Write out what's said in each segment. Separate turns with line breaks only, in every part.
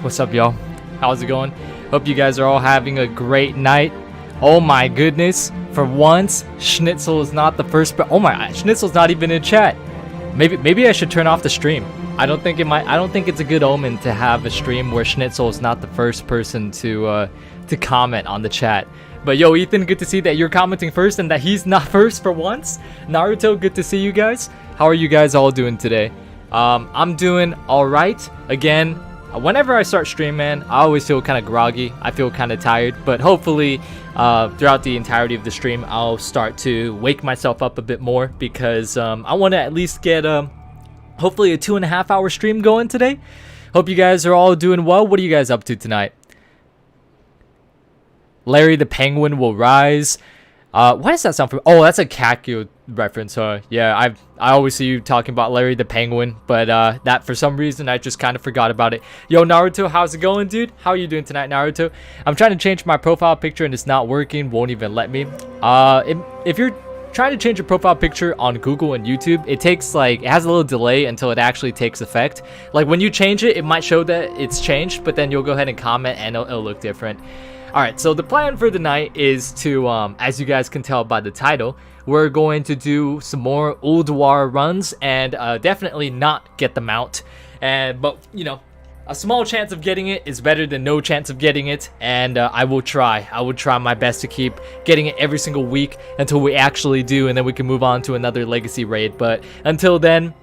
What's up, y'all? How's it going? Hope you guys are all having a great night. Oh my goodness, for once, Schnitzel is not the first. Oh my, Schnitzel's not even in chat. Maybe I should turn off the stream. I don't think it's a good omen to have a stream where Schnitzel is not the first person to comment on the chat. But yo, Ethan, good to see that you're commenting first and that he's not first for once. Naruto, good to see you guys. How are you guys all doing today? I'm doing all right. Again, whenever I start stream, man, I always feel kind of groggy. I feel kind of tired, but hopefully throughout the entirety of the stream, I'll start to wake myself up a bit more because I want to at least get hopefully a 2.5 hour stream going today. Hope you guys are all doing well. What are you guys up to tonight? Larry the Penguin will rise. Why does that sound familiar? Oh, that's a Kakyo reference, huh? Yeah, I always see you talking about Larry the Penguin, but that for some reason I just kind of forgot about it. Yo, Naruto, how's it going, dude? How are you doing tonight, Naruto? I'm trying to change my profile picture and it's not working. Won't even let me. If you're trying to change your profile picture on Google and YouTube, it takes it has a little delay until it actually takes effect. Like when you change it, it might show that it's changed, but then you'll go ahead and comment and it'll look different. Alright, so the plan for the night is to, as you guys can tell by the title, we're going to do some more Ulduar runs and definitely not get the mount. But, you know, a small chance of getting it is better than no chance of getting it, and I will try. I will try my best to keep getting it every single week until we actually do, and then we can move on to another legacy raid. But until then,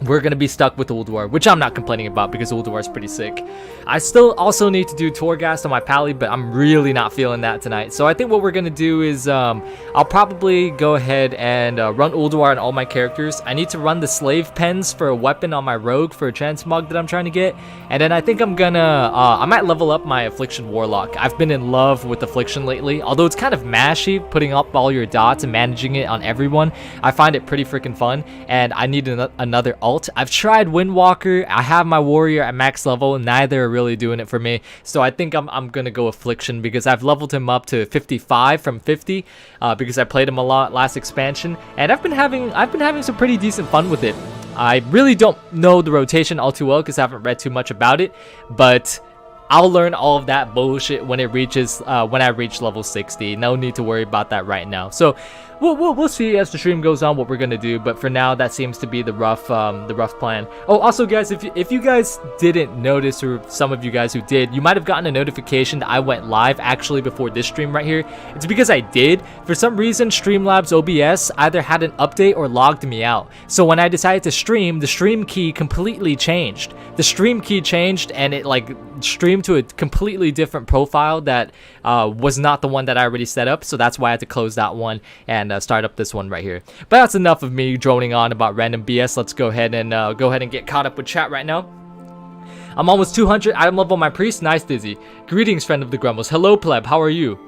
we're going to be stuck with Ulduar, which I'm not complaining about because Ulduar is pretty sick. I still also need to do Torghast on my Pally, but I'm really not feeling that tonight. So I think what we're going to do is I'll probably go ahead and run Ulduar on all my characters. I need to run the Slave Pens for a weapon on my Rogue for a Transmog that I'm trying to get. And then I think I'm going to, I might level up my Affliction Warlock. I've been in love with Affliction lately, although it's kind of mashy putting up all your dots and managing it on everyone. I find it pretty freaking fun, and I need another alt. I've tried Windwalker. I have my warrior at max level. Neither are really doing it for me. So I think I'm gonna go Affliction because I've leveled him up to 55 from 50 because I played him a lot last expansion, and I've been having some pretty decent fun with it. I really don't know the rotation all too well because I haven't read too much about it, but I'll learn all of that bullshit when it reaches when I reach level 60. No need to worry about that right now. So we'll see as the stream goes on what we're gonna do. But for now, that seems to be the rough plan. Oh, also, guys, if you guys didn't notice, or some of you guys who did, you might have gotten a notification that I went live actually before this stream right here. It's because I did. For some reason, Streamlabs OBS either had an update or logged me out. So when I decided to stream, the stream key completely changed. The stream key changed, and it streamed to a completely different profile that was not the one that I already set up. So that's why I had to close that one and start up this one right here. But that's enough of me droning on about random BS. Let's go ahead and get caught up with chat right now. I'm almost 200 item level my priest. Nice, Dizzy. Greetings, friend of the Grumbles. Hello, pleb. How are you?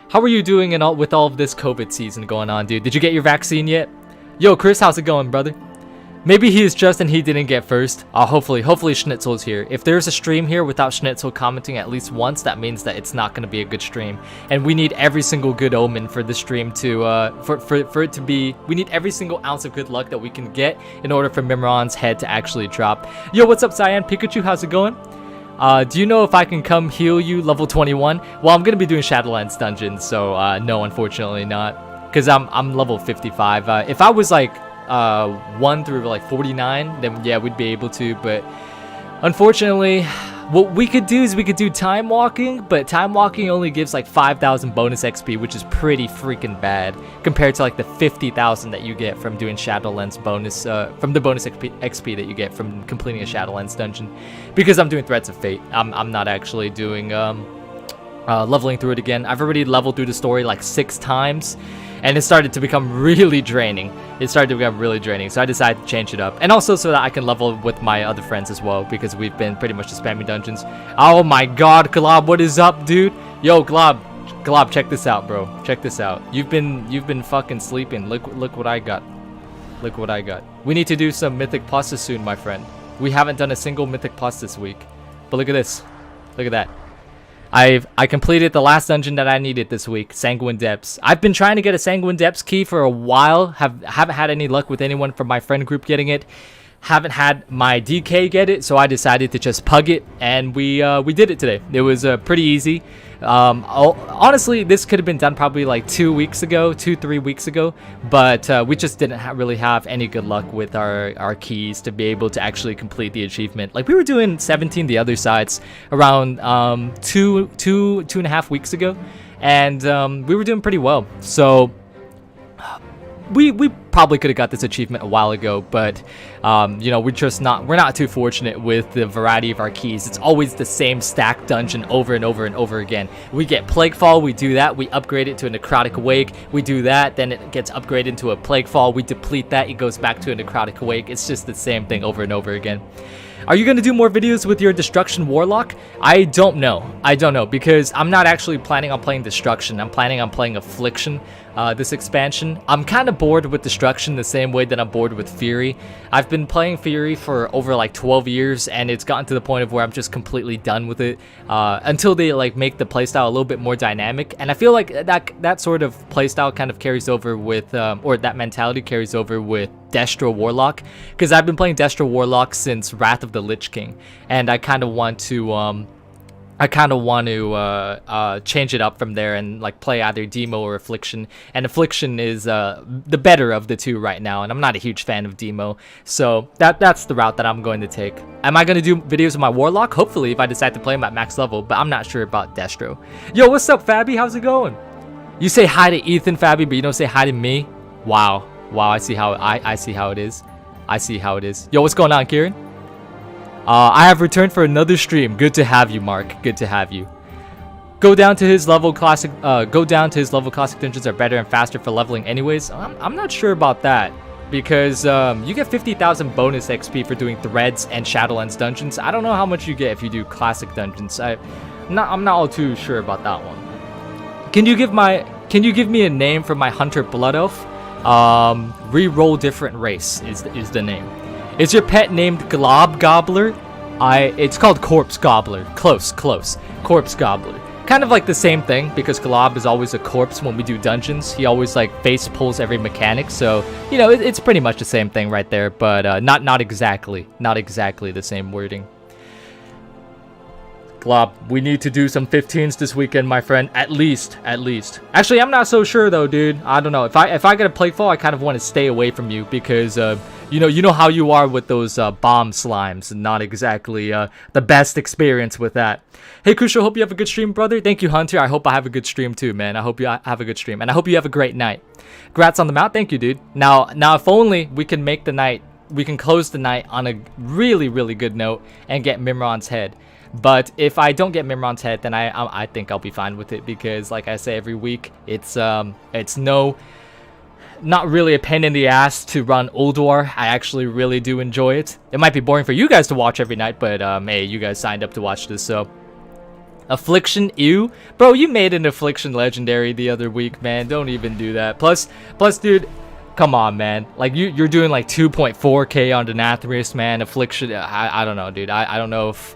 How are you doing with all of this COVID season going on, dude? Did you get your vaccine yet? Yo, Chris, how's it going, brother? Maybe he is just and he didn't get first. Hopefully Schnitzel is here. If there's a stream here without Schnitzel commenting at least once, that means that it's not going to be a good stream. And we need every single good omen for the stream to, for it to be, we need every single ounce of good luck that we can get in order for Mimiron's head to actually drop. Yo, what's up, Cyan? Pikachu, how's it going? Do you know if I can come heal you level 21? Well, I'm going to be doing Shadowlands dungeons, so no, unfortunately not. Because I'm level 55. If I was 1 through 49, then yeah, we'd be able to, but unfortunately what we could do is we could do time walking, but time walking only gives 5,000 bonus XP, which is pretty freaking bad compared to the 50,000 that you get from doing Shadowlands bonus, from the bonus XP that you get from completing a Shadowlands dungeon. Because I'm doing Threads of Fate, I'm not actually doing leveling through it again. I've already leveled through the story 6 times, and it started to become really draining. So I decided to change it up. And also so that I can level with my other friends as well, because we've been pretty much just spamming dungeons. Oh my god, Glob, what is up, dude? Yo, Glob, check this out, bro. Check this out. You've been fucking sleeping. Look what I got. Look what I got. We need to do some Mythic Pluses soon, my friend. We haven't done a single Mythic Plus this week. But look at this. Look at that. I completed the last dungeon that I needed this week, Sanguine Depths. I've been trying to get a Sanguine Depths key for a while. Haven't had any luck with anyone from my friend group getting it. haven't had my DK get it, so I decided to just pug it, and we did it today. It was pretty easy. Honestly, this could have been done probably like 3 weeks ago, but we just didn't really have any good luck with our keys to be able to actually complete the achievement. Like, we were doing 17 the other sides around 2.5 weeks ago, and we were doing pretty well. So we probably could have got this achievement a while ago, but you know, we're not too fortunate with the variety of our keys. It's always the same stack dungeon over and over and over again. We get Plaguefall, we do that, we upgrade it to a Necrotic Awake, we do that, then it gets upgraded to a Plaguefall, we deplete that, it goes back to a Necrotic Awake. It's just the same thing over and over again. Are you going to do more videos with your Destruction Warlock? I don't know, because I'm not actually planning on playing Destruction. I'm planning on playing Affliction this expansion. I'm kind of bored with Destruction the same way that I'm bored with Fury. I've been playing Fury for over like 12 years, and it's gotten to the point of where I'm just completely done with it until they like make the playstyle a little bit more dynamic. And I feel like that sort of playstyle kind of carries over with, or that mentality carries over with Destro Warlock, because I've been playing Destro Warlock since Wrath of the Lich King, and I kind of want to change it up from there and like play either Demo or Affliction, and Affliction is the better of the two right now, and I'm not a huge fan of Demo, so that's the route that I'm going to take. Am I going to do videos with my Warlock? Hopefully, if I decide to play him at max level, but I'm not sure about Destro. Yo, what's up, Fabby? How's it going? You say hi to Ethan, Fabby, but you don't say hi to me? Wow, I see how I see how it is. I see how it is. Yo, what's going on, Kieran? I have returned for another stream. Good to have you, Mark. Good to have you. Go down to his level classic dungeons are better and faster for leveling anyways. I'm not sure about that, because you get 50,000 bonus XP for doing Threads and Shadowlands dungeons. I don't know how much you get if you do classic dungeons. I'm not all too sure about that one. Can you give me a name for my Hunter Blood Elf? Reroll different race is the name. Is your pet named Glob Gobbler? It's called Corpse Gobbler. Close. Corpse Gobbler. Kind of like the same thing, because Glob is always a corpse when we do dungeons. He always like face pulls every mechanic, so you know it's pretty much the same thing right there, but not exactly the same wording. Glob, we need to do some 15s this weekend, my friend. At least. Actually, I'm not so sure though, dude. I don't know. If I get a Plaguefall, I kind of want to stay away from you, because you know how you are with those bomb slimes. Not exactly the best experience with that. Hey, Krucial, hope you have a good stream, brother. Thank you, Hunter. I hope I have a good stream too, man. I hope you have a good stream, and I hope you have a great night. Congrats on the mount. Thank you, dude. Now, if only we can make the night. We can close the night on a really, really good note and get Mimiron's head. But if I don't get Mimiron's head, then I think I'll be fine with it, because like I say every week, it's not really a pain in the ass to run Ulduar. I actually really do enjoy it. It might be boring for you guys to watch every night, but hey, you guys signed up to watch this, so. Affliction, ew. Bro, you made an Affliction legendary the other week, man. Don't even do that. Plus, dude, come on, man. Like, you're doing like 2.4k on Denathrius, man. Affliction, I don't know, dude. I don't know if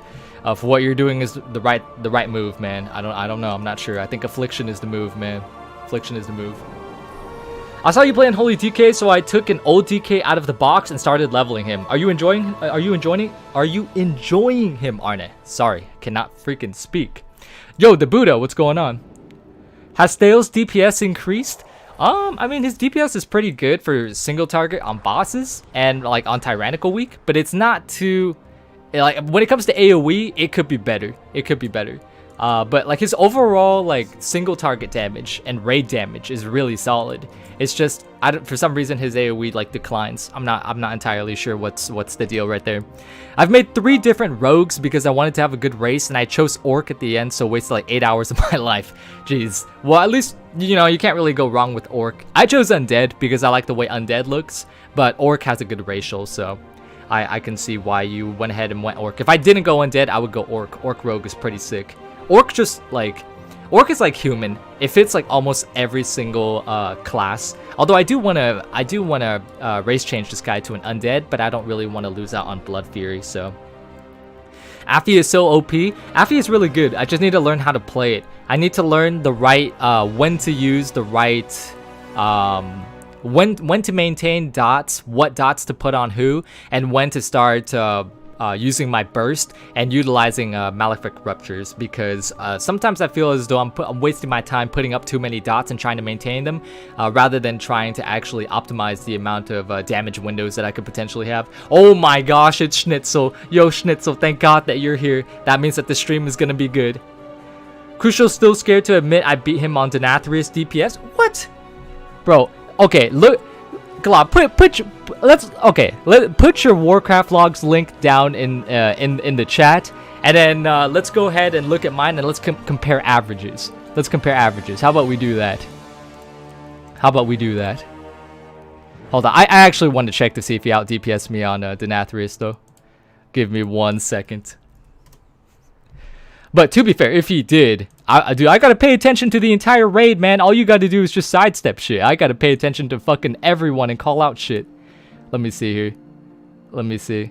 what you're doing is the right move, man. I don't know. I'm not sure. I think Affliction is the move, man. Affliction is the move. I saw you play Unholy DK, so I took an old DK out of the box and started leveling him. Are you enjoying him, Arne? Sorry, cannot freaking speak. Yo, the Buddha, what's going on? Has Thales' DPS increased? I mean, his DPS is pretty good for single target on bosses and like on Tyrannical Week, but it's not too, like, when it comes to AoE, it could be better. But like his overall like single target damage and raid damage is really solid. It's just for some reason his AoE like declines. I'm not entirely sure what's the deal right there. I've made 3 different rogues because I wanted to have a good race, and I chose Orc at the end, so wasted like 8 hours of my life. Jeez. Well, at least you know you can't really go wrong with Orc. I chose Undead because I like the way Undead looks, but Orc has a good racial, so I can see why you went ahead and went Orc. If I didn't go Undead, I would go Orc. Orc Rogue is pretty sick. Orc is like human. It fits like almost every single class. Although I do wanna race change this guy to an Undead, but I don't really want to lose out on Blood Fury. So Affy is so OP. Affy is really good. I just need to learn how to play it. I need to learn the right when to use the right when to maintain dots, what dots to put on who, and when to start using my burst and utilizing Malefic Ruptures, because sometimes I feel as though I'm wasting my time putting up too many dots and trying to maintain them, rather than trying to actually optimize the amount of damage windows that I could potentially have. Oh my gosh, it's Schnitzel. Yo, Schnitzel, thank God that you're here. That means that the stream is gonna be good. Krucial still scared to admit I beat him on Denathrius DPS? What? Bro, okay, look. Glob, put your Warcraft logs link down in the chat, and then let's go ahead and look at mine, and let's compare averages. Let's compare averages. How about we do that? Hold on, I actually want to check to see if he out DPS me on Denathrius though. Give me 1 second. But to be fair, if he did, I gotta pay attention to the entire raid, man. All you gotta do is just sidestep shit. I gotta pay attention to fucking everyone and call out shit. Let me see here. Let me see.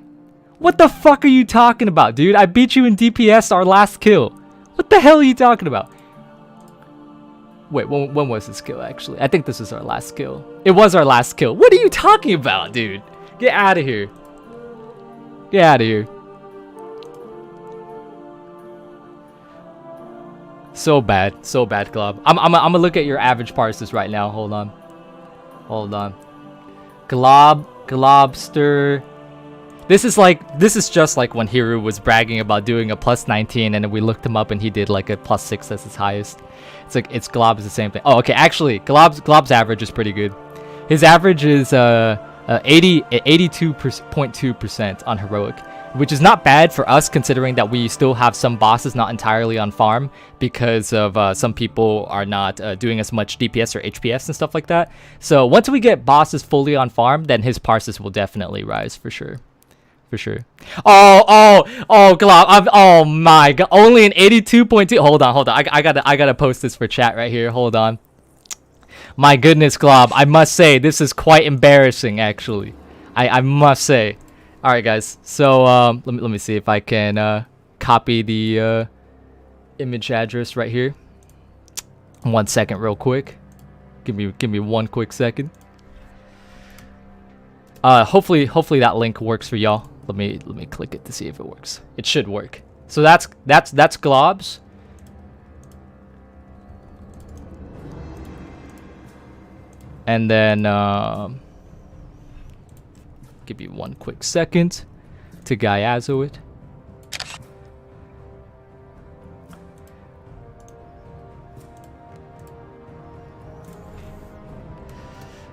What the fuck are you talking about, dude? I beat you in DPS our last kill. What the hell are you talking about? Wait, when was this kill, actually? I think this is our last kill. It was our last kill. What are you talking about, dude? Get out of here. Get out of here. So bad, Glob. I'm gonna look at your average parses right now. Hold on. Globster. This is just like when Hiru was bragging about doing a +19, and then we looked him up and he did like a +6 as his highest. It's Glob is the same thing. Oh, okay, actually, Glob's average is pretty good. His average is 82.2% on heroic, which is not bad for us, considering that we still have some bosses not entirely on farm because of some people are not doing as much DPS or HPS and stuff like that. So once we get bosses fully on farm, then his parses will definitely rise for sure. Oh, Glob. Oh my god. Only an 82.2. Hold on. I gotta post this for chat right here. Hold on. My goodness, Glob. I must say, this is quite embarrassing, actually. I must say. Alright, guys. So, let me see if I can copy the image address right here. 1 second, real quick. Give me 1 quick second. Hopefully that link works for y'all. Let me click it to see if it works. It should work. So that's Glob's. And then give you 1 quick second to Gyazo it.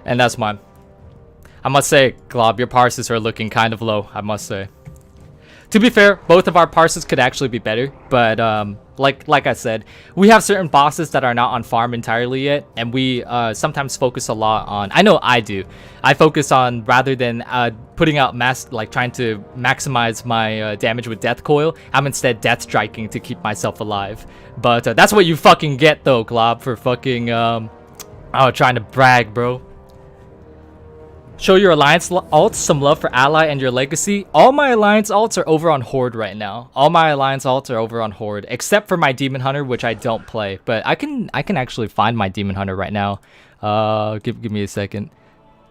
And that's mine. I must say, Glob, your parses are looking kind of low, I must say. To be fair, both of our parses could actually be better, but like I said, we have certain bosses that are not on farm entirely yet, and we sometimes focus a lot on, I know I do, I focus on, rather than putting out trying to maximize my damage with Death Coil, I'm instead Death Striking to keep myself alive. But that's what you fucking get though, Glob, for fucking trying to brag, bro. Show your alliance alts some love for ally and your legacy. All my alliance alts are over on Horde right now. All my alliance alts are over on Horde, except for my Demon Hunter, which I don't play. But I can actually find my Demon Hunter right now. Give me a second.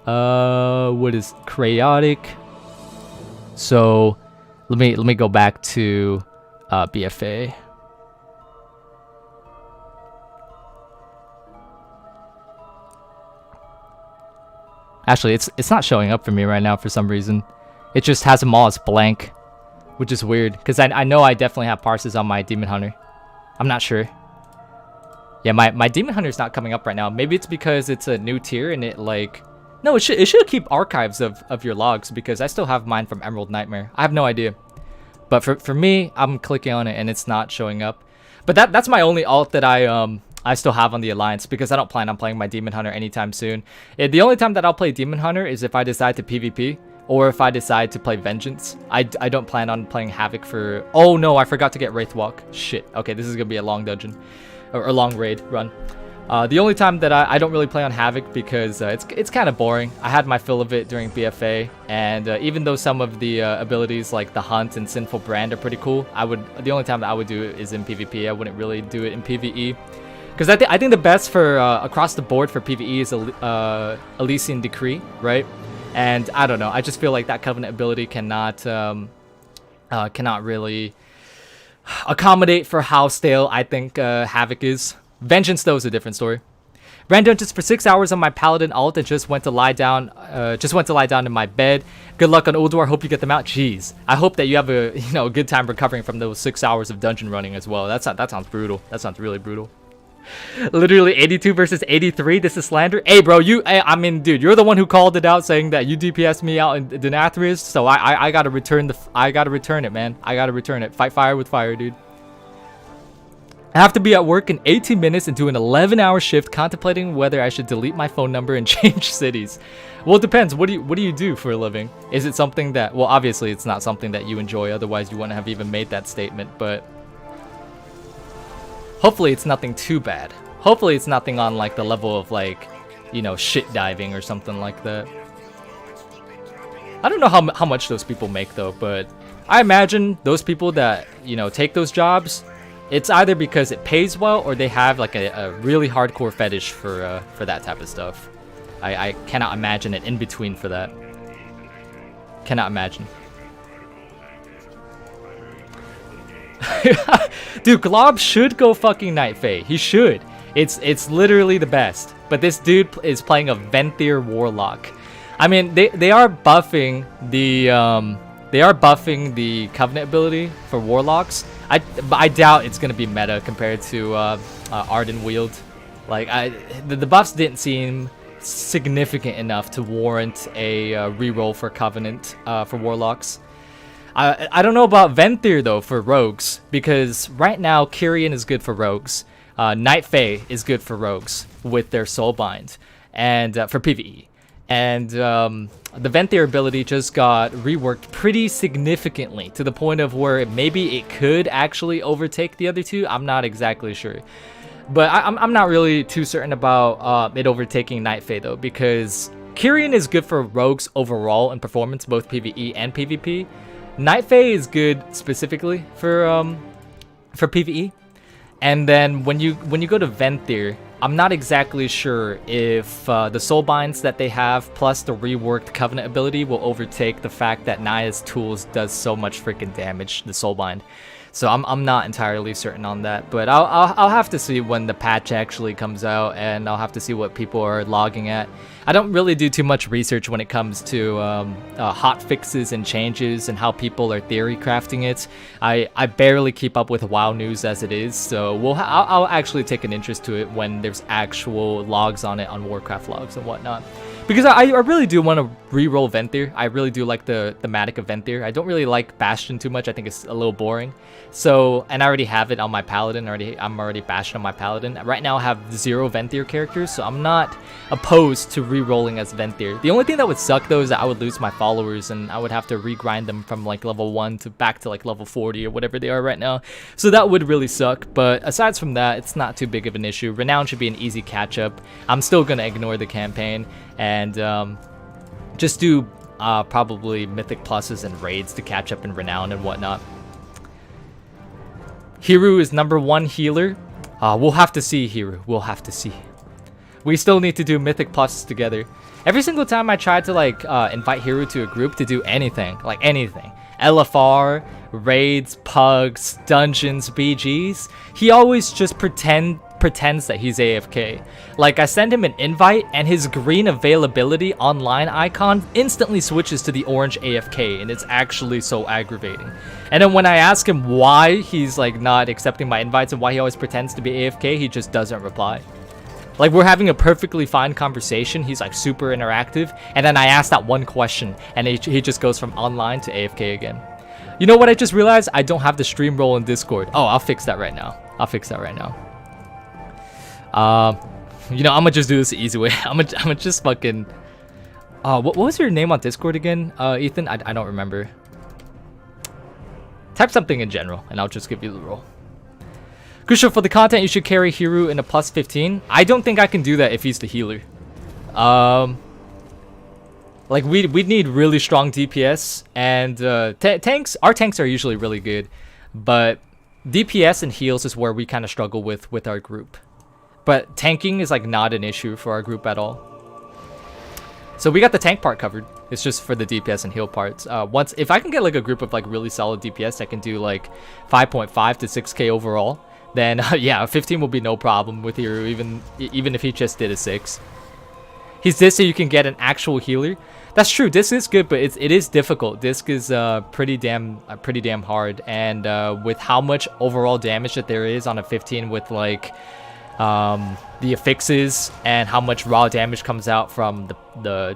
What is chaotic? So let me go back to BFA. Actually, it's not showing up for me right now for some reason. It just has them all as blank, which is weird, because I know I definitely have parses on my Demon Hunter. I'm not sure. Yeah, my Demon Hunter's not coming up right now. Maybe it's because it's a new tier and it like... No, it should keep archives of your logs, because I still have mine from Emerald Nightmare. I have no idea. But for me, I'm clicking on it and it's not showing up. But that's my only alt that I still have on the Alliance, because I don't plan on playing my Demon Hunter anytime soon. The only time that I'll play Demon Hunter is if I decide to PvP, or if I decide to play Vengeance. I don't plan on playing Havoc for... Oh no, I forgot to get Wraithwalk. Shit. Okay, this is gonna be a long dungeon, or a long raid run. The only time that I don't really play on Havoc, because it's kind of boring. I had my fill of it during BFA, and even though some of the abilities like the Hunt and Sinful Brand are pretty cool, the only time that I would do it is in PvP. I wouldn't really do it in PvE. Because I think the best for across the board for PvE is Elysian Decree, right? And I don't know, I just feel like that Covenant ability cannot really accommodate for how stale I think Havoc is. Vengeance though is a different story. Ran dungeons for 6 hours on my Paladin alt and just went to lie down in my bed. Good luck on Ulduar, hope you get them out. Jeez, I hope that you have a good time recovering from those 6 hours of dungeon running as well. That sounds brutal. That sounds really brutal. Literally 82 versus 83. This is slander. Hey, bro, I mean, dude, you're the one who called it out, saying that you DPS me out in Denathrius. So I gotta return it, man. I gotta return it. Fight fire with fire, dude. I have to be at work in 18 minutes and do an 11-hour shift, contemplating whether I should delete my phone number and change cities. Well, it depends. What do you do for a living? Is it something that, well, obviously it's not something that you enjoy, otherwise you wouldn't have even made that statement, but hopefully it's nothing too bad. Hopefully it's nothing on like the level of like, shit diving or something like that. I don't know how much those people make though, but I imagine those people that, take those jobs, it's either because it pays well or they have like a really hardcore fetish for that type of stuff. I cannot imagine an in-between for that. Cannot imagine. Dude, Glob should go fucking Night Fae. He should. It's literally the best. But this dude is playing a Venthyr Warlock. I mean, they are buffing the Covenant ability for Warlocks. I doubt it's gonna be meta compared to Arden Wield. Like the buffs didn't seem significant enough to warrant a reroll for Covenant for Warlocks. I don't know about Venthyr though for Rogues, because right now Kyrian is good for Rogues. Night Fae is good for Rogues with their Soulbind, and for PvE. And the Venthyr ability just got reworked pretty significantly to the point of where maybe it could actually overtake the other two. I'm not exactly sure. But I'm not really too certain about it overtaking Night Fae though, because Kyrian is good for Rogues overall in performance, both PvE and PvP. Night Fae is good specifically for PvE. And then when you go to Venthyr, I'm not exactly sure if the Soulbinds that they have plus the reworked Covenant ability will overtake the fact that Naya's tools does so much freaking damage, the Soulbind. So I'm not entirely certain on that, but I'll have to see when the patch actually comes out, and I'll have to see what people are logging at. I don't really do too much research when it comes to hot fixes and changes and how people are theory crafting it. I barely keep up with WoW news as it is, so I'll actually take an interest to it when there's actual logs on it on Warcraft logs and whatnot. Because I really do want to re-roll Venthyr. I really do like the thematic of Venthyr. I don't really like Bastion too much. I think it's a little boring. So, and I already have it on my Paladin. I'm already Bastion on my Paladin. Right now I have 0 Venthyr characters, so I'm not opposed to re-rolling as Venthyr. The only thing that would suck though is that I would lose my followers and I would have to regrind them from like level 1 to back to like level 40 or whatever they are right now. So that would really suck, but aside from that, it's not too big of an issue. Renown should be an easy catch-up. I'm still going to ignore the campaign and just do probably Mythic Pluses and Raids to catch up in Renown and whatnot. Hiru is #1 healer. We'll have to see, Hiru. We'll have to see. We still need to do Mythic Pluses together. Every single time I try to like invite Hiru to a group to do anything, like anything, LFR, raids, pugs, dungeons, BGs, he always just pretends that he's AFK. Like I send him an invite and his green availability online icon instantly switches to the orange AFK, and it's actually so aggravating. And then when I ask him why he's like not accepting my invites and why he always pretends to be AFK, he just doesn't reply. Like we're having a perfectly fine conversation, he's like super interactive, and then I ask that one question and he just goes from online to AFK again. You know what I just realized? I don't have the stream role in Discord. Oh, I'll fix that right now. You know, I'm gonna just do this the easy way. I'm gonna just fucking what was your name on Discord again, Ethan? I don't remember. Type something in general and I'll just give you the role. Krucial, for the content you should carry Hiru in a +15. I don't think I can do that if he's the healer. Like we'd need really strong DPS, and tanks. Our tanks are usually really good, but DPS and heals is where we kind of struggle with our group. But tanking is like not an issue for our group at all. So we got the tank part covered. It's just for the DPS and heal parts. If I can get like a group of like really solid DPS that can do like 5.5 to 6k overall, then yeah, 15 will be no problem with Hero, even if he just did a 6. He's this so you can get an actual healer. That's true. Disc is good, but it is difficult. Disc is pretty damn hard, and with how much overall damage that there is on a 15 with like the affixes and how much raw damage comes out from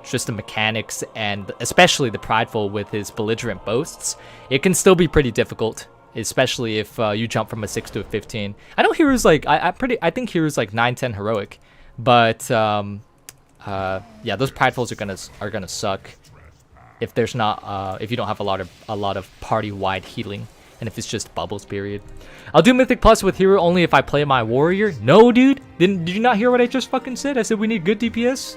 just the mechanics, and especially the Prideful with his belligerent boasts, it can still be pretty difficult, especially if you jump from a 6 to a 15. I know Hero's like I think Hero's like 9-10 heroic, but yeah, those Pridefuls are gonna suck if there's not if you don't have a lot of party-wide healing, and if it's just bubbles period. I'll do Mythic Plus with Hero only if I play my warrior. No, dude. Did you not hear what I just fucking said? I said we need good DPS.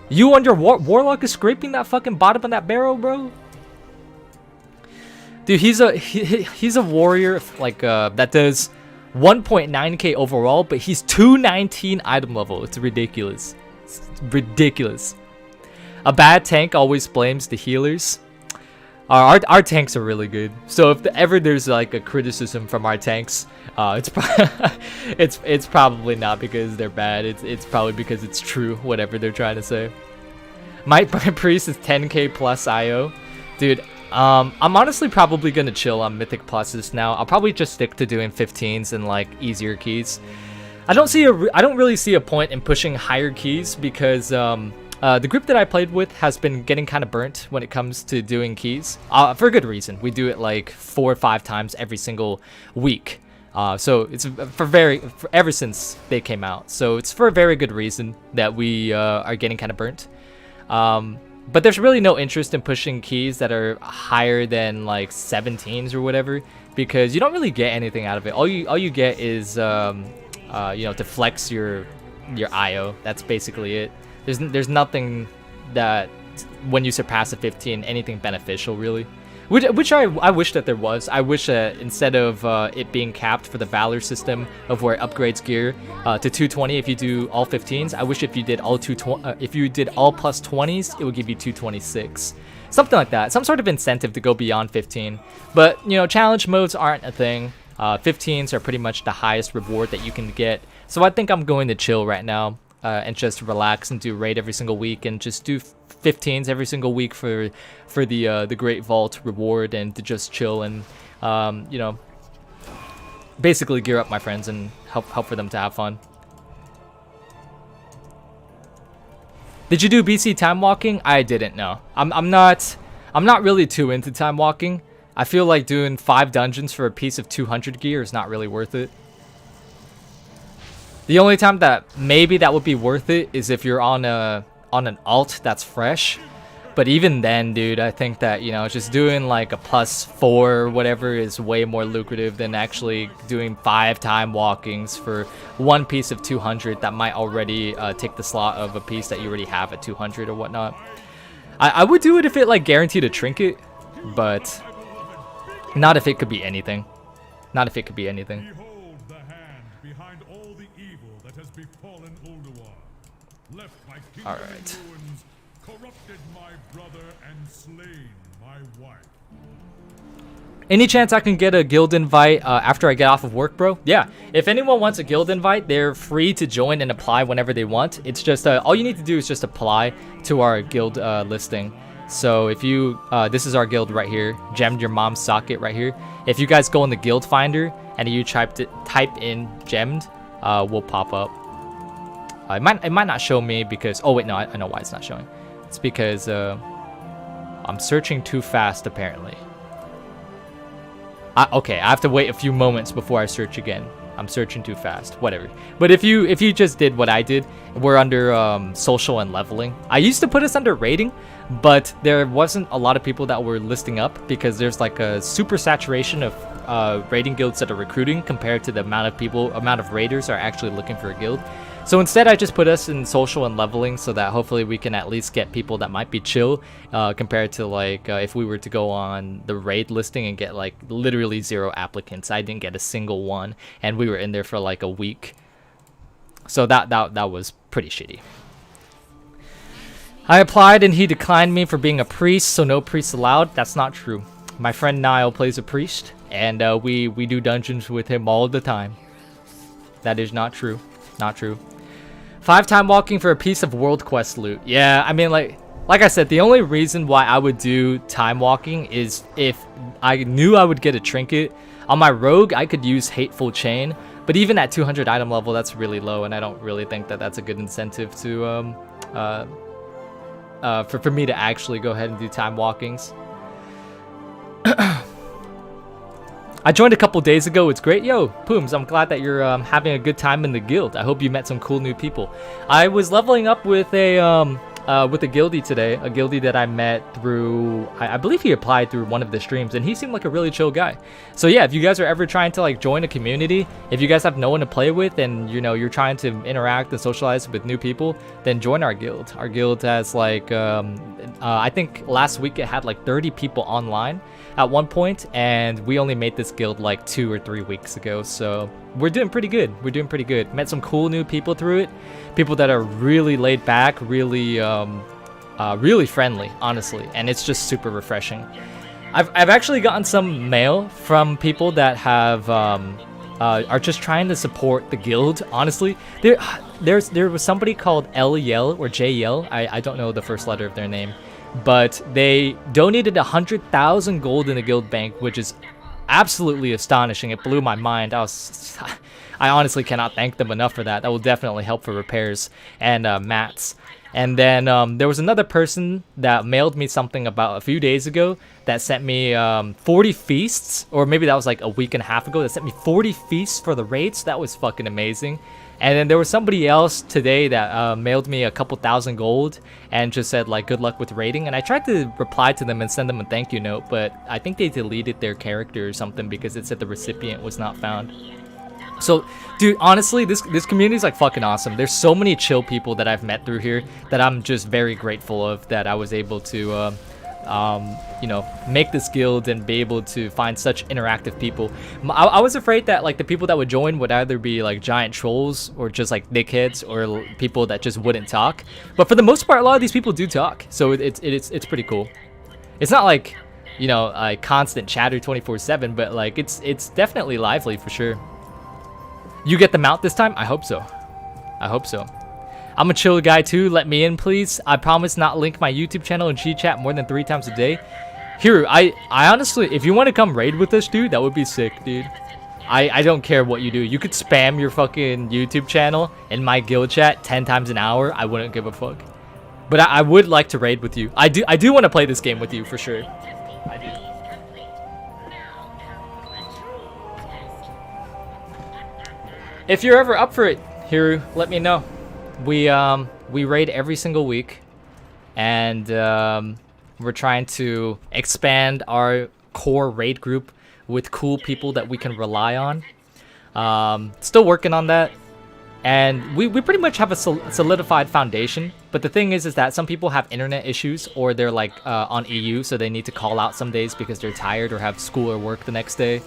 You on your warlock is scraping that fucking bottom of that barrel, bro. Dude, he's a warrior like that does 1.9k overall, but he's 219 item level. It's ridiculous. It's ridiculous. A bad tank always blames the healers. Our tanks are really good, so if ever there's like a criticism from our tanks, it's probably not because they're bad. It's probably because it's true, whatever they're trying to say. My priest is 10k plus IO, dude. I'm honestly probably gonna chill on Mythic Pluses now. I'll probably just stick to doing 15s and like easier keys. I don't really see a point in pushing higher keys because the group that I played with has been getting kind of burnt when it comes to doing keys, for a good reason. We do it like 4 or 5 times every single week, so it's for ever since they came out. So it's for a very good reason that we are getting kind of burnt. But there's really no interest in pushing keys that are higher than like 17s or whatever, because you don't really get anything out of it. All you get is you know, to flex your IO. That's basically it. There's nothing that when you surpass a 15, anything beneficial really, which I wish that there was. I wish that instead of it being capped for the Valor system of where it upgrades gear to 220 if you do all 15s, I wish if you did all if you did all plus 20s, it would give you 226. Something like that. Some sort of incentive to go beyond 15. But you know, challenge modes aren't a thing. 15s are pretty much the highest reward that you can get. So I think I'm going to chill right now. And just relax and do raid every single week, and just do 15s every single week for the Great Vault reward, and to just chill and you know, basically gear up my friends and help for them to have fun. Did you do BC time walking? I didn't know. I'm not really too into time walking. I feel like doing 5 dungeons for a piece of 200 gear is not really worth it. The only time that maybe that would be worth it is if you're on an alt that's fresh. But even then, dude, I think that, you know, just doing like a +4 or whatever is way more lucrative than actually doing 5 time walkings for one piece of 200 that might already take the slot of a piece that you already have at 200 or whatnot. I would do it if it like guaranteed a trinket, but not if it could be anything. Not if it could be anything. All right. Corrupted my brother and slain my wife. Any chance I can get a guild invite after I get off of work, bro? Yeah. If anyone wants a guild invite, they're free to join and apply whenever they want. It's just all you need to do is just apply to our guild listing. So if you this is our guild right here, gemmed your mom's socket right here. If you guys go in the guild finder and you type in gemmed, will pop up. It might not show me because, oh wait, no, I know why it's not showing. It's because I'm searching too fast apparently. Okay, I have to wait a few moments before I search again. I'm searching too fast, whatever. But if you just did what I did, we're under social and leveling. I used to put us under rating, but there wasn't a lot of people that were listing up because there's like a super saturation of raiding guilds that are recruiting compared to the amount of raiders are actually looking for a guild. So instead, I just put us in social and leveling so that hopefully we can at least get people that might be chill compared to like if we were to go on the raid listing and get like literally 0 applicants. I didn't get a single one, and we were in there for like a week. So that was pretty shitty. I applied and he declined me for being a priest, so no priests allowed. That's not true. My friend Niall plays a priest, and we do dungeons with him all the time. That is not true. Not true. 5 time walking for a piece of world quest loot. Yeah, I mean, like I said, the only reason why I would do time walking is if I knew I would get a trinket. On my rogue, I could use Hateful Chain, but even at 200 item level, that's really low, and I don't really think that that's a good incentive to for me to actually go ahead and do time walkings. I joined a couple days ago. It's great. Yo, Pooms, I'm glad that you're having a good time in the guild. I hope you met some cool new people. I was leveling up with a guildie today, a guildie that I met through, I believe he applied through one of the streams, and he seemed like a really chill guy. So yeah, if you guys are ever trying to like join a community, if you guys have no one to play with and you know you're trying to interact and socialize with new people, then join our guild. Our guild has like I think last week it had like 30 people online at one point, and we only made this guild like 2 or 3 weeks ago, so we're doing pretty good. We're doing pretty good. Met some cool new people through it, people that are really laid back, really really friendly, honestly, and it's just super refreshing. I've actually gotten some mail from people that have are just trying to support the guild. Honestly, there was somebody called L Yell or J Yell. I don't know the first letter of their name, but they donated 100,000 gold in the guild bank, which is absolutely astonishing. It blew my mind. I honestly cannot thank them enough for that. That will definitely help for repairs and mats. And then there was another person that mailed me something about a few days ago that sent me 40 feasts, or maybe that was like a week and a half ago, that sent me 40 feasts for the raids. That was fucking amazing. And then there was somebody else today that mailed me a couple thousand gold and just said like good luck with raiding, and I tried to reply to them and send them a thank you note, but I think they deleted their character or something because it said the recipient was not found. So dude, honestly, this community is like fucking awesome. There's so many chill people that I've met through here that I'm just very grateful of, that I was able to you know, make this guild and be able to find such interactive people. I was afraid that like the people that would join would either be like giant trolls or just like dickheads or people that just wouldn't talk, but for the most part a lot of these people do talk, so it's pretty cool. It's not like, you know, a constant chatter 24/7, but like it's definitely lively for sure. You get the mount this time? I hope so. I hope so. I'm a chill guy too. Let me in, please. I promise not link my YouTube channel and G-chat more than 3 times a day. Hiru, I honestly, if you want to come raid with us, dude, that would be sick, dude. I don't care what you do. You could spam your fucking YouTube channel in my guild chat 10 times an hour. I wouldn't give a fuck. But I would like to raid with you. I do want to play this game with you for sure. I do. If you're ever up for it, Hiru, let me know. We raid every single week, and we're trying to expand our core raid group with cool people that we can rely on. Still working on that, and we pretty much have a solidified foundation. But the thing is that some people have internet issues, or they're like on EU, so they need to call out some days because they're tired or have school or work the next day.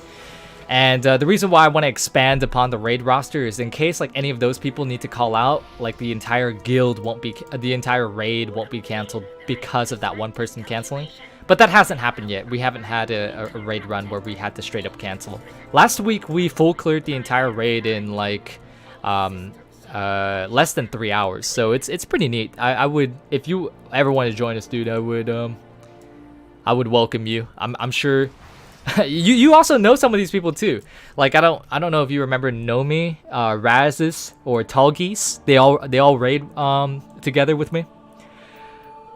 And the reason why I want to expand upon the raid roster is in case like any of those people need to call out, like the entire guild won't be, the entire raid won't be canceled because of that one person canceling. But that hasn't happened yet. We haven't had a raid run where we had to straight up cancel. Last week we full cleared the entire raid in like less than 3 hours. So it's pretty neat. I would, if you ever want to join us, dude, I would welcome you. I'm sure. you also know some of these people too. Like I don't know if you remember Nomi, Razis, or Talgeese. They all raid together with me.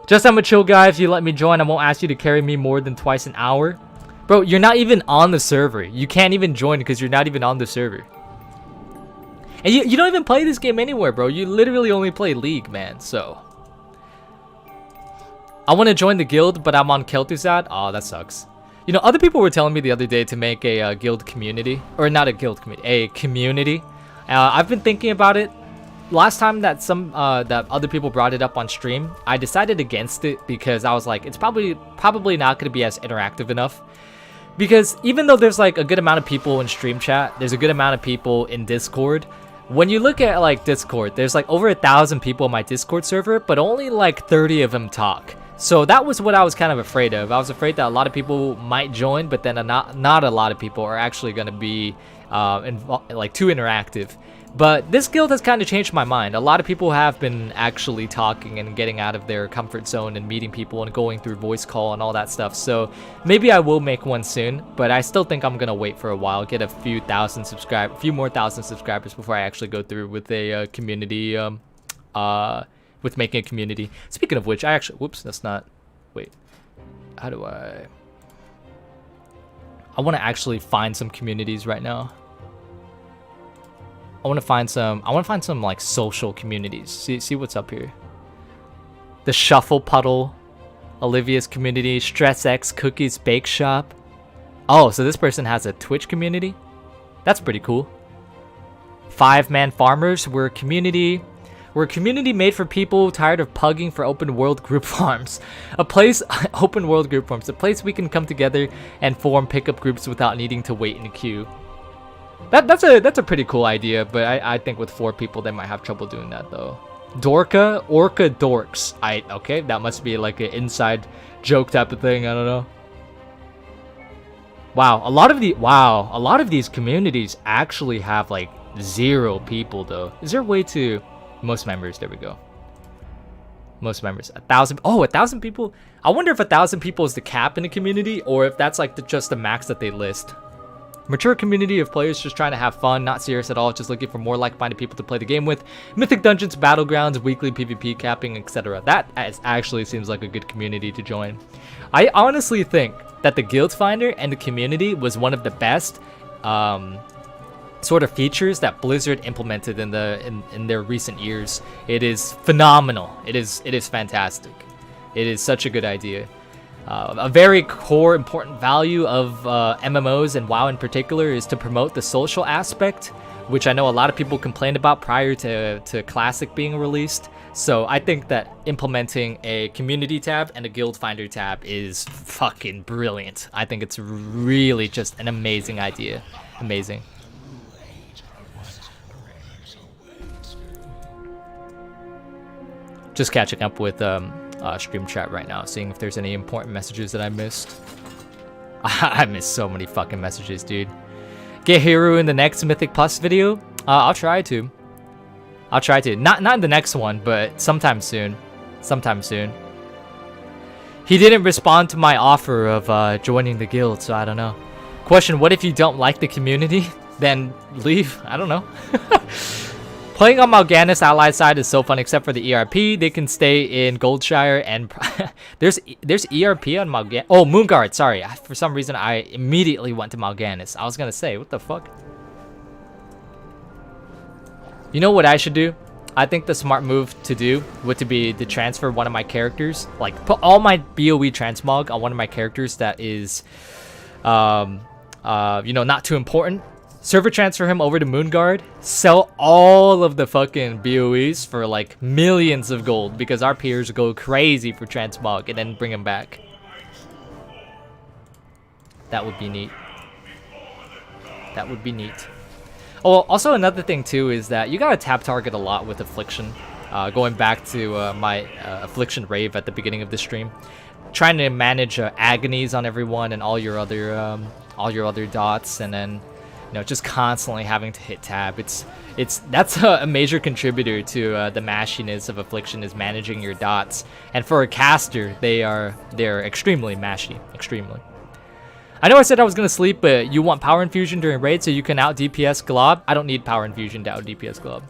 Just I'm a chill guy. If you let me join, I won't ask you to carry me more than twice an hour. Bro, you're not even on the server. You can't even join because you're not even on the server. And you don't even play this game anywhere, bro. You literally only play League, man. So I want to join the guild, but I'm on Kel'Thuzad. Oh, that sucks. You know, other people were telling me the other day to make a guild community, or not a guild community, a community. I've been thinking about it. Last time that that other people brought it up on stream, I decided against it because I was like, it's probably not going to be as interactive enough. Because even though there's like a good amount of people in stream chat, there's a good amount of people in Discord. when you look at like Discord, there's like over 1,000 people in my Discord server, but only like 30 of them talk. So that was what I was kind of afraid of. I was afraid that a lot of people might join, but then not a lot of people are actually going to be like too interactive. But this guild has kind of changed my mind. A lot of people have been actually talking and getting out of their comfort zone and meeting people and going through voice call and all that stuff. So maybe I will make one soon, but I still think I'm gonna wait for a while, get a few more thousand subscribers before I actually go through with a community, with making a community. Speaking of which, I actually, whoops, that's not, wait, how do I want to actually find some communities right now. I want to find some like social communities. See what's up here. The Shuffle Puddle, Olivia's community, Stress X Cookies Bake Shop. Oh, so this person has a Twitch community? That's pretty cool. 5-Man Farmers, we're a community made for people tired of pugging for open world group farms. A place a place we can come together and form pickup groups without needing to wait in a queue. That's a pretty cool idea, but I think with 4 people they might have trouble doing that though. Orca Dorks. Okay, that must be like an inside joke type of thing, I don't know. Wow, a lot of these communities actually have like 0 people though. Is there a way to most members? There we go. Most members. 1,000. Oh, 1,000 people. I wonder if 1,000 people is the cap in a community, or if that's like just the max that they list. Mature community of players just trying to have fun, not serious at all, just looking for more like-minded people to play the game with. Mythic Dungeons, Battlegrounds, weekly PvP capping, etc. That actually seems like a good community to join. I honestly think that the Guild Finder and the community was one of the best sort of features that Blizzard implemented in their recent years. It is phenomenal. It is fantastic. It is such a good idea. A very core important value of MMOs and WoW in particular is to promote the social aspect, which I know a lot of people complained about prior to Classic being released. So I think that implementing a community tab and a Guild Finder tab is fucking brilliant. I think it's really just an amazing idea. Amazing. Just catching up with stream chat right now, seeing if there's any important messages that I missed. I missed so many fucking messages, dude. Get Hero in the next Mythic Plus video? I'll try to. Not in the next one, but sometime soon. He didn't respond to my offer of joining the guild, so I don't know. Question, what if you don't like the community? Then leave? I don't know. Playing on Mal'Ganis allied side is so fun, except for the ERP. They can stay in Goldshire and there's ERP on Mal'Ganis. Oh, Moonguard. Sorry, for some reason I immediately went to Mal'Ganis. I was gonna say, what the fuck? You know what I should do? I think the smart move to do would be to transfer one of my characters, like put all my BOE transmog on one of my characters that is, you know, not too important. Server transfer him over to Moonguard, sell all of the fucking BOEs for like millions of gold because our peers go crazy for transmog, and then bring him back. That would be neat. That would be neat. Oh, also another thing too is that you gotta tap target a lot with Affliction. Going back to my Affliction rave at the beginning of the stream, trying to manage agonies on everyone and all your other dots, and then, you know, just constantly having to hit tab. That's a major contributor to the mashiness of Affliction, is managing your dots. And for a caster, they're extremely mashy, extremely. I know I said I was gonna sleep, but you want power infusion during raid so you can out DPS Glob? I don't need power infusion to out DPS Glob.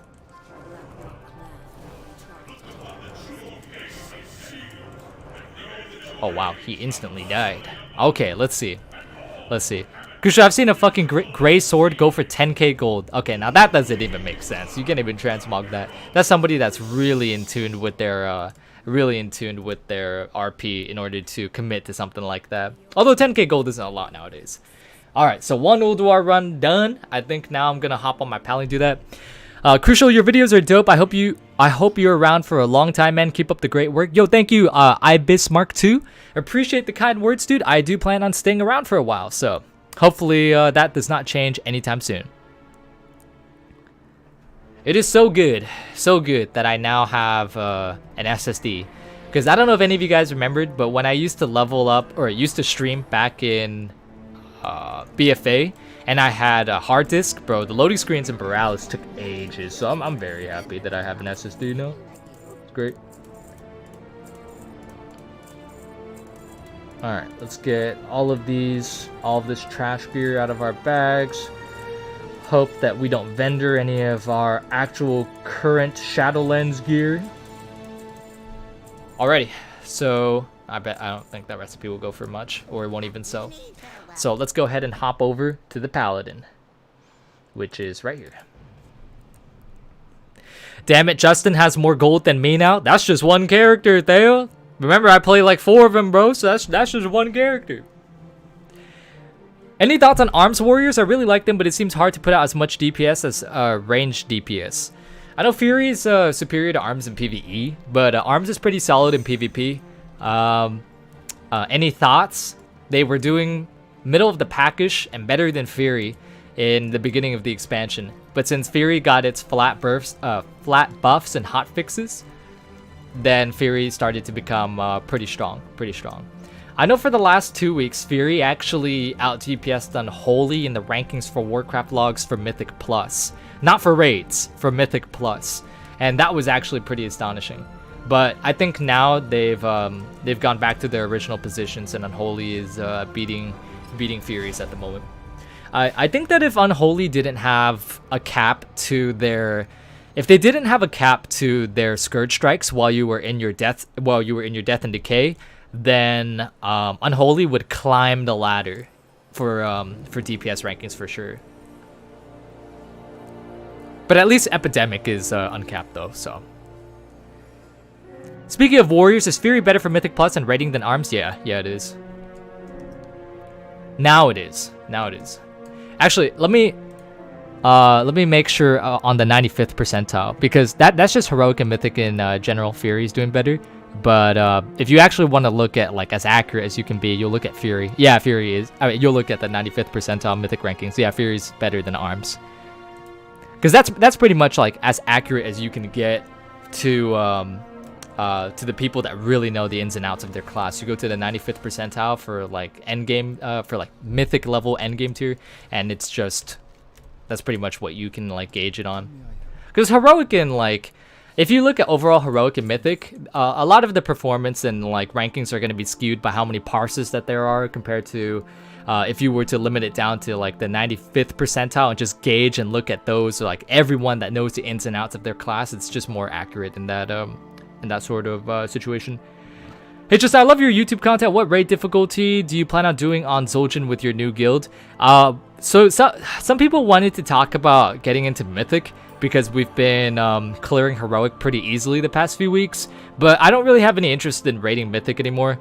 Oh wow, he instantly died. Okay, let's see. Krucial, I've seen a fucking gray sword go for 10k gold. Okay, now that doesn't even make sense. You can't even transmog that. That's somebody that's really in tune with their RP in order to commit to something like that. Although 10k gold isn't a lot nowadays. Alright, so one Ulduar run done. I think now I'm gonna hop on my pal and do that. Krucial, your videos are dope. I hope you're around for a long time, man. Keep up the great work. Yo, thank you, Ibis Mark 2. Appreciate the kind words, dude. I do plan on staying around for a while, so hopefully that does not change anytime soon. It is so good that I now have an SSD. Because I don't know if any of you guys remembered, but when I used to level up, or used to stream back in BFA, and I had a hard disk, bro, the loading screens in Borealis took ages. So I'm very happy that I have an SSD now. It's great. Alright, let's get all of this trash gear out of our bags. Hope that we don't vendor any of our actual current Shadowlands gear. Alrighty, so I don't think that recipe will go for much, or it won't even sell. So let's go ahead and hop over to the Paladin, which is right here. Damn it, Justin has more gold than me now. That's just one character, Theo. Remember, I play like 4 of them, bro, so that's just one character. Any thoughts on Arms Warriors? I really like them, but it seems hard to put out as much DPS as ranged DPS. I know Fury is superior to Arms in PvE, but Arms is pretty solid in PvP. Any thoughts? They were doing middle of the packish and better than Fury in the beginning of the expansion. But since Fury got its flat buffs and hot fixes, then Fury started to become pretty strong. I know for the last 2 weeks, Fury actually out DPS'd Unholy in the rankings for Warcraft logs for Mythic Plus. Not for raids, for Mythic Plus. And that was actually pretty astonishing. But I think now they've gone back to their original positions, and Unholy is beating Furies at the moment. I think that if Unholy didn't have a cap to their... If they didn't have a cap to their Scourge Strikes while you were in your death and decay, then Unholy would climb the ladder for DPS rankings for sure. But at least Epidemic is uncapped though, so. Speaking of Warriors, is Fury better for Mythic Plus and rating than Arms? Yeah, it is. Now it is. Actually, let me make sure on the 95th percentile, because that's just Heroic and Mythic in general. Fury is doing better. But if you actually want to look at like as accurate as you can be, you'll look at Fury. Yeah, Fury is. I mean, you'll look at the 95th percentile Mythic rankings. Yeah, Fury's better than Arms. Because that's pretty much like as accurate as you can get to the people that really know the ins and outs of their class. You go to the 95th percentile for like endgame, for like Mythic level endgame tier, and it's just that's pretty much what you can like gauge it on. Because Heroic and like, if you look at overall Heroic and Mythic, a lot of the performance and like rankings are going to be skewed by how many parses that there are compared to if you were to limit it down to like the 95th percentile and just gauge and look at those, so like everyone that knows the ins and outs of their class. It's just more accurate in that sort of situation. Hey, just I love your YouTube content. What raid difficulty do you plan on doing on Zul'jin with your new guild? So some people wanted to talk about getting into Mythic, because we've been clearing Heroic pretty easily the past few weeks, but I don't really have any interest in raiding Mythic anymore.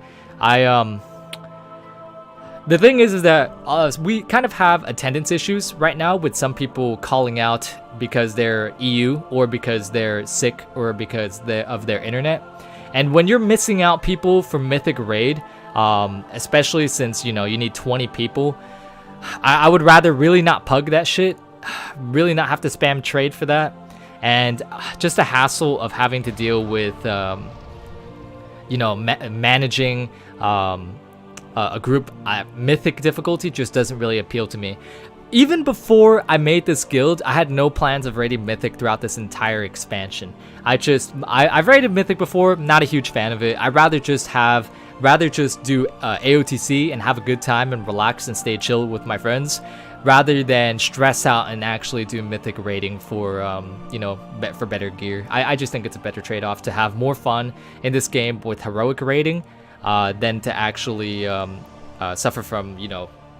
The thing is that we kind of have attendance issues right now with some people calling out because they're EU or because they're sick or because of their internet. And when you're missing out people from Mythic raid, especially since you need 20 people, I would rather really not pug that shit. Really not have to spam trade for that, and just the hassle of having to deal with managing a group Mythic difficulty just doesn't really appeal to me. Even before I made this guild, I had no plans of raiding Mythic throughout this entire expansion. I've raided Mythic before, not a huge fan of it. I'd rather just do AOTC and have a good time and relax and stay chill with my friends, rather than stress out and actually do Mythic raiding for for better gear. I just think it's a better trade-off to have more fun in this game with Heroic raiding than to actually suffer from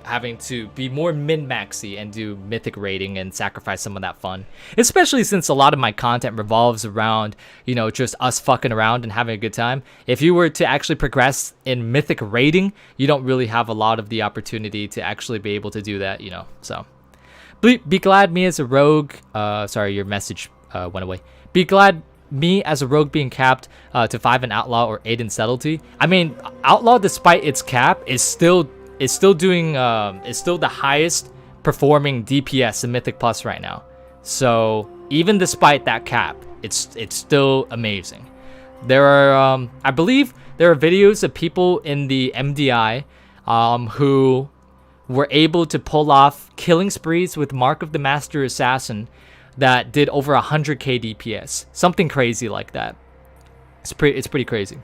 having to be more min-maxy and do Mythic raiding and sacrifice some of that fun. Especially since a lot of my content revolves around, just us fucking around and having a good time. If you were to actually progress in Mythic raiding, you don't really have a lot of the opportunity to actually be able to do that, So, be glad me as a rogue, sorry, your message went away. Be glad me as a rogue being capped to 5 in Outlaw or 8 in Subtlety. I mean, Outlaw, despite its cap, is still the highest performing DPS in Mythic Plus right now. So even despite that cap, it's still amazing. There are I believe there are videos of people in the MDI who were able to pull off killing sprees with Mark of the Master Assassin that did over 100k DPS, something crazy like that. It's pretty crazy.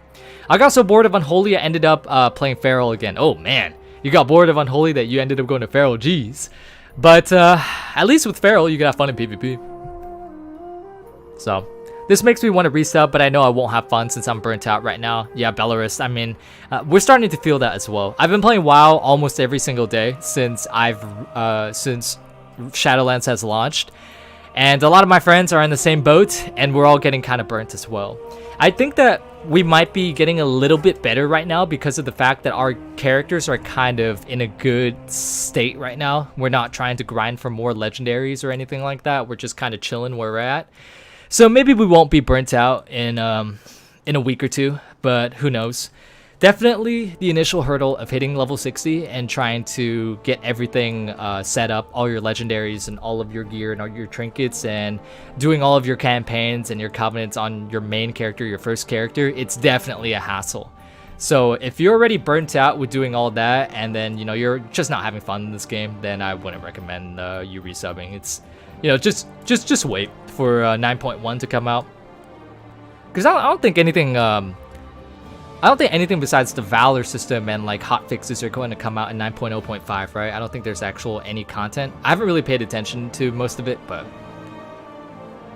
I got so bored of Unholy, I ended up playing Feral again. Oh man, you got bored of Unholy that you ended up going to Feral. Jeez. But at least with Feral, you can have fun in PvP. So this makes me want to resub, but I know I won't have fun since I'm burnt out right now. Yeah, Belarus. I mean, we're starting to feel that as well. I've been playing WoW almost every single day since since Shadowlands has launched, and a lot of my friends are in the same boat, and we're all getting kind of burnt as well. I think that we might be getting a little bit better right now because of the fact that our characters are kind of in a good state right now. We're not trying to grind for more legendaries or anything like that. We're just kind of chilling where we're at. So maybe we won't be burnt out in a week or two, but who knows. Definitely the initial hurdle of hitting level 60 and trying to get everything set up, all your legendaries and all of your gear and all your trinkets, and doing all of your campaigns and your covenants on your main character, your first character, it's definitely a hassle. So if you're already burnt out with doing all that, and then you're just not having fun in this game, then I wouldn't recommend you resubbing. It's just wait for 9.1 to come out, because I don't think anything besides the Valor system and like hotfixes are going to come out in 9.0.5, right? I don't think there's any content. I haven't really paid attention to most of it, but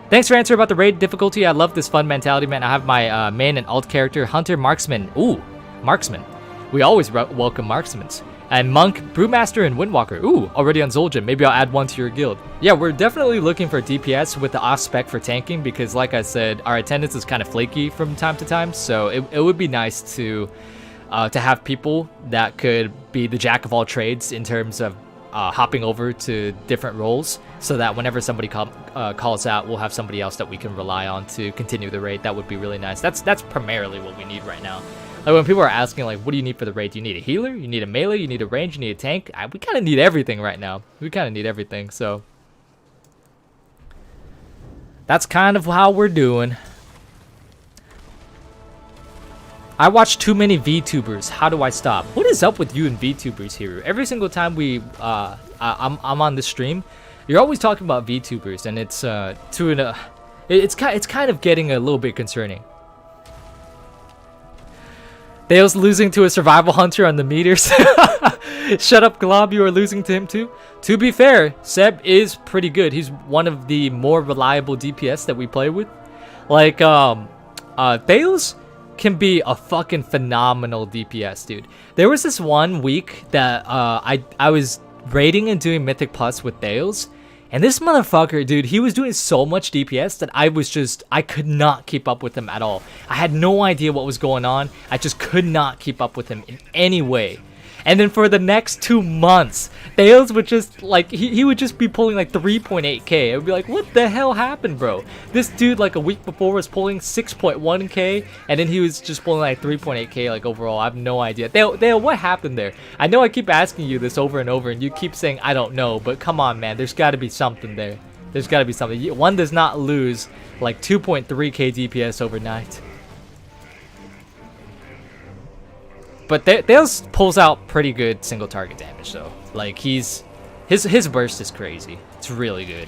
thanks for answering about the raid difficulty. I love this fun mentality, man. I have my main and alt character, Hunter, Marksman. Ooh, Marksman. We always welcome Marksmans. And Monk, Brewmaster, and Windwalker. Ooh, already on Zul'jin. Maybe I'll add one to your guild. Yeah, we're definitely looking for DPS with the off-spec for tanking because, like I said, our attendance is kind of flaky from time to time. So it would be nice to have people that could be the jack of all trades in terms of hopping over to different roles, so that whenever somebody calls out, we'll have somebody else that we can rely on to continue the raid. That would be really nice. That's primarily what we need right now. Like when people are asking, like, what do you need for the raid? Do you need a healer? You need a melee? You need a range? You need a tank? We kind of need everything right now. We kind of need everything, so that's kind of how we're doing. I watch too many VTubers. How do I stop? What is up with you and VTubers here? Every single time I'm on the stream, you're always talking about VTubers, and it's kind of getting a little bit concerning. Dale's losing to a survival hunter on the meters. Shut up, Glob. You are losing to him too. To be fair, Seb is pretty good. He's one of the more reliable DPS that we play with. Like, Thales can be a fucking phenomenal DPS, dude. There was this one week that I was raiding and doing Mythic Plus with Thales, and this motherfucker, dude, he was doing so much DPS that I could not keep up with him at all. I had no idea what was going on. I just could not keep up with him in any way. And then for the next 2 months, Thales would just, like, he would just be pulling, like, 3.8k. I would be like, what the hell happened, bro? This dude, like, a week before was pulling 6.1k, and then he was just pulling, like, 3.8k, like, overall. I have no idea. Thale, what happened there? I know I keep asking you this over and over, and you keep saying, I don't know, but come on, man. There's got to be something there. There's got to be something. One does not lose, like, 2.3k DPS overnight. But Thales pulls out pretty good single target damage though. Like his burst is crazy. It's really good.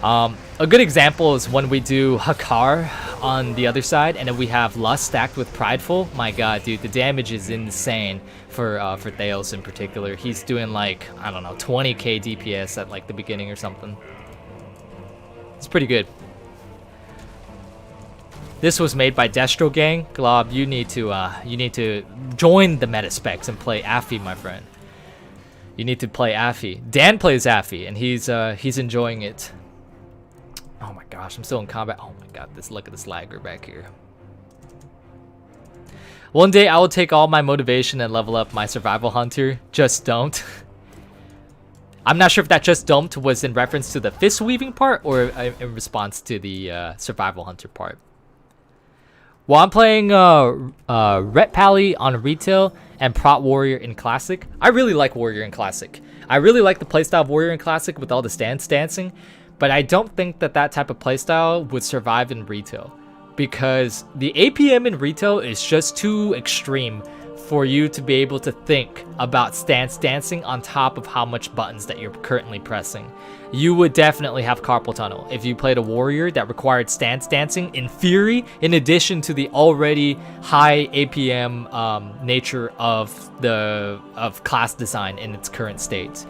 A good example is when we do Hakar on the other side, and then we have Lust stacked with Prideful. My god, dude, the damage is insane for Thales in particular. He's doing like, I don't know, 20k DPS at like the beginning or something. It's pretty good. This was made by Destro Gang. Glob, you need to join the meta specs and play Affy, my friend. You need to play Affy. Dan plays Affy, and he's enjoying it. Oh my gosh, I'm still in combat. Oh my god, look at this lagger back here. One day I will take all my motivation and level up my survival hunter. Just don't. I'm not sure if that just don't was in reference to the fist weaving part or in response to the survival hunter part. Well, I'm playing Ret Pally on retail and Prot Warrior in Classic. I really like Warrior in Classic. I really like the playstyle of Warrior in Classic with all the stance dancing. but I don't think that that type of playstyle would survive in retail, because the APM in retail is just too extreme for you to be able to think about stance dancing on top of how much buttons that you're currently pressing. You would definitely have carpal tunnel if you played a warrior that required stance dancing in theory, in addition to the already high APM nature of class design in its current state.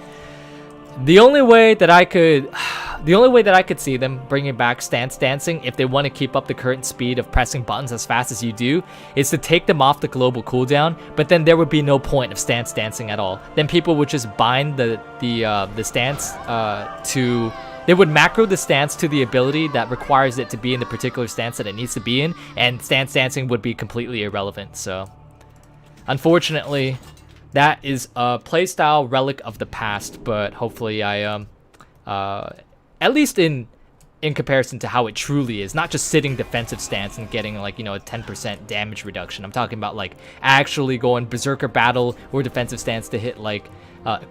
The only way that I could see them bringing back stance dancing, if they want to keep up the current speed of pressing buttons as fast as you do, is to take them off the global cooldown. But then there would be no point of stance dancing at all. Then people would just bind the stance to. They would macro the stance to the ability that requires it to be in the particular stance that it needs to be in, and stance dancing would be completely irrelevant. So, unfortunately, that is a playstyle relic of the past, but hopefully at least in comparison to how it truly is, not just sitting defensive stance and getting like, you know, a 10% damage reduction. I'm talking about like actually going berserker battle or defensive stance to hit like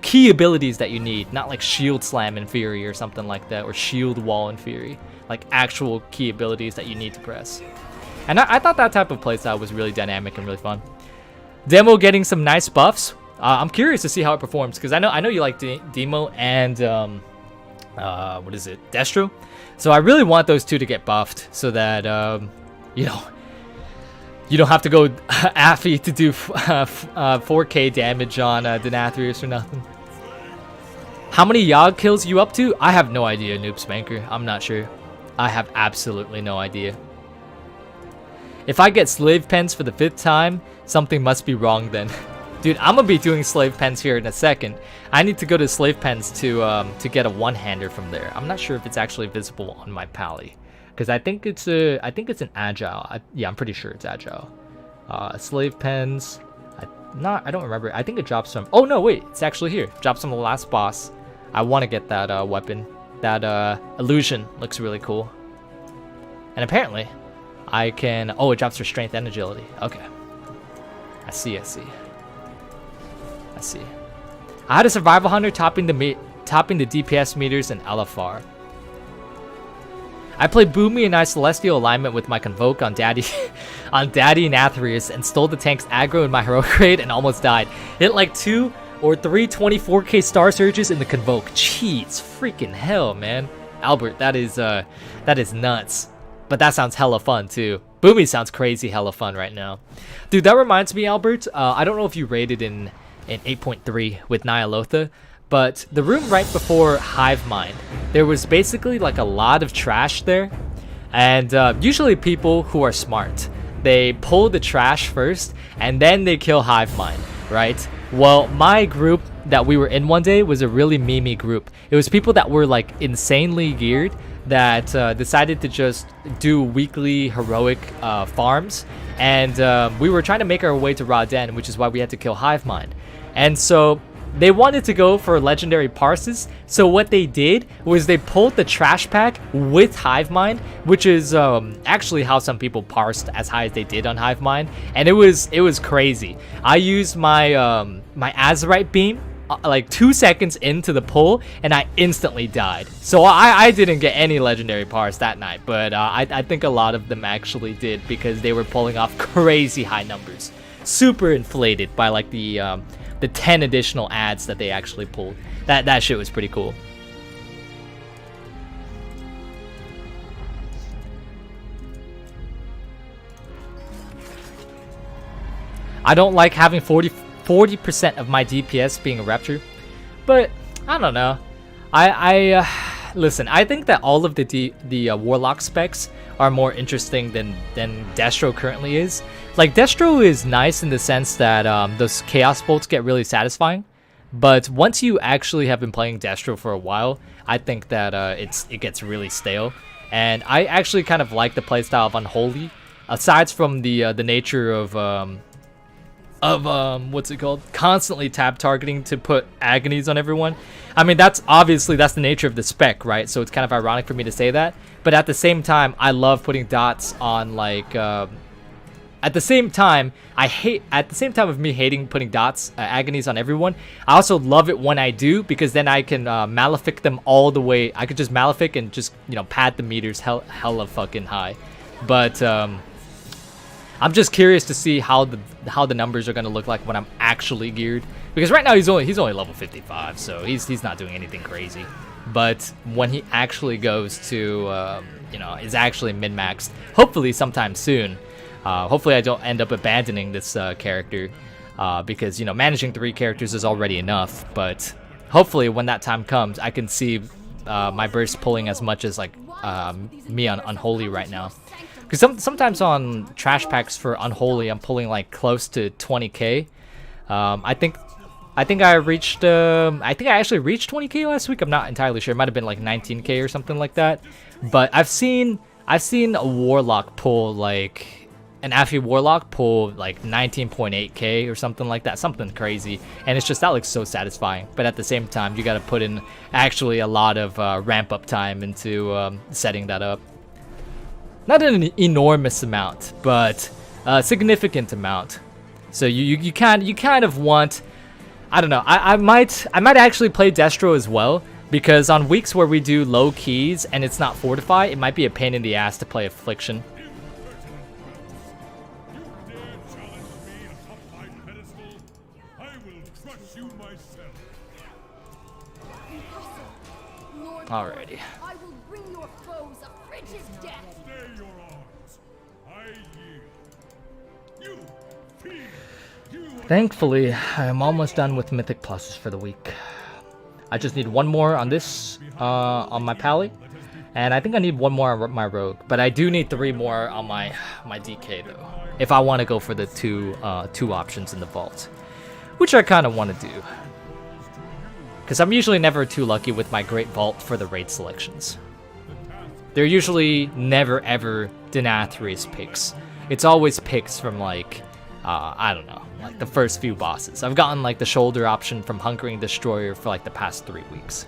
key abilities that you need, not like shield slam in Fury or something like that, or shield wall in Fury, like actual key abilities that you need to press. And I thought that type of playstyle was really dynamic and really fun. Demo getting some nice buffs. I'm curious to see how it performs, because I know you like Demo and what is it, Destro. So I really want those two to get buffed so that you know, you don't have to go Affy to do 4k damage on Denathrius or nothing. How many Yogg kills you up to? I have no idea, Noob Spanker. I'm not sure. I have absolutely no idea. If I get slave pens for the 5th time, something must be wrong then. Dude, I'm gonna be doing slave pens here in a second. I need to go to slave pens to get a one-hander from there. I'm not sure if it's actually visible on my pally, because I think it's an agile. Yeah, I'm pretty sure it's agile. Slave pens. I don't remember. I think it drops from. Oh no, wait, it's actually here. Drops from the last boss. I want to get that weapon. That illusion looks really cool. And apparently, I can. Oh, it drops for strength and agility. Okay. I see. I had a survival hunter topping the DPS meters in LFR. I played Boomy and I Celestial alignment with my Convoke on Daddy Nathrius and stole the tank's aggro in my heroic raid and almost died. Hit like 2 or 3 24k star surges in the Convoke. Jeez, freaking hell, man. Albert, that is nuts. But that sounds hella fun too. Boomy sounds crazy hella fun right now. Dude, that reminds me, Albert, I don't know if you raided in 8.3 with Nyalotha, but the room right before Hive Mind, there was basically like a lot of trash there, and usually people who are smart, they pull the trash first and then they kill Hive Mind, right? Well, my group that we were in one day was a really memey group. It was people that were like insanely geared that decided to just do weekly heroic farms, and we were trying to make our way to Raden, which is why we had to kill Hive Mind. And so they wanted to go for legendary parses, so what they did was they pulled the trash pack with Hive Mind, which is actually how some people parsed as high as they did on Hive Mind, and it was crazy. I used my my Azerite beam like 2 seconds into the pull, and I instantly died. So I didn't get any legendary parse that night, but I think a lot of them actually did, because they were pulling off crazy high numbers, super inflated by like the 10 additional ads that they actually pulled. That shit was pretty cool. I don't like having 40% of my DPS being a Rapture, but I don't know. I listen, I think that all of the Warlock specs are more interesting than Destro currently is. Like, Destro is nice in the sense that those Chaos Bolts get really satisfying, but once you actually have been playing Destro for a while, I think that it gets really stale. And I actually kind of like the playstyle of Unholy, aside from the nature of what's it called, constantly tab targeting to put agonies on everyone. I mean, that's the nature of the spec, right? So it's kind of ironic for me to say that, but at the same time, I love putting dots on like At the same time, at the same time of me hating putting dots, agonies on everyone, I also love it when I do, because then I can malefic them all the way. I could just malefic and just, you know, pad the meters hella fucking high. But I'm just curious to see how the numbers are gonna look like when I'm actually geared, because right now he's only level 55, so he's not doing anything crazy. But when he actually goes to you know, is actually min-maxed, hopefully sometime soon. Hopefully I don't end up abandoning this character, because, you know, managing 3 characters is already enough. But hopefully when that time comes, I can see my burst pulling as much as like me on Unholy right now. Because sometimes on trash packs for Unholy, I'm pulling like close to 20k. I think I reached. I think I actually reached 20k last week. I'm not entirely sure. It might have been like 19k or something like that. But I've seen a Warlock pull like. An Afi Warlock pull like 19.8k or something like that, something crazy, and it's just, that looks so satisfying. But at the same time, you got to put in actually a lot of ramp up time into setting that up. Not an enormous amount, but a significant amount. So you kind of want, I don't know, I might actually play Destro as well, because on weeks where we do low keys and it's not Fortify, it might be a pain in the ass to play Affliction. Alrighty.
I will bring your foes a frigid death.
Stay your arms. I yield.
Thankfully, I'm almost done with Mythic Pluses for the week. I just need one more on this, on my Pally, and I think I need one more on my Rogue. But I do need 3 more on my DK though, if I want to go for the two options in the vault, which I kind of want to do. Because I'm usually never too lucky with my Great Vault for the raid selections. They're usually never ever Denathrius picks. It's always picks from like, I don't know, like the first few bosses. I've gotten like the shoulder option from Hunkering Destroyer for like the past 3 weeks.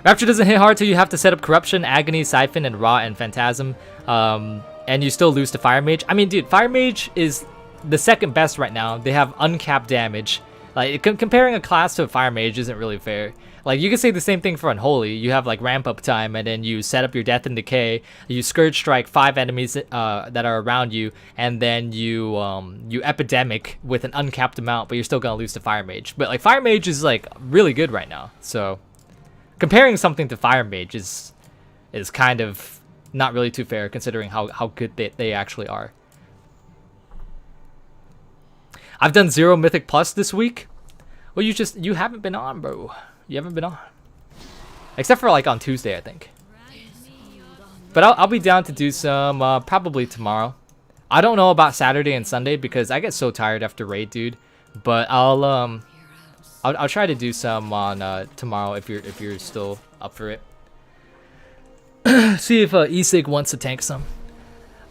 Rapture doesn't hit hard till you have to set up Corruption, Agony, Siphon, and Raw and Phantasm. And you still lose to Fire Mage. I mean, dude, Fire Mage is the second best right now. They have uncapped damage. Like, comparing a class to a Fire Mage isn't really fair. Like, you can say the same thing for Unholy. You have like ramp up time, and then you set up your Death and Decay. You Scourge Strike 5 enemies that are around you, and then you Epidemic with an uncapped amount, but you're still gonna lose to Fire Mage. But like, Fire Mage is like really good right now. So comparing something to Fire Mage is kind of not really too fair, considering how good they actually are. I've done 0 Mythic Plus this week. Well, you haven't been on, bro. You haven't been on. Except for like on Tuesday, I think. But I'll be down to do some probably tomorrow. I don't know about Saturday and Sunday because I get so tired after raid, dude. But I'll try to do some on tomorrow if you're still up for it. See if Isig wants to tank some.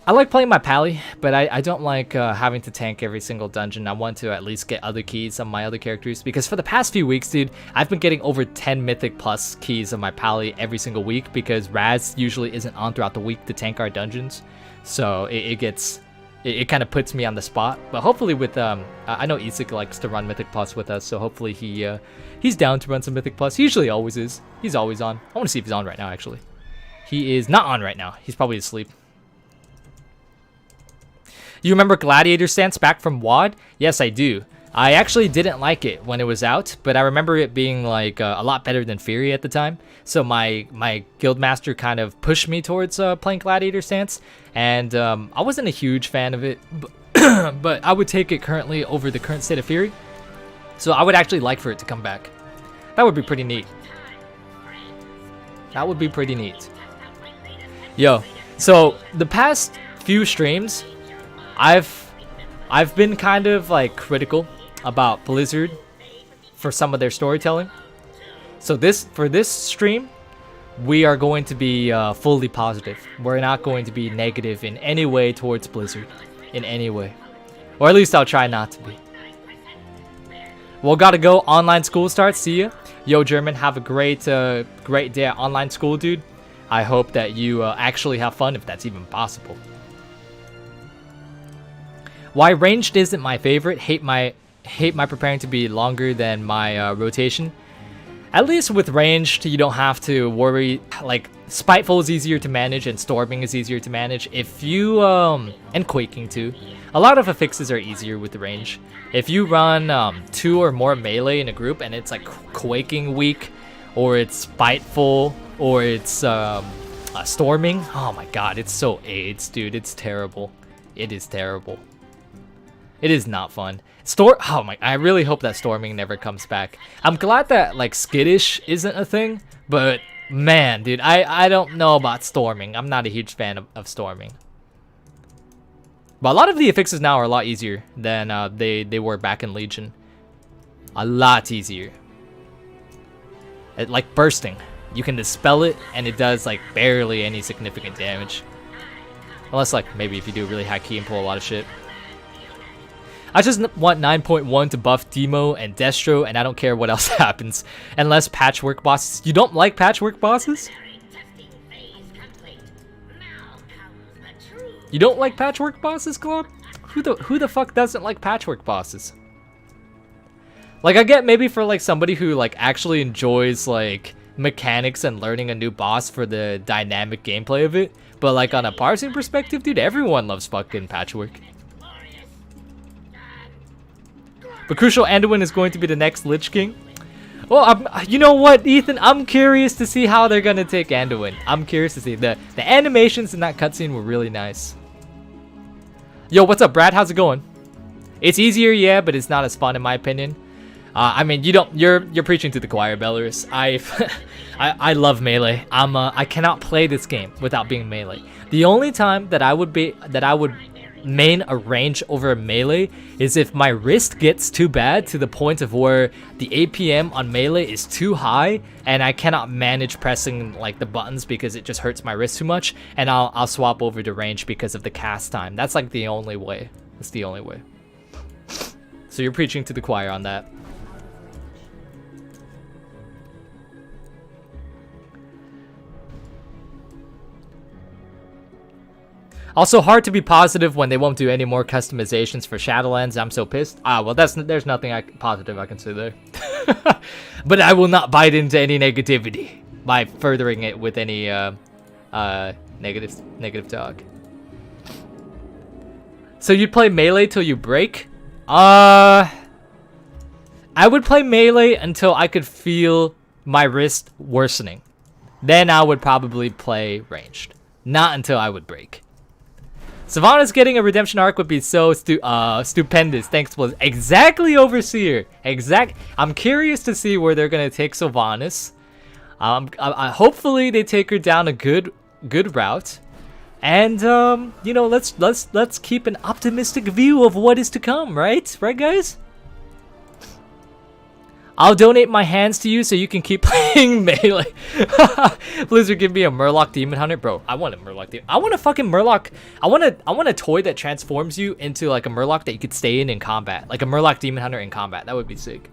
I like playing my Pally, but I don't like having to tank every single dungeon. I want to at least get other keys on my other characters, because for the past few weeks, dude, I've been getting over 10 Mythic Plus keys on my Pally every single week, because Raz usually isn't on throughout the week to tank our dungeons. So it kind of puts me on the spot. But hopefully with, I know Isaac likes to run Mythic Plus with us, so hopefully he's down to run some Mythic Plus. He usually always is. He's always on. I want to see if he's on right now, actually. He is not on right now. He's probably asleep. You remember Gladiator Stance back from WoD? Yes, I do. I actually didn't like it when it was out, but I remember it being like a lot better than Fury at the time. So my guildmaster kind of pushed me towards playing Gladiator Stance, and I wasn't a huge fan of it, but I would take it currently over the current state of Fury. So I would actually like for it to come back. That would be pretty neat. That would be pretty neat. Yo, so the past few streams, I've been kind of like critical about Blizzard for some of their storytelling. So for this stream, we are going to be fully positive. We're not going to be negative in any way towards Blizzard, in any way, or at least I'll try not to be. Well, gotta go. Online school starts. See ya. Yo, German, have a great day at online school, dude. I hope that you actually have fun if that's even possible. Why ranged isn't my favorite. Hate my preparing to be longer than my rotation. At least with ranged, you don't have to worry. Like, Spiteful is easier to manage and Storming is easier to manage. If you, and Quaking too. A lot of affixes are easier with the range. If you run 2 or more melee in a group and it's like Quaking weak, or it's Spiteful, or it's Storming, oh my god, it's so AIDS, dude. It's terrible. It is terrible. It is not fun. Oh my, I really hope that Storming never comes back. I'm glad that like Skittish isn't a thing, but man, dude, I don't know about Storming. I'm not a huge fan of Storming. But a lot of the affixes now are a lot easier than they were back in Legion. A lot easier. Like Bursting. You can dispel it and it does like barely any significant damage. Unless like maybe if you do really high key and pull a lot of shit. I just want 9.1 to buff Demo and Destro, and I don't care what else happens. Unless patchwork bosses. You don't like patchwork bosses? You don't like patchwork bosses, Claude? Who the fuck doesn't like patchwork bosses? Like, I get maybe for like somebody who like actually enjoys like mechanics and learning a new boss for the dynamic gameplay of it, but like on a parsing perspective, dude, everyone loves fucking patchwork. But Crucial Anduin is going to be the next Lich King. Well, you know what, Ethan? I'm curious to see how they're gonna take Anduin. I'm curious to see. The animations in that cutscene were really nice. Yo, what's up, Brad? How's it going? It's easier, yeah, but it's not as fun in my opinion. I mean, you're preaching to the choir, Belarus. I love melee. I cannot play this game without being melee. The only time that I would main a range over a melee is if my wrist gets too bad to the point of where the APM on melee is too high and I cannot manage pressing like the buttons because it just hurts my wrist too much, and I'll swap over to range because of the cast time. That's like the only way. That's the only way. So you're preaching to the choir on that. Also, hard to be positive when they won't do any more customizations for Shadowlands. I'm so pissed. Well, there's nothing positive I can say there. But I will not bite into any negativity by furthering it with any negative talk. So you'd play melee till you break? I would play melee until I could feel my wrist worsening. Then I would probably play ranged. Not until I would break. Sylvanas getting a redemption arc would be so stupendous. Thanks, Blizz. Exactly, Overseer. I'm curious to see where they're gonna take Sylvanas. Hopefully they take her down a good route, and you know, let's keep an optimistic view of what is to come. Right, guys. I'll donate my hands to you so you can keep playing melee. Blizzard, give me a Murloc Demon Hunter. Bro, I want a Murloc Demon. I want a fucking Murloc. I want a toy that transforms you into like a Murloc that you could stay in combat. Like a Murloc Demon Hunter in combat. That would be sick.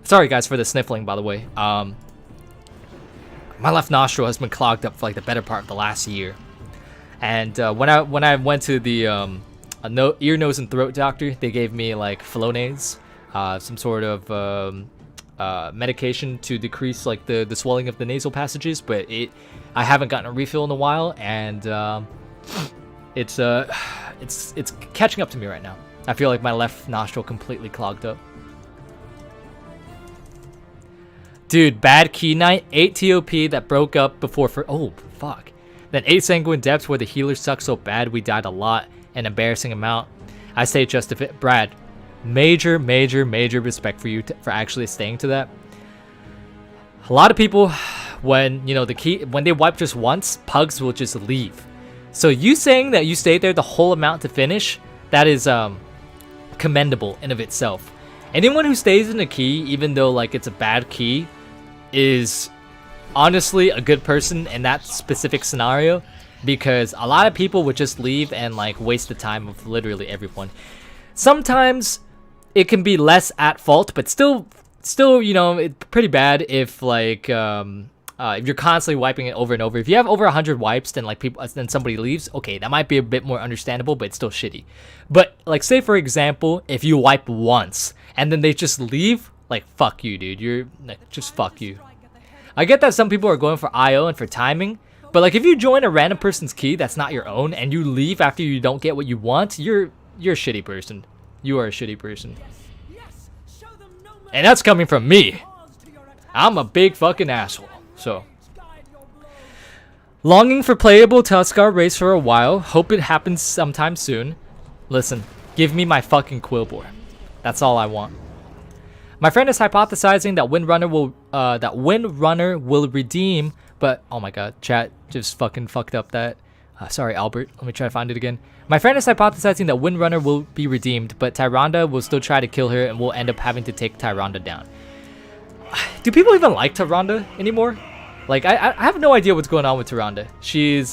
Sorry guys for the sniffling, by the way. My left nostril has been clogged up for like the better part of the last year. And when I went to the ear, nose, and throat doctor, they gave me like Flonase. Some sort of medication to decrease like the swelling of the nasal passages, but I haven't gotten a refill in a while, and it's catching up to me right now. I feel like my left nostril completely clogged up. Dude, bad key night, 8 TOP that broke up before oh fuck. Then 8 sanguine depths where the healer sucked so bad we died a lot, an embarrassing amount. I say just if it, Brad. Major respect for you for actually staying to that. A lot of people, when you know when they wipe just once, pugs will just leave. So you saying that you stayed there the whole amount to finish, that is commendable in of itself. Anyone who stays in a key, even though like it's a bad key, is honestly a good person in that specific scenario, because a lot of people would just leave and like waste the time of literally everyone. Sometimes it can be less at fault, but still, you know, it's pretty bad if like if you're constantly wiping it over and over, if you have over 100 wipes, then like then somebody leaves, okay, that might be a bit more understandable, but it's still shitty. But like, say for example, if you wipe once and then they just leave, like, fuck you, dude. You're like, just fuck you. I get that some people are going for IO and for timing, but like, if you join a random person's key that's not your own and you leave after you don't get what you want, you're a shitty person. You are a shitty person. And that's coming from me. I'm a big fucking asshole. So, longing for playable Tuskar race for a while. Hope it happens sometime soon. Listen, give me my fucking Quillbore. That's all I want. My friend is hypothesizing that Windrunner will redeem, but oh my god, chat just fucking fucked up that. Sorry, Albert. Let me try to find it again. My friend is hypothesizing that Windrunner will be redeemed, but Tyrande will still try to kill her and will end up having to take Tyrande down. Do people even like Tyrande anymore? Like, I have no idea what's going on with Tyrande. She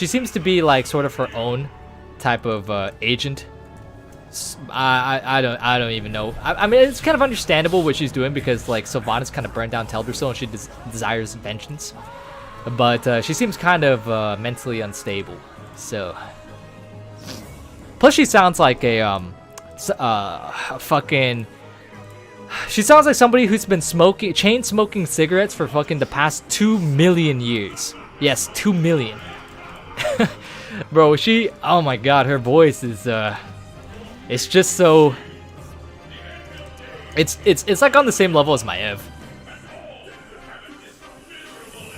seems to be like sort of her own type of agent. I don't even know. I mean, it's kind of understandable what she's doing because like Sylvanas kind of burned down Teldrassil and she desires vengeance. But she seems kind of mentally unstable. So, plus she sounds like a fucking. She sounds like somebody who's been chain smoking cigarettes for fucking the past 2 million years. Yes, 2 million. Bro, oh my god, her voice is it's just so it's like on the same level as my Ev.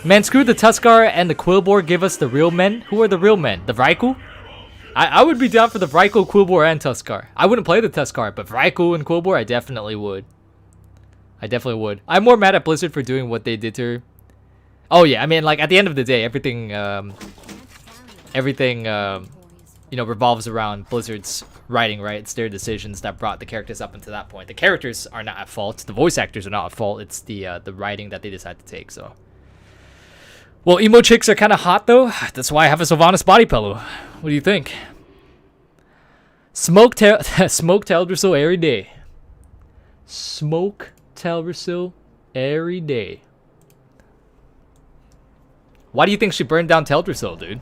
Man, screw the Tuskar and the Quillbore, give us the real men. Who are the real men? The Vrykul? I would be down for the Vrykul, Quillbore, and Tuskar. I wouldn't play the Tuskar, but Vrykul and Quillbore, I definitely would. I'm more mad at Blizzard for doing what they did to her. Oh yeah, I mean, like, at the end of the day, everything you know, revolves around Blizzard's writing, right? It's their decisions that brought the characters up until that point. The characters are not at fault. The voice actors are not at fault. It's the writing that they decide to take, so. Well, emo chicks are kind of hot, though. That's why I have a Sylvanas body pillow. What do you think? Smoke Teldrassil every day. Smoke Teldrassil every day. Why do you think she burned down Teldrassil, dude?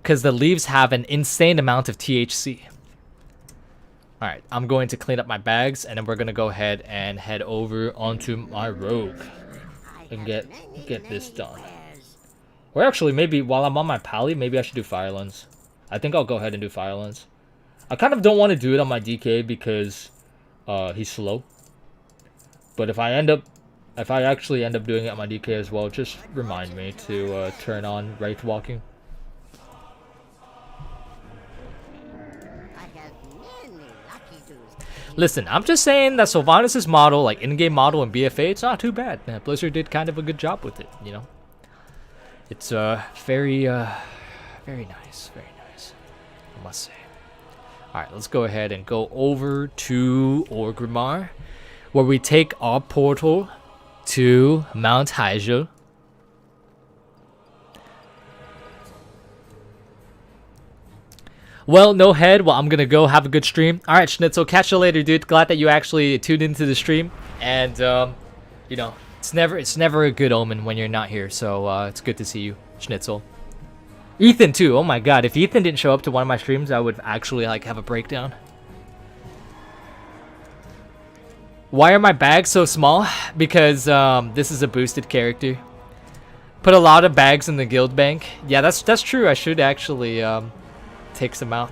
Because the leaves have an insane amount of THC. Alright, I'm going to clean up my bags, and then we're going to go ahead and head over onto my rogue. And get this done. Or actually, maybe while I'm on my pally, maybe I should do Firelens. I think I'll go ahead and do Firelens. I kind of don't want to do it on my DK because he's slow. But if I actually end up doing it on my DK as well, just remind me to turn on Wraith Walking. Listen, I'm just saying that Sylvanas' model, like in-game model and BFA, it's not too bad. Blizzard did kind of a good job with it, you know. It's very nice, I must say. All right, let's go ahead and go over to Orgrimmar, where we take our portal to Mount Hyjal. Well, no head. Well, I'm gonna go have a good stream. All right, Schnitzel, catch you later, dude. Glad that you actually tuned into the stream, and you know, it's never a good omen when you're not here. So it's good to see you, Schnitzel. Ethan too. Oh my God, if Ethan didn't show up to one of my streams, I would actually like have a breakdown. Why are my bags so small? Because this is a boosted character. Put a lot of bags in the guild bank. Yeah, that's true. I should actually take some out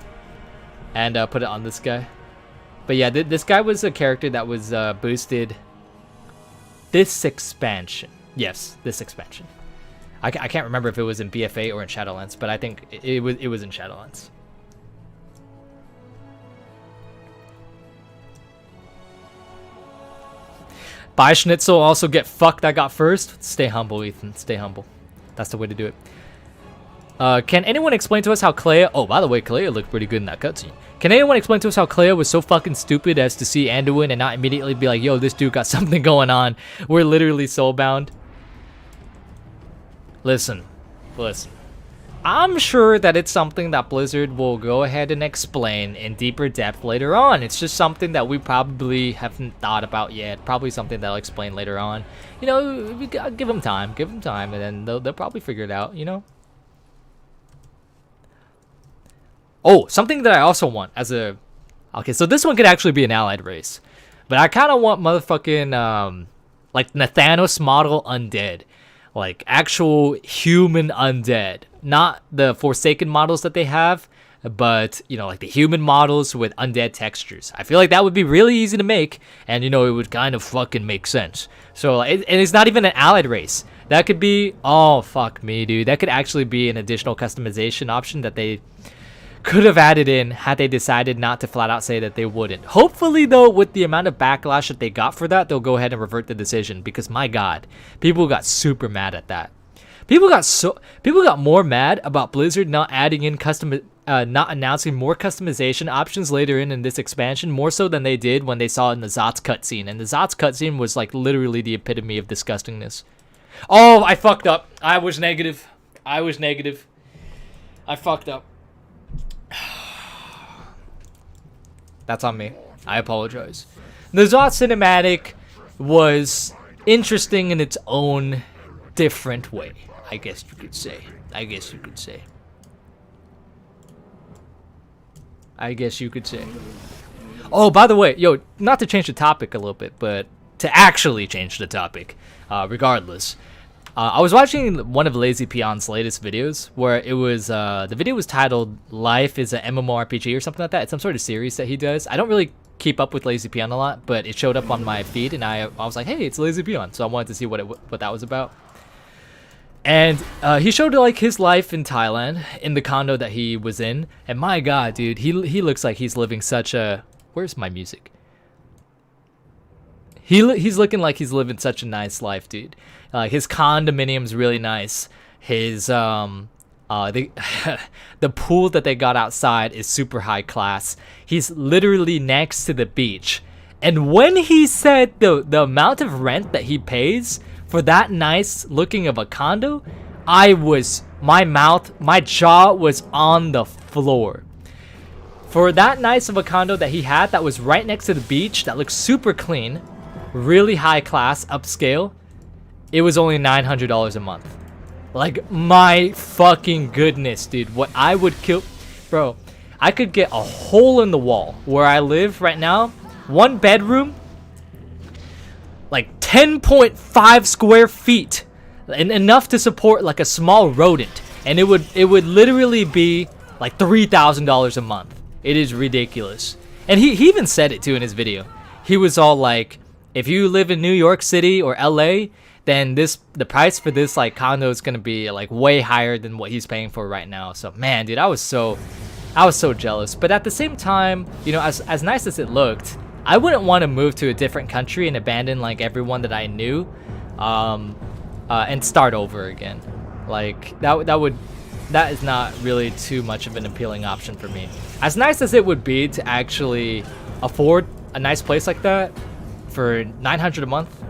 and put it on this guy. But yeah, this guy was a character that was boosted this expansion. Yes, this expansion. I can't remember if it was in BFA or in Shadowlands, but I think it was in Shadowlands. Buy Schnitzel, also get fucked. I got first. Stay humble, Ethan. Stay humble. That's the way to do it. Can anyone explain to us how Clea... Oh, by the way, Clea looked pretty good in that cutscene. Can anyone explain to us how Clea was so fucking stupid as to see Anduin and not immediately be like, yo, this dude got something going on. We're literally soulbound. Listen. I'm sure that it's something that Blizzard will go ahead and explain in deeper depth later on. It's just something that we probably haven't thought about yet. Probably something they'll explain later on. You know, we gotta give them time, and then they'll probably figure it out, you know? Oh, something that I also want as a... Okay, so this one could actually be an allied race. But I kind of want motherfucking, like, Nathanos model undead. Like, actual human undead. Not the Forsaken models that they have, but, you know, like the human models with undead textures. I feel like that would be really easy to make, and, you know, it would kind of fucking make sense. So, and it's not even an allied race. That could be... Oh, fuck me, dude. That could actually be an additional customization option that they... could have added in had they decided not to flat out say that they wouldn't. Hopefully, though, with the amount of backlash that they got for that, they'll go ahead and revert the decision, because my god, people got super mad at that. People got more mad about Blizzard not adding in not announcing more customization options later in this expansion, more so than they did when they saw in the Zots cutscene. And the Zots cutscene was like literally the epitome of disgustingness. Oh, I fucked up. I was negative. I fucked up. That's on me. I apologize. The Zot cinematic was interesting in its own different way, I guess you could say. Oh, by the way, yo, not to change the topic a little bit, but to actually change the topic, regardless. I was watching one of Lazy Peon's latest videos where it was, the video was titled Life is an MMORPG or something like that. It's some sort of series that he does. I don't really keep up with Lazy Peon a lot, but it showed up on my feed and I was like, hey, it's Lazy Peon. So I wanted to see what that was about. And he showed like his life in Thailand in the condo that he was in. And my god, dude, he looks like he's living such a... Where's my music? He's looking like he's living such a nice life, dude. His condominium's really nice. His the pool that they got outside is super high class. He's literally next to the beach. And when he said the amount of rent that he pays for that nice looking of a condo, my jaw was on the floor. For that nice of a condo that he had that was right next to the beach, that looks super clean, really high class, upscale, it was only $900 a month. Like, my fucking goodness, dude. What I would kill... Bro, I could get a hole in the wall where I live right now. One bedroom, like 10.5 square feet. And enough to support like a small rodent. And it would literally be like $3,000 a month. It is ridiculous. And he even said it too in his video. He was all like, if you live in New York City or LA, then the price for this like condo is gonna be like way higher than what he's paying for right now. So man, dude, I was so jealous. But at the same time, you know, as nice as it looked, I wouldn't want to move to a different country and abandon like everyone that I knew, and start over again. Like that is not really too much of an appealing option for me. As nice as it would be to actually afford a nice place like that for $900 a month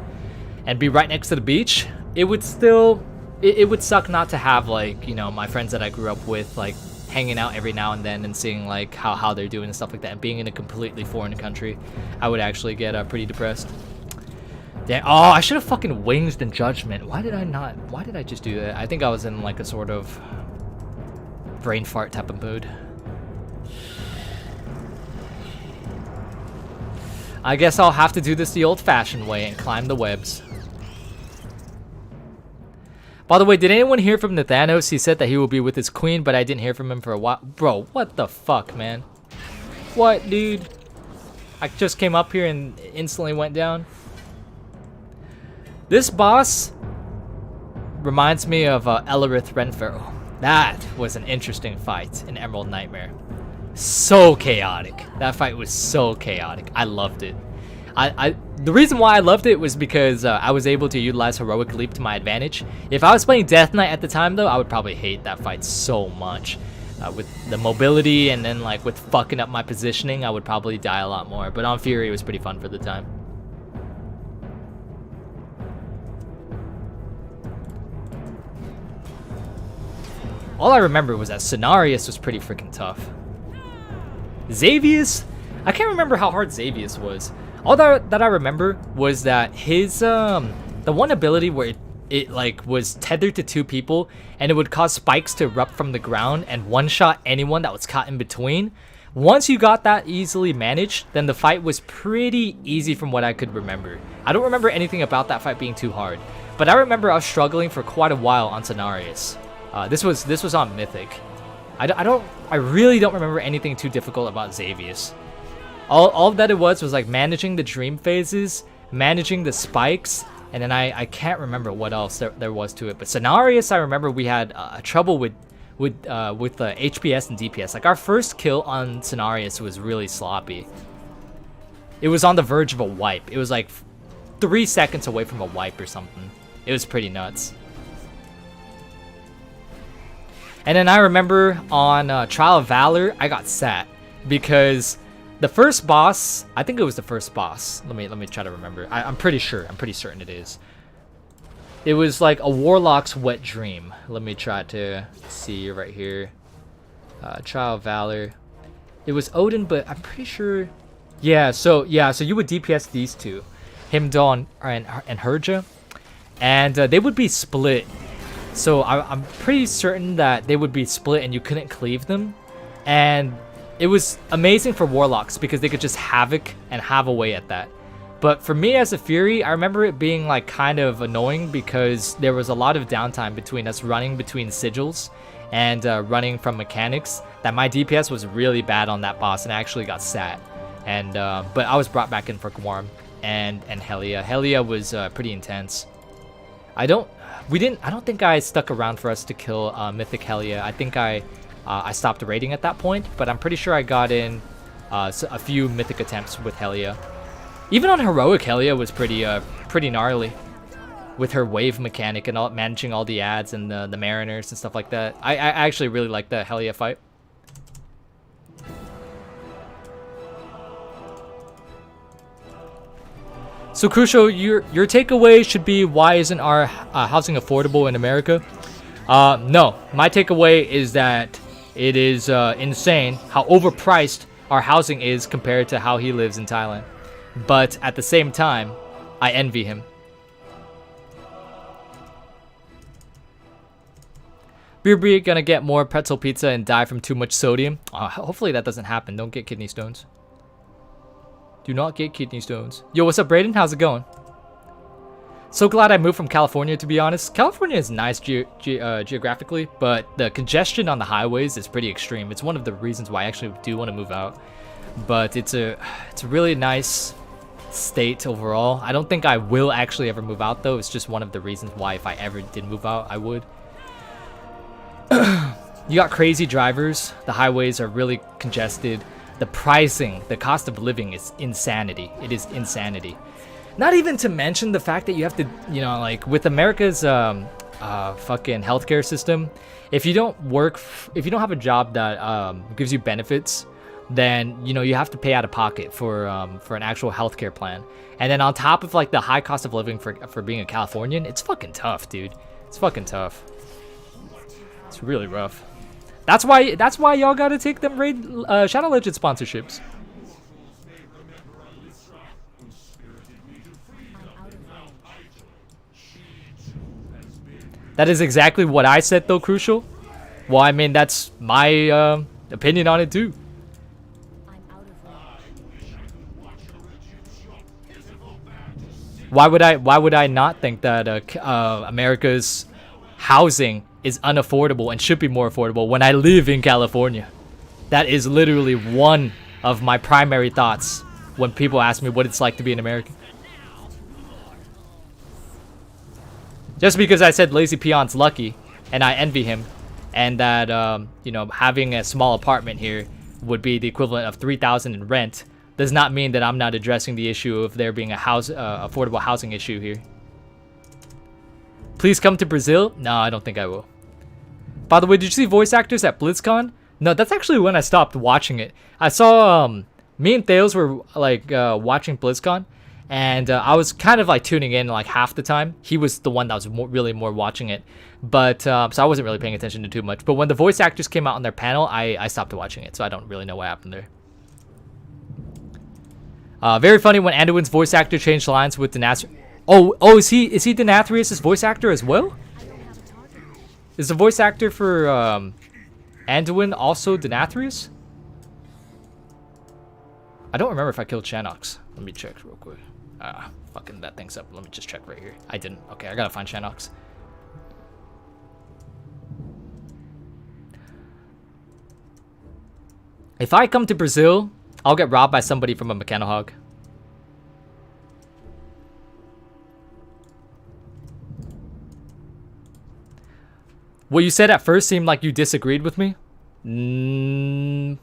and be right next to the beach, it would still, it would suck not to have like, you know, my friends that I grew up with like hanging out every now and then and seeing like how they're doing and stuff like that, and being in a completely foreign country. I would actually get pretty depressed. Damn, oh, I should have fucking winged in Judgment. Why did I just do that? I think I was in like a sort of brain fart type of mood. I guess I'll have to do this the old-fashioned way and climb the webs. By the way, did anyone hear from Nathanos? He said that he will be with his queen, but I didn't hear from him for a while. Bro, what the fuck, man? What, dude? I just came up here and instantly went down. This boss reminds me of Ellerith Renfero. That was an interesting fight in Emerald Nightmare. So chaotic. That fight was so chaotic. I loved it. The reason why I loved it was because I was able to utilize Heroic Leap to my advantage. If I was playing Death Knight at the time, though, I would probably hate that fight so much. With the mobility and then like with fucking up my positioning, I would probably die a lot more. But on Fury, it was pretty fun for the time. all I remember was that Cenarius was pretty freaking tough. Xavius, I can't remember how hard Xavius was. All that I remember was that his the one ability where it like was tethered to 2 people and it would cause spikes to erupt from the ground and one-shot anyone that was caught in between. Once you got that easily managed, then the fight was pretty easy from what I could remember. I don't remember anything about that fight being too hard, but I remember I was struggling for quite a while on Cenarius. This was on Mythic. I really don't remember anything too difficult about Xavius. All that it was like managing the dream phases, managing the spikes, and then I can't remember what else there was to it. But Cenarius, I remember we had trouble with HPS and DPS. Like our first kill on Cenarius was really sloppy. It was on the verge of a wipe. It was like 3 seconds away from a wipe or something. It was pretty nuts. And then I remember on Trial of Valor, I got sat because the first boss, I think it was the first boss. Let me try to remember. I'm pretty sure. I'm pretty certain it is. It was like a warlock's wet dream. Let me try to see right here. Trial of Valor. It was Odin, but I'm pretty sure. Yeah. So you would DPS these two, Himdall and Herja, and they would be split. So I'm pretty certain that they would be split and you couldn't cleave them. And it was amazing for warlocks because they could just havoc and have away at that. But for me as a Fury, I remember it being like kind of annoying because there was a lot of downtime between us running between sigils and running from mechanics, that my DPS was really bad on that boss and I actually got sat. And but I was brought back in for Gwarm and Helia. Helia was pretty intense. I don't think I stuck around for us to kill Mythic Helia. I think I stopped raiding at that point, but I'm pretty sure I got in a few Mythic attempts with Helia. Even on Heroic, Helia was pretty gnarly with her wave mechanic and managing all the ads and the Mariners and stuff like that. I actually really like the Helia fight. So Crucial, your takeaway should be, why isn't our housing affordable in America? No, my takeaway is that it is insane how overpriced our housing is compared to how he lives in Thailand. But at the same time, I envy him. Beer gonna get more pretzel pizza and die from too much sodium. Hopefully that doesn't happen. Don't get kidney stones. Do not get kidney stones. Yo, what's up, Brayden? How's it going? So glad I moved from California, to be honest. California is nice geographically, but the congestion on the highways is pretty extreme. It's one of the reasons why I actually do want to move out. But it's a really nice state overall. I don't think I will actually ever move out, though. It's just one of the reasons why if I ever did move out, I would. You got crazy drivers. The highways are really congested. The pricing, the cost of living is insanity. It is insanity. Not even to mention the fact that you have to, you know, like with America's fucking healthcare system, if you don't have a job that gives you benefits, then you know you have to pay out of pocket for an actual healthcare plan. And then on top of like the high cost of living for being a Californian, it's fucking tough, dude. It's fucking tough. It's really rough. That's why y'all gotta take them raid Shadow Legend sponsorships. That is exactly what I said, though, Crucial. Well, I mean, that's my opinion on it too. Why would I not think that America's housing is unaffordable and should be more affordable when I live in California? That is literally one of my primary thoughts when people ask me what it's like to be an American. Just because I said Lazy Peon's lucky and I envy him, and that you know, having a small apartment here would be the equivalent of $3,000 in rent, does not mean that I'm not addressing the issue of there being a affordable housing issue here. Please come to Brazil? No, I don't think I will. By the way, did you see voice actors at BlizzCon? No, that's actually when I stopped watching it. I saw me and Thales were like watching BlizzCon, and I was kind of like tuning in like half the time. He was the one that was really more watching it, but so I wasn't really paying attention to too much. But when the voice actors came out on their panel, I stopped watching it, so I don't really know what happened there. Very funny when Anduin's voice actor changed lines with Denathrius. Oh, is he Denathrius' voice actor as well? Is the voice actor for Anduin also Denathrius? I don't remember if I killed Shanox. Let me check real quick. Fucking that thing's up. Let me just check right here. I didn't. Okay, I gotta find Shanox. If I come to Brazil, I'll get robbed by somebody from a Mechanohog. What you said at first seemed like you disagreed with me. No,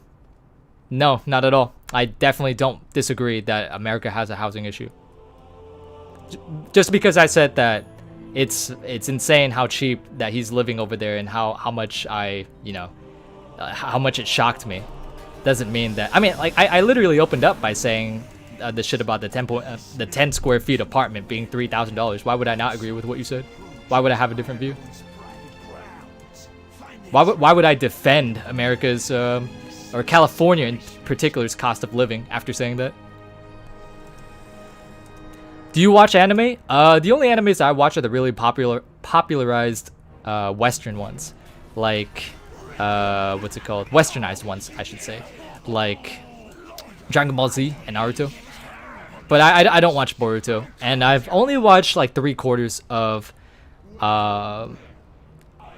not at all. I definitely don't disagree that America has a housing issue. Just because I said that it's insane how cheap that he's living over there and how much how much it shocked me, doesn't mean that. I mean, like I literally opened up by saying the shit about the 10 square feet apartment being $3,000. Why would I not agree with what you said? Why would I have a different view? Why would I defend America's or California in particular's cost of living after saying that? Do you watch anime? The only animes I watch are the really popularized Western ones, like what's it called? Westernized ones, I should say, like Dragon Ball Z and Naruto. But I don't watch Boruto, and I've only watched like 3/4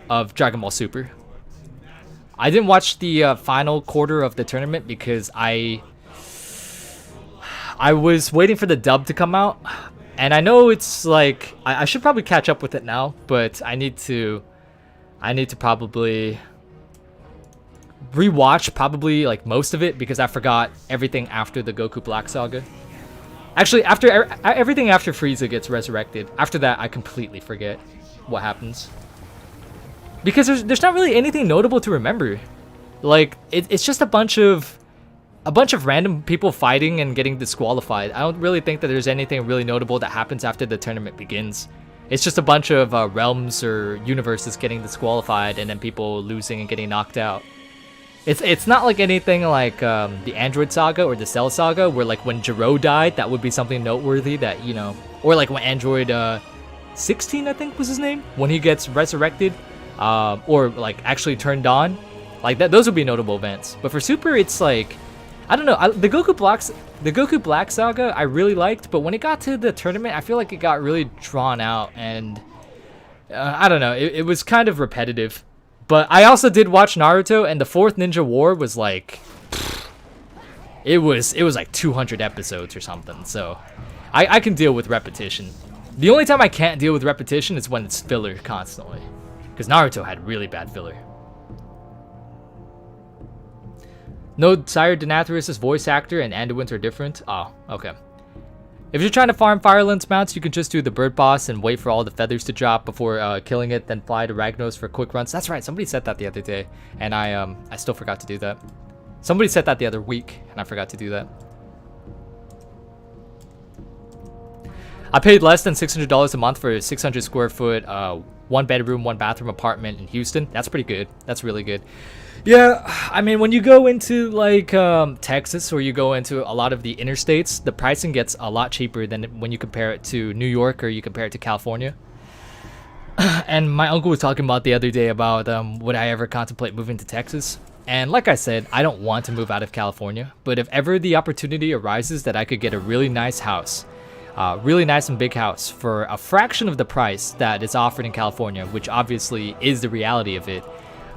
of Dragon Ball Super. I didn't watch the final quarter of the tournament because I was waiting for the dub to come out, and I know it's like I should probably catch up with it now, but I need to probably rewatch probably like most of it because I forgot everything after the Goku Black Saga. Actually, after everything after Frieza gets resurrected, after that I completely forget what happens. Because there's not really anything notable to remember. Like it's just a bunch of random people fighting and getting disqualified. I don't really think that there's anything really notable that happens after the tournament begins. It's just a bunch of realms or universes getting disqualified and then people losing and getting knocked out. It's not like anything like the Android Saga or the Cell Saga, where like when Jiro died, that would be something noteworthy that, you know, or like when Android 16, I think was his name, when he gets resurrected. Or like actually turned on, like that. Those would be notable events. But for Super, it's like, I don't know. The Goku Black Saga I really liked, but when it got to the tournament, I feel like it got really drawn out, and I don't know. It was kind of repetitive. But I also did watch Naruto, and the 4th Ninja War was like, it was like 200 episodes or something. So I can deal with repetition. The only time I can't deal with repetition is when it's filler constantly. Because Naruto had really bad filler. No, Sire Denathrius' voice actor and Anduin's are different. Oh, okay. If you're trying to farm Firelands mounts, you can just do the bird boss and wait for all the feathers to drop before killing it, then fly to Ragnos for quick runs. That's right, somebody said that the other day, and I still forgot to do that. Somebody said that the other week, and I forgot to do that. I paid less than $600 a month for a 600 square foot, 1 bedroom, 1 bathroom apartment in Houston. That's pretty good. That's really good. Yeah, I mean, when you go into like Texas, or you go into a lot of the interstates, the pricing gets a lot cheaper than when you compare it to New York or you compare it to California. And my uncle was talking about the other day about would I ever contemplate moving to Texas. And like I said, I don't want to move out of California, but if ever the opportunity arises that I could get a really nice house, really nice and big house for a fraction of the price that is offered in California, which obviously is the reality of it,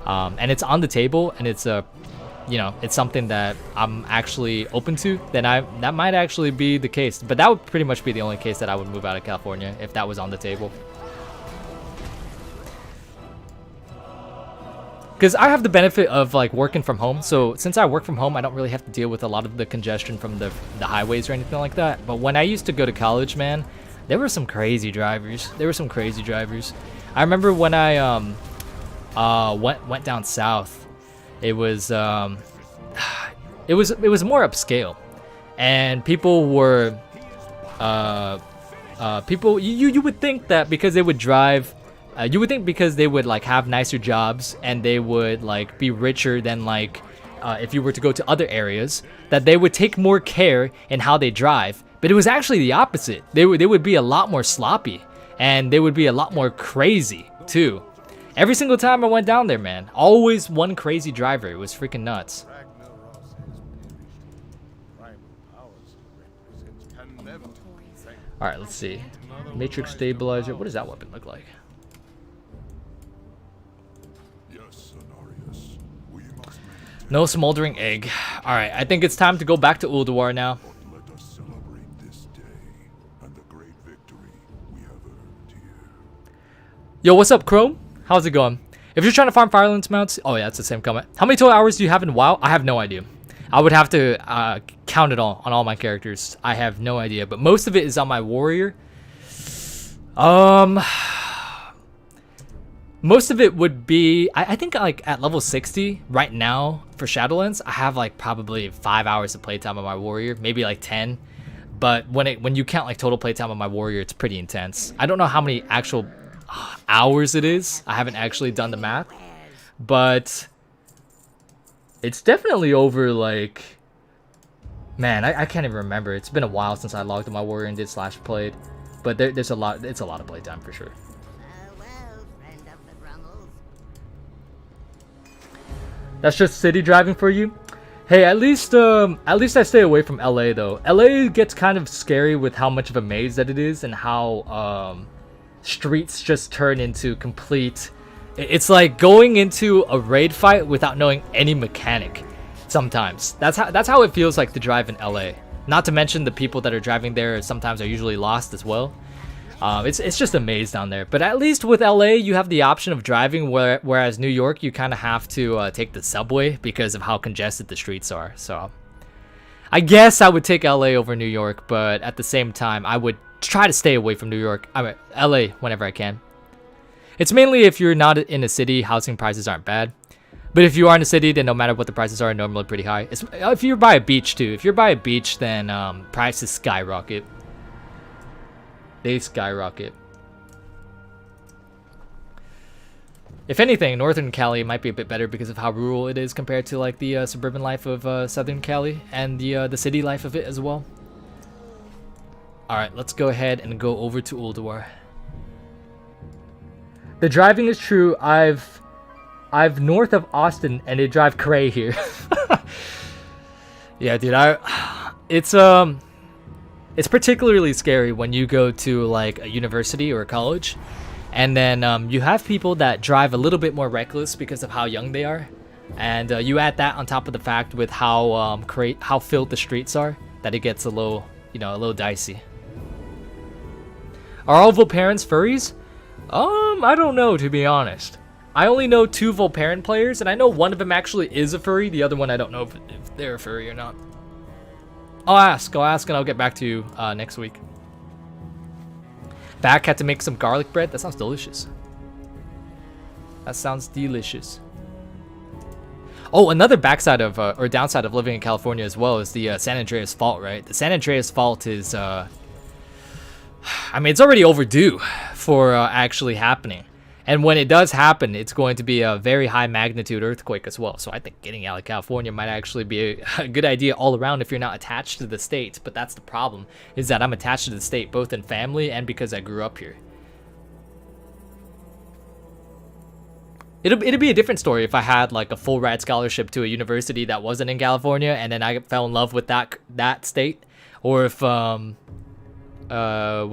and it's on the table, and it's it's something that I'm actually open to, then that might actually be the case. But that would pretty much be the only case that I would move out of California, if that was on the table. Because I have the benefit of like working from home, so since I work from home, I don't really have to deal with a lot of the congestion from the highways or anything like that. But when I used to go to college, man, there were some crazy drivers. I remember when I went down south, it was more upscale, and people were people, you would think that because they would drive, you would think because they would like have nicer jobs and they would like be richer than like if you were to go to other areas, that they would take more care in how they drive. But it was actually the opposite. They would be a lot more sloppy and they would be a lot more crazy too. Every single time I went down there, man, always one crazy driver. It was freaking nuts. All right, let's see. Matrix stabilizer. What does that weapon look like? No smoldering egg. All right, I think it's time to go back to Ulduar now. Yo, what's up, Chrome? How's it going? If you're trying to farm Firelands mounts, oh yeah, it's the same comment. How many total hours do you have in WoW? I have no idea. I would have to count it all on all my characters. I have no idea, but most of it is on my warrior. Most of it would be, I think like at level 60 right now for Shadowlands, I have like probably 5 hours of playtime on my warrior, maybe like 10. But when you count like total playtime on my warrior, it's pretty intense. I don't know how many actual hours it is. I haven't actually done the math, but it's definitely over like, man, I can't even remember. It's been a while since I logged on my warrior and did / played, but there's a lot. It's a lot of playtime for sure. That's just city driving for you. Hey, at least I stay away from LA though. LA gets kind of scary with how much of a maze that it is and how streets just turn into complete. It's like going into a raid fight without knowing any mechanic. Sometimes that's how it feels like to drive in LA. Not to mention the people that are driving there sometimes are usually lost as well. It's just a maze down there. But at least with LA, you have the option of driving, whereas New York, you kind of have to take the subway because of how congested the streets are. So I guess I would take LA over New York, but at the same time, I would try to stay away from New York. I mean, LA whenever I can. It's mainly if you're not in a city, housing prices aren't bad. But if you are in a city, then no matter what the prices are, normally pretty high. If you're by a beach too. If you're by a beach, then prices skyrocket. They skyrocket. If anything, Northern Cali might be a bit better because of how rural it is compared to like the suburban life of Southern Cali and the city life of it as well. All right, let's go ahead and go over to Ulduar. The driving is true. I've north of Austin and they drive cray here. Yeah, dude, it's particularly scary when you go to like a university or a college and then you have people that drive a little bit more reckless because of how young they are, and you add that on top of the fact with how filled the streets are, that it gets a little dicey. Are all Volparans furries? I don't know, to be honest. I only know 2 Volparan players, and I know one of them actually is a furry. The other one I don't know if they're a furry or not. I'll ask and I'll get back to you next week. Back had to make some garlic bread. That sounds delicious. That sounds delicious. Oh, another backside of or downside of living in California as well is the San Andreas Fault, right? The San Andreas Fault is, I mean, it's already overdue for actually happening. And when it does happen, it's going to be a very high magnitude earthquake as well. So I think getting out of California might actually be a good idea all around if you're not attached to the state. But that's the problem, is that I'm attached to the state, both in family and because I grew up here. It'd be a different story if I had like a full ride scholarship to a university that wasn't in California and then I fell in love with that state. Or if, what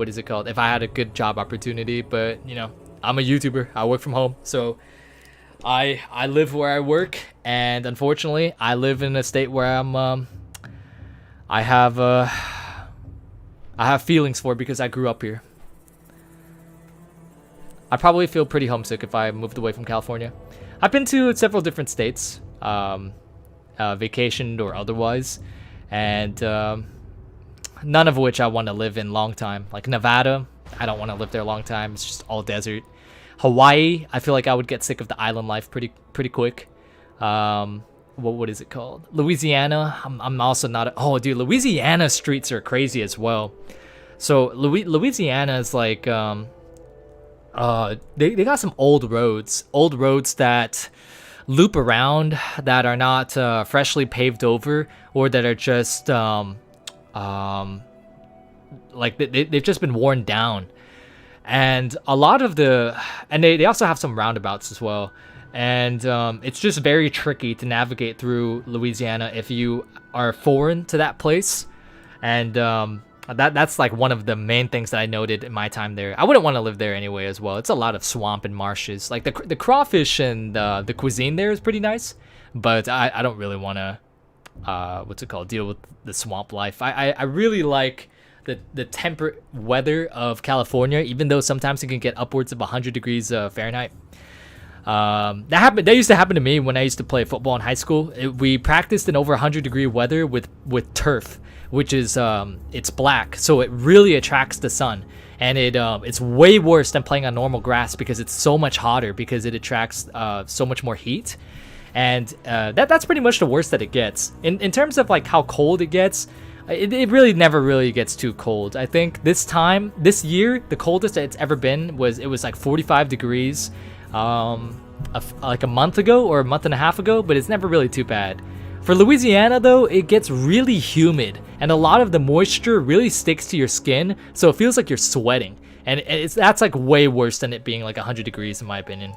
is it called? If I had a good job opportunity, but you know, I'm a YouTuber. I work from home, so I live where I work, and unfortunately, I live in a state where I have feelings for because I grew up here. I probably feel pretty homesick if I moved away from California. I've been to several different states, vacationed or otherwise, and none of which I want to live in long time. Like Nevada, I don't want to live there a long time. It's just all desert. Hawaii, I feel like I would get sick of the island life pretty quick. What is it called? Louisiana, I'm also not. Oh, dude, Louisiana streets are crazy as well. So Louisiana is like they got some old roads that loop around, that are not freshly paved over, or that are just like they've just been worn down. And a lot of they also have some roundabouts as well. And it's just very tricky to navigate through Louisiana if you are foreign to that place. And that's like one of the main things that I noted in my time there. I wouldn't want to live there anyway as well. It's a lot of swamp and marshes. Like the crawfish and the cuisine there is pretty nice, but I don't really want to deal with the swamp life. I really like the temperate weather of California, even though sometimes it can get upwards of 100 degrees Fahrenheit. That used to happen to me when I used to play football in high school. We practiced in over 100-degree weather with turf, which is it's black, so it really attracts the sun, and it's way worse than playing on normal grass because it's so much hotter, because it attracts so much more heat. And that's pretty much the worst that it gets. In terms of like how cold it gets, it really never really gets too cold. I think this year, the coldest that it's ever been was like 45 degrees like a month ago or a month and a half ago, but it's never really too bad. For Louisiana though, it gets really humid, and a lot of the moisture really sticks to your skin, so it feels like you're sweating, and that's like way worse than it being like 100 degrees in my opinion.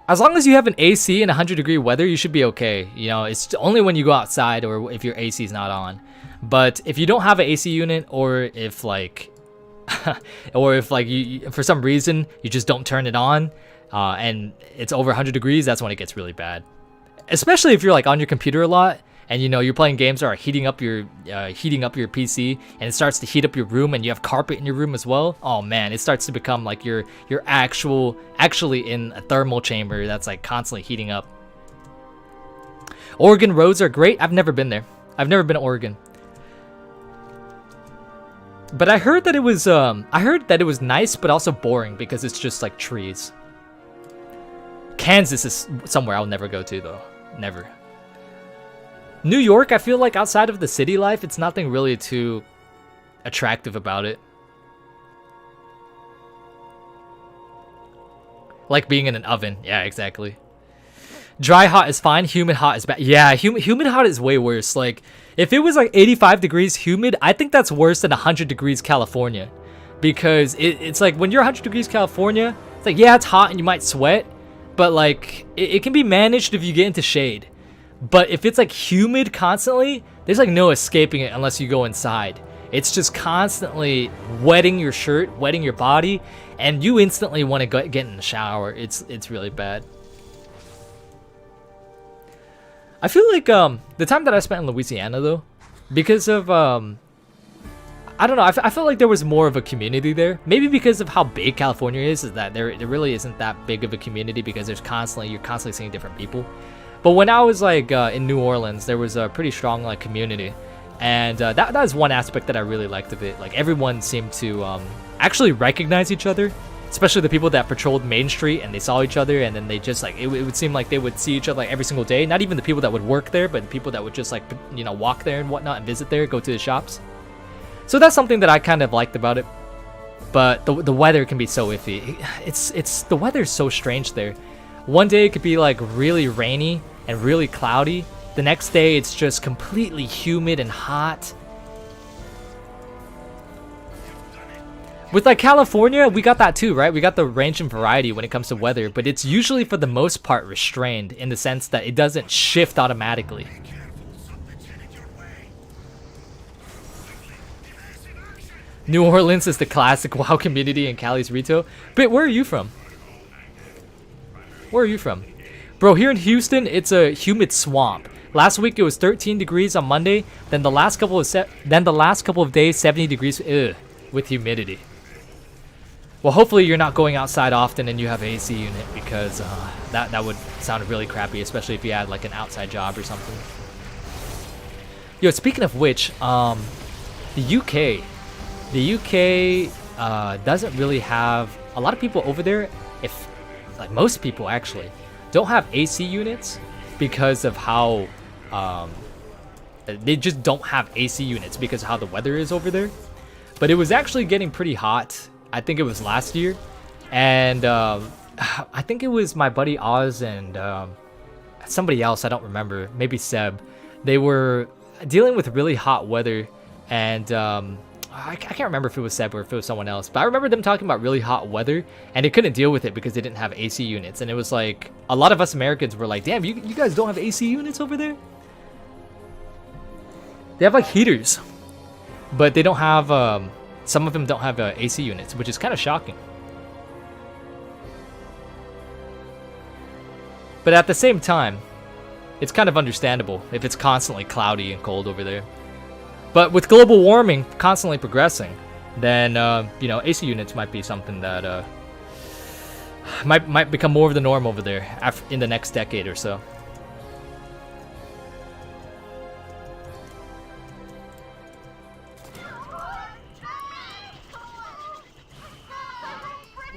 As long as you have an AC in 100-degree weather, you should be okay. You know, it's only when you go outside or if your AC is not on. But if you don't have an AC unit, or if like you for some reason you just don't turn it on, and it's over 100 degrees, that's when it gets really bad. Especially if you're like on your computer a lot, and you know you're playing games that are heating up your PC, and it starts to heat up your room, and you have carpet in your room as well. Oh man, it starts to become like you're actually in a thermal chamber that's like constantly heating up. Oregon roads are great. I've never been there. I've never been to Oregon. But I heard that it was nice, but also boring because it's just like trees. Kansas is somewhere I'll never go to though. Never. New York, I feel like outside of the city life, it's nothing really too attractive about it. Like being in an oven. Yeah, exactly. Dry hot is fine. Humid hot is bad. Yeah, humid hot is way worse. Like, if it was like 85 degrees humid, I think that's worse than 100 degrees California. Because it's like when you're 100 degrees California, it's like, yeah, it's hot and you might sweat. But like, it can be managed if you get into shade. But if it's like humid constantly, there's like no escaping it unless you go inside. It's just constantly wetting your shirt, wetting your body, and you instantly want to get in the shower. It's really bad. I feel like the time that I spent in Louisiana though, because of I don't know, I felt like there was more of a community there. Maybe because of how big California is that there really isn't that big of a community, because you're constantly seeing different people. But when I was like in New Orleans, there was a pretty strong like community, and that is one aspect that I really liked of it. Like everyone seemed to actually recognize each other, especially the people that patrolled Main Street and they saw each other, and then they just like it would seem like they would see each other like every single day. Not even the people that would work there, but the people that would just like walk there and whatnot and visit there, go to the shops. So that's something that I kind of liked about it. But the weather can be so iffy. It's the weather's so strange there. One day it could be like really rainy and really cloudy. The next day it's just completely humid and hot. With like California, we got that too, right? We got the range and variety when it comes to weather, but it's usually for the most part restrained in the sense that it doesn't shift automatically. New Orleans is the classic WoW community in Cali's Rito. But where are you from? Where are you from? Bro, here in Houston, it's a humid swamp. Last week it was 13 degrees on Monday. Then the last couple of days, 70 degrees with humidity. Well, hopefully you're not going outside often and you have an AC unit, because that would sound really crappy, especially if you had like an outside job or something. Yo, speaking of which, the UK doesn't really have a lot of people over there. If like most people actually don't have AC units because of how they just don't have AC units because of how the weather is over there. but it was actually getting pretty hot. I think it was last year, and I think it was my buddy Oz and somebody else, I don't remember, maybe Seb. They were dealing with really hot weather, and I can't remember if it was Seb or if it was someone else, but I remember them talking about really hot weather, and they couldn't deal with it because they didn't have AC units. And it was like, a lot of us Americans were like, damn, you guys don't have AC units over there? They have like heaters, but they don't have, some of them don't have AC units, which is kind of shocking. But at the same time, it's kind of understandable if it's constantly cloudy and cold over there. But with global warming constantly progressing, then you know, AC units might be something that might become more of the norm over there in the next decade or so.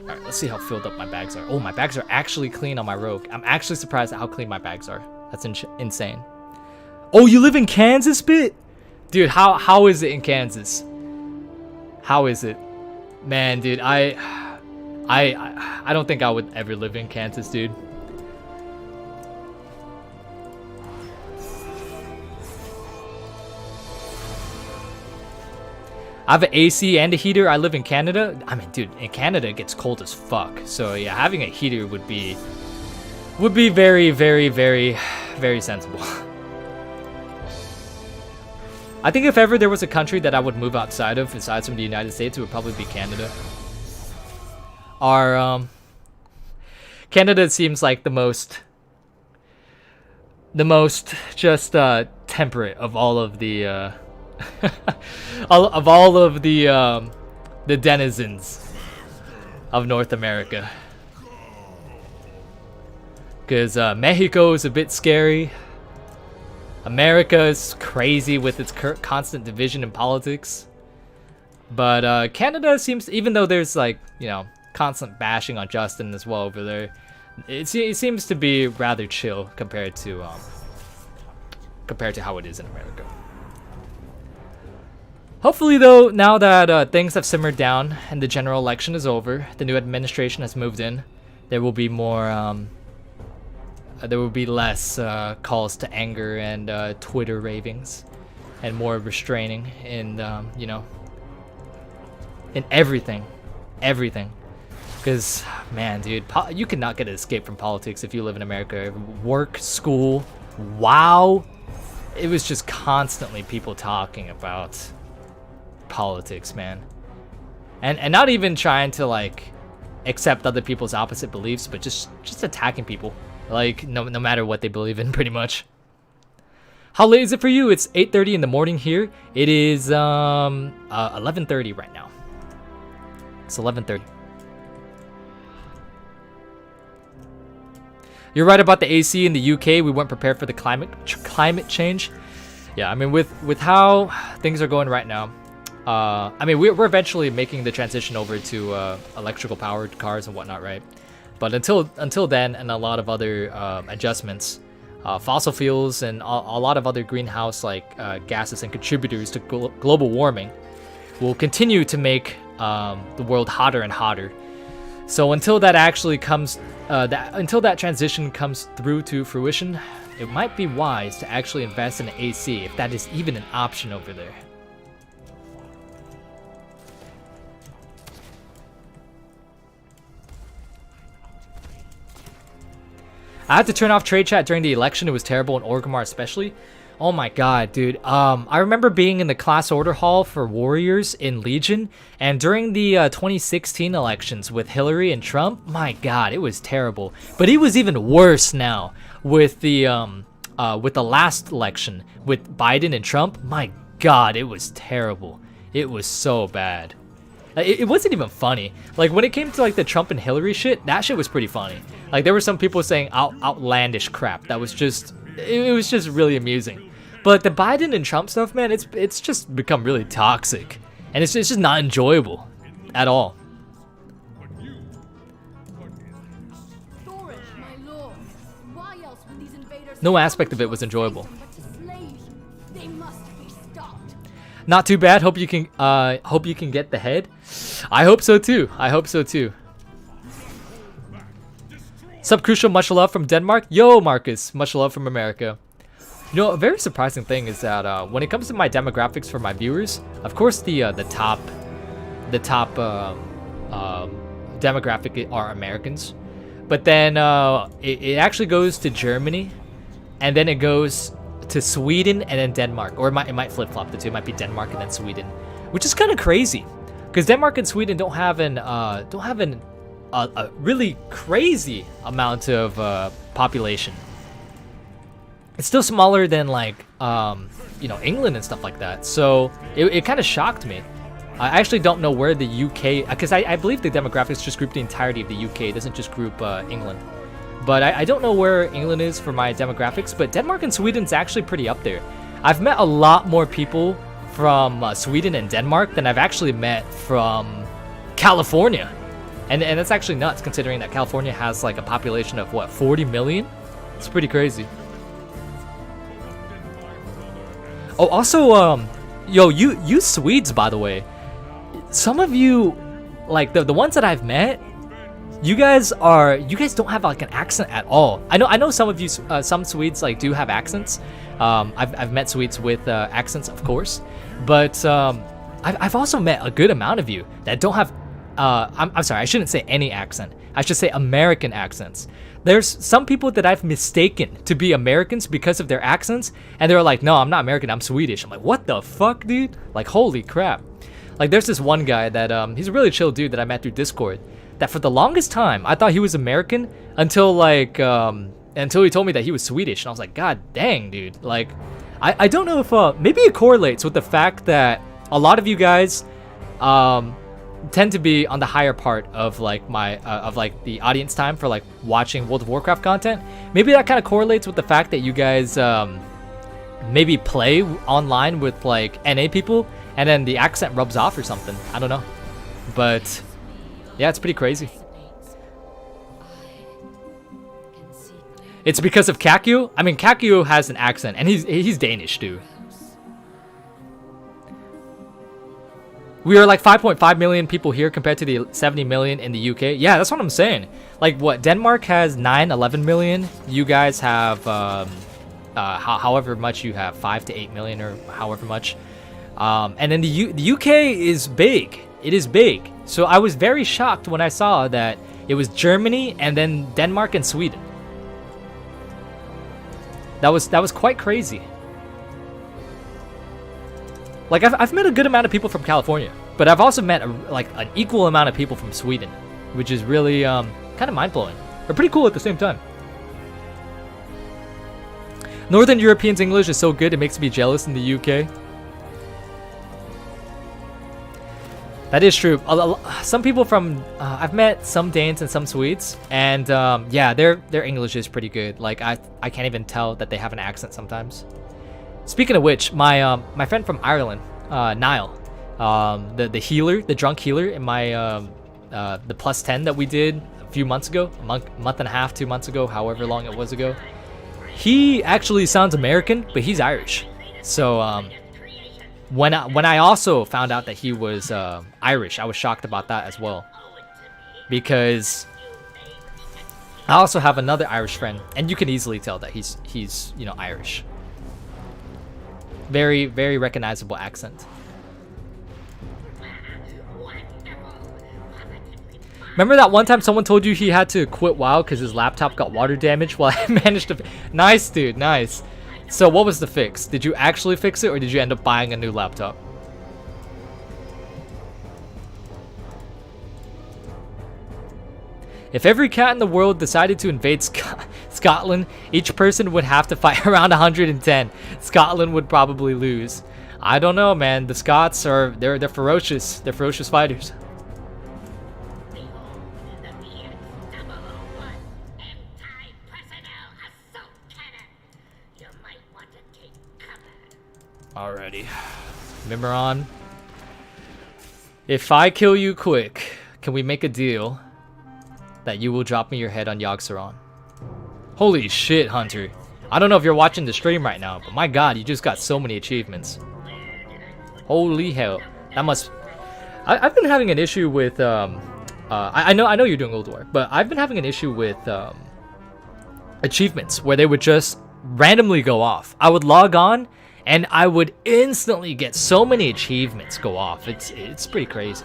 Alright, let's see how filled up my bags are. Oh, my bags are actually clean on my rogue. I'm actually surprised at how clean my bags are. That's insane. Oh, you live in Kansas, Bit? Dude, how is it in Kansas? How is it? Man, dude, I don't think I would ever live in Kansas, dude. I have an AC and a heater. I live in Canada. I mean, dude, in Canada it gets cold as fuck. So yeah, having a heater would be very, very, very, very sensible. I think if ever there was a country that I would move outside of, aside from the United States, it would probably be Canada. Canada seems like the most just temperate of all of the all of the denizens of North America. Because Mexico is a bit scary. America is crazy with its constant division in politics. But Canada seems, even though there's like, you know, constant bashing on Justin as well over there, it seems to be rather chill compared to how it is in America. Hopefully though, now that things have simmered down and the general election is over, the new administration has moved in, there will be more there will be less calls to anger and Twitter ravings, and more restraining in, you know, in everything. Because, man, dude, you cannot get an escape from politics if you live in America. Work, school, wow. It was just constantly people talking about politics, man. And not even trying to, like, accept other people's opposite beliefs, but just attacking people. Like, no matter what they believe in, pretty much. How late is it for you? It's 8:30 in the morning here. It is 11:30 right now. It's 11:30. You're right about the AC in the UK. We weren't prepared for the climate change. Yeah, I mean, with how things are going right now, I mean, we're eventually making the transition over to electrical powered cars and whatnot, right? But until then, and a lot of other adjustments, fossil fuels and a lot of other greenhouse gases and contributors to global warming will continue to make the world hotter and hotter. So until that actually comes, until that transition comes through to fruition, it might be wise to actually invest in an AC if that is even an option over there. I had to turn off trade chat during the election. It was terrible in Orgrimmar especially. Oh my god, dude. I remember being in the class order hall for Warriors in Legion, and during the 2016 elections with Hillary and Trump, my god, it was terrible. But it was even worse now with the last election with Biden and Trump. My god, it was terrible. It was so bad. It wasn't even funny. Like, when it came to, like, the Trump and Hillary shit, that shit was pretty funny. Like, there were some people saying outlandish crap. That was just, it was just really amusing. But the Biden and Trump stuff, man, it's just become really toxic. And it's just not enjoyable at all. No aspect of it was enjoyable. Not too bad. Hope you can get the head. I hope so too. I hope so too. Sup Crucial, much love from Denmark. Yo Marcus, much love from America. You know, a very surprising thing is that when it comes to my demographics for my viewers, of course the top demographic are Americans, but then it actually goes to Germany, and then it goes to Sweden and then Denmark, or it might flip flop the two. It might be Denmark and then Sweden, which is kind of crazy, because Denmark and Sweden don't have a really crazy amount of population. It's still smaller than like you know, England and stuff like that. So it kind of shocked me. I actually don't know where the UK, because I believe the demographics just group the entirety of the UK. It doesn't just group England. But I don't know where England is for my demographics, but Denmark and Sweden's actually pretty up there. I've met a lot more people from Sweden and Denmark than I've actually met from California. And that's actually nuts, considering that California has like a population of what, 40 million? It's pretty crazy. Oh, also, yo, you Swedes, by the way, some of you, like the ones that I've met, you guys don't have like an accent at all. I know some of you, some Swedes like do have accents. I've met Swedes with accents, of course, but I've also met a good amount of you that don't have. I'm sorry, I shouldn't say any accent. I should say American accents. There's some people that I've mistaken to be Americans because of their accents, and they're like, no, I'm not American, I'm Swedish. I'm like, what the fuck, dude? Like, holy crap. Like, there's this one guy that, he's a really chill dude that I met through Discord, that for the longest time, I thought he was American until, like, until he told me that he was Swedish, and I was like, god dang, dude. Like, I don't know if, maybe it correlates with the fact that a lot of you guys, tend to be on the higher part of like my of like the audience time for like watching World of Warcraft content. Maybe that kind of correlates with the fact that you guys maybe play online with like NA people, and then the accent rubs off or something. I don't know, but yeah, it's pretty crazy. It's because of Kakio. I mean, Kakio has an accent, and he's Danish, dude. We are like 5.5 million people here compared to the 70 million in the UK. Yeah, that's what I'm saying. Like, what, Denmark has 11 million. You guys have, however much you have, 5 to 8 million or however much. And then the UK is big. It is big. So I was very shocked when I saw that it was Germany and then Denmark and Sweden. That was quite crazy. Like, I've met a good amount of people from California, but I've also met like an equal amount of people from Sweden, which is really kind of mind-blowing, but pretty cool at the same time. Northern Europeans' English is so good it makes me jealous in the UK. That is true. Some people from I've met some Danes and some Swedes, and yeah, their English is pretty good. Like, I can't even tell that they have an accent sometimes. Speaking of which, my friend from Ireland, Niall, the healer, the drunk healer in my the plus 10 that we did a few months ago, a month and a half, 2 months ago, however long it was ago, he actually sounds American, but he's Irish. So when I also found out that he was Irish, I was shocked about that as well, because I also have another Irish friend, and you can easily tell that he's you know, Irish. Very, very recognizable accent. Remember that one time someone told you he had to quit WoW because his laptop got water damage? Well, I managed to... Nice, dude, nice. So what was the fix? Did you actually fix it, or did you end up buying a new laptop? If every cat in the world decided to invade Scotland, each person would have to fight around 110. Scotland would probably lose. I don't know, man. The Scots they're ferocious. They're ferocious fighters. Alrighty. Mimiron. If I kill you quick, can we make a deal that you will drop me your head on Yogg-Saron? Holy shit, Hunter. I don't know if you're watching the stream right now, but my god, you just got so many achievements. Holy hell. That must... I've been having an issue with... I know you're doing World War, but I've been having an issue with achievements where they would just randomly go off. I would log on and I would instantly get so many achievements go off. It's pretty crazy.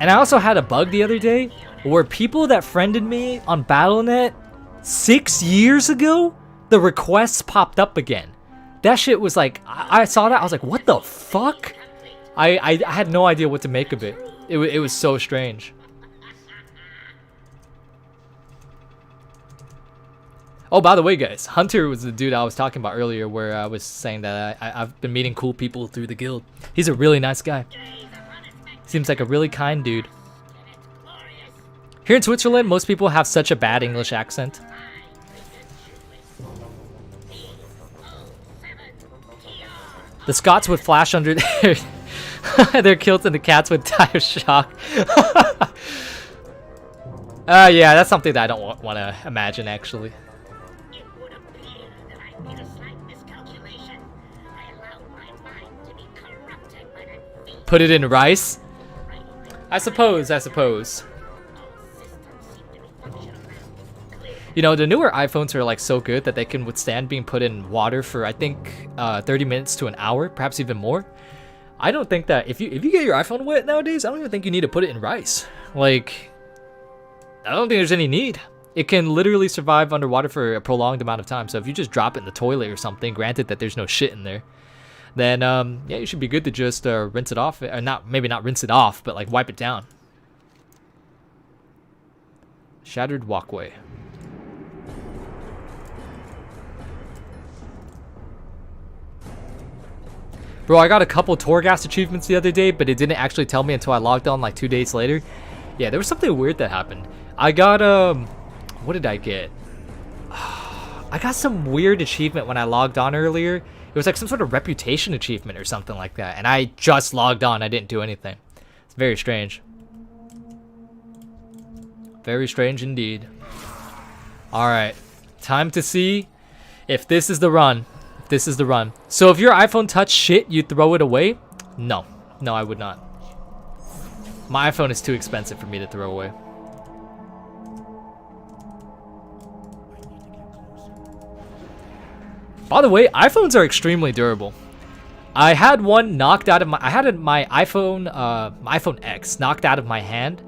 And I also had a bug the other day where people that friended me on Battle.net 6 years ago, the requests popped up again. That shit was like, I saw that, I was like, what the fuck? I had no idea what to make of it. It was so strange. Oh, by the way, guys, Hunter was the dude I was talking about earlier where I was saying that I've been meeting cool people through the guild. He's a really nice guy. Seems like a really kind dude. Here in Switzerland, most people have such a bad English accent. The Scots would flash under their kilts and the cats would die of shock. Yeah, that's something that I don't want to imagine, actually.
It would appear that I made a slight miscalculation. I allowed my mind to be corrupted by that fiend.
Put it in rice? I suppose. You know, the newer iPhones are like so good that they can withstand being put in water for, I think, 30 minutes to an hour, perhaps even more. I don't think that if you get your iPhone wet nowadays, I don't even think you need to put it in rice. Like, I don't think there's any need. It can literally survive underwater for a prolonged amount of time. So if you just drop it in the toilet or something, granted that there's no shit in there, then yeah, you should be good to just rinse it off, or maybe not rinse it off, but like wipe it down. Shattered walkway. Bro, I got a couple Torghast achievements the other day, but it didn't actually tell me until I logged on like 2 days later. Yeah, there was something weird that happened. I got, what did I get? I got some weird achievement when I logged on earlier. It was like some sort of reputation achievement or something like that. And I just logged on. I didn't do anything. It's very strange. Very strange indeed. Alright. Time to see if this is the run. This is the run. So if your iPhone touched shit, you throw it away? No. No, I would not. My iPhone is too expensive for me to throw away. By the way, iPhones are extremely durable. I had one knocked out of my... I had my iPhone X knocked out of my hand.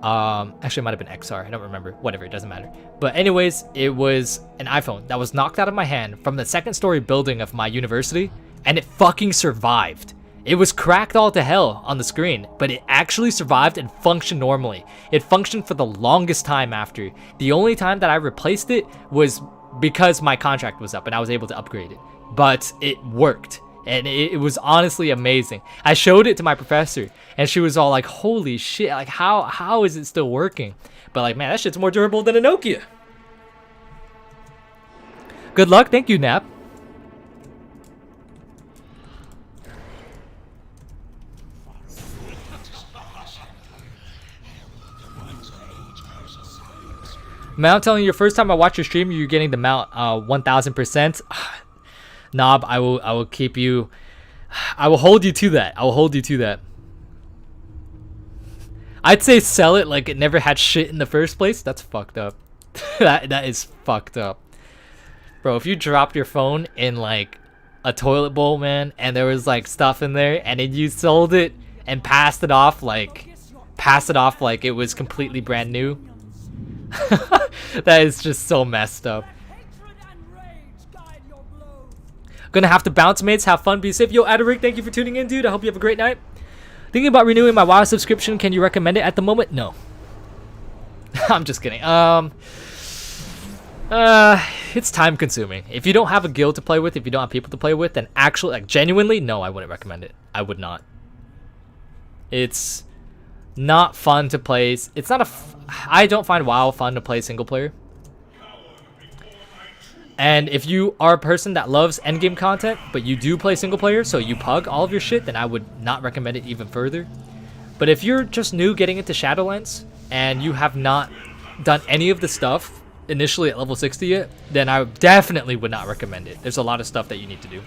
Actually, it might have been XR. I don't remember. Whatever, it doesn't matter. But anyways, it was an iPhone that was knocked out of my hand from the second-story building of my university, and it fucking survived. It was cracked all to hell on the screen, but it actually survived and functioned normally. It functioned for the longest time after. The only time that I replaced it was because my contract was up and I was able to upgrade it. But it worked. And it was honestly amazing. I showed it to my professor, and she was all like, holy shit, like how is it still working? But like, man, that shit's more durable than a Nokia. Good luck. Thank you, Nap. Man, I'm telling you, your first time I watched your stream, you're getting the mount 1000%. Knob, I will keep you. I will hold you to that. I will hold you to that. I'd say sell it like it never had shit in the first place. That's fucked up. that is fucked up. Bro, if you dropped your phone in like a toilet bowl, man, and there was like stuff in there, and then you sold it and passed it off like it was completely brand new. That is just so messed up. Gonna have to bounce, mates. Have fun. Be safe. Yo, Aderic, thank you for tuning in, dude. I hope you have a great night. Thinking about renewing my WoW subscription. Can you recommend it at the moment? No. I'm just kidding. It's time consuming. If you don't have a guild to play with, if you don't have people to play with, then actually, like, genuinely, no, I wouldn't recommend it. I would not. It's not fun to play. It's not I don't find WoW fun to play single player. And if you are a person that loves endgame content, but you do play single player, so you pug all of your shit, then I would not recommend it even further. But if you're just new getting into Shadowlands, and you have not done any of the stuff initially at level 60 yet, then I definitely would not recommend it. There's a lot of stuff that you need to do.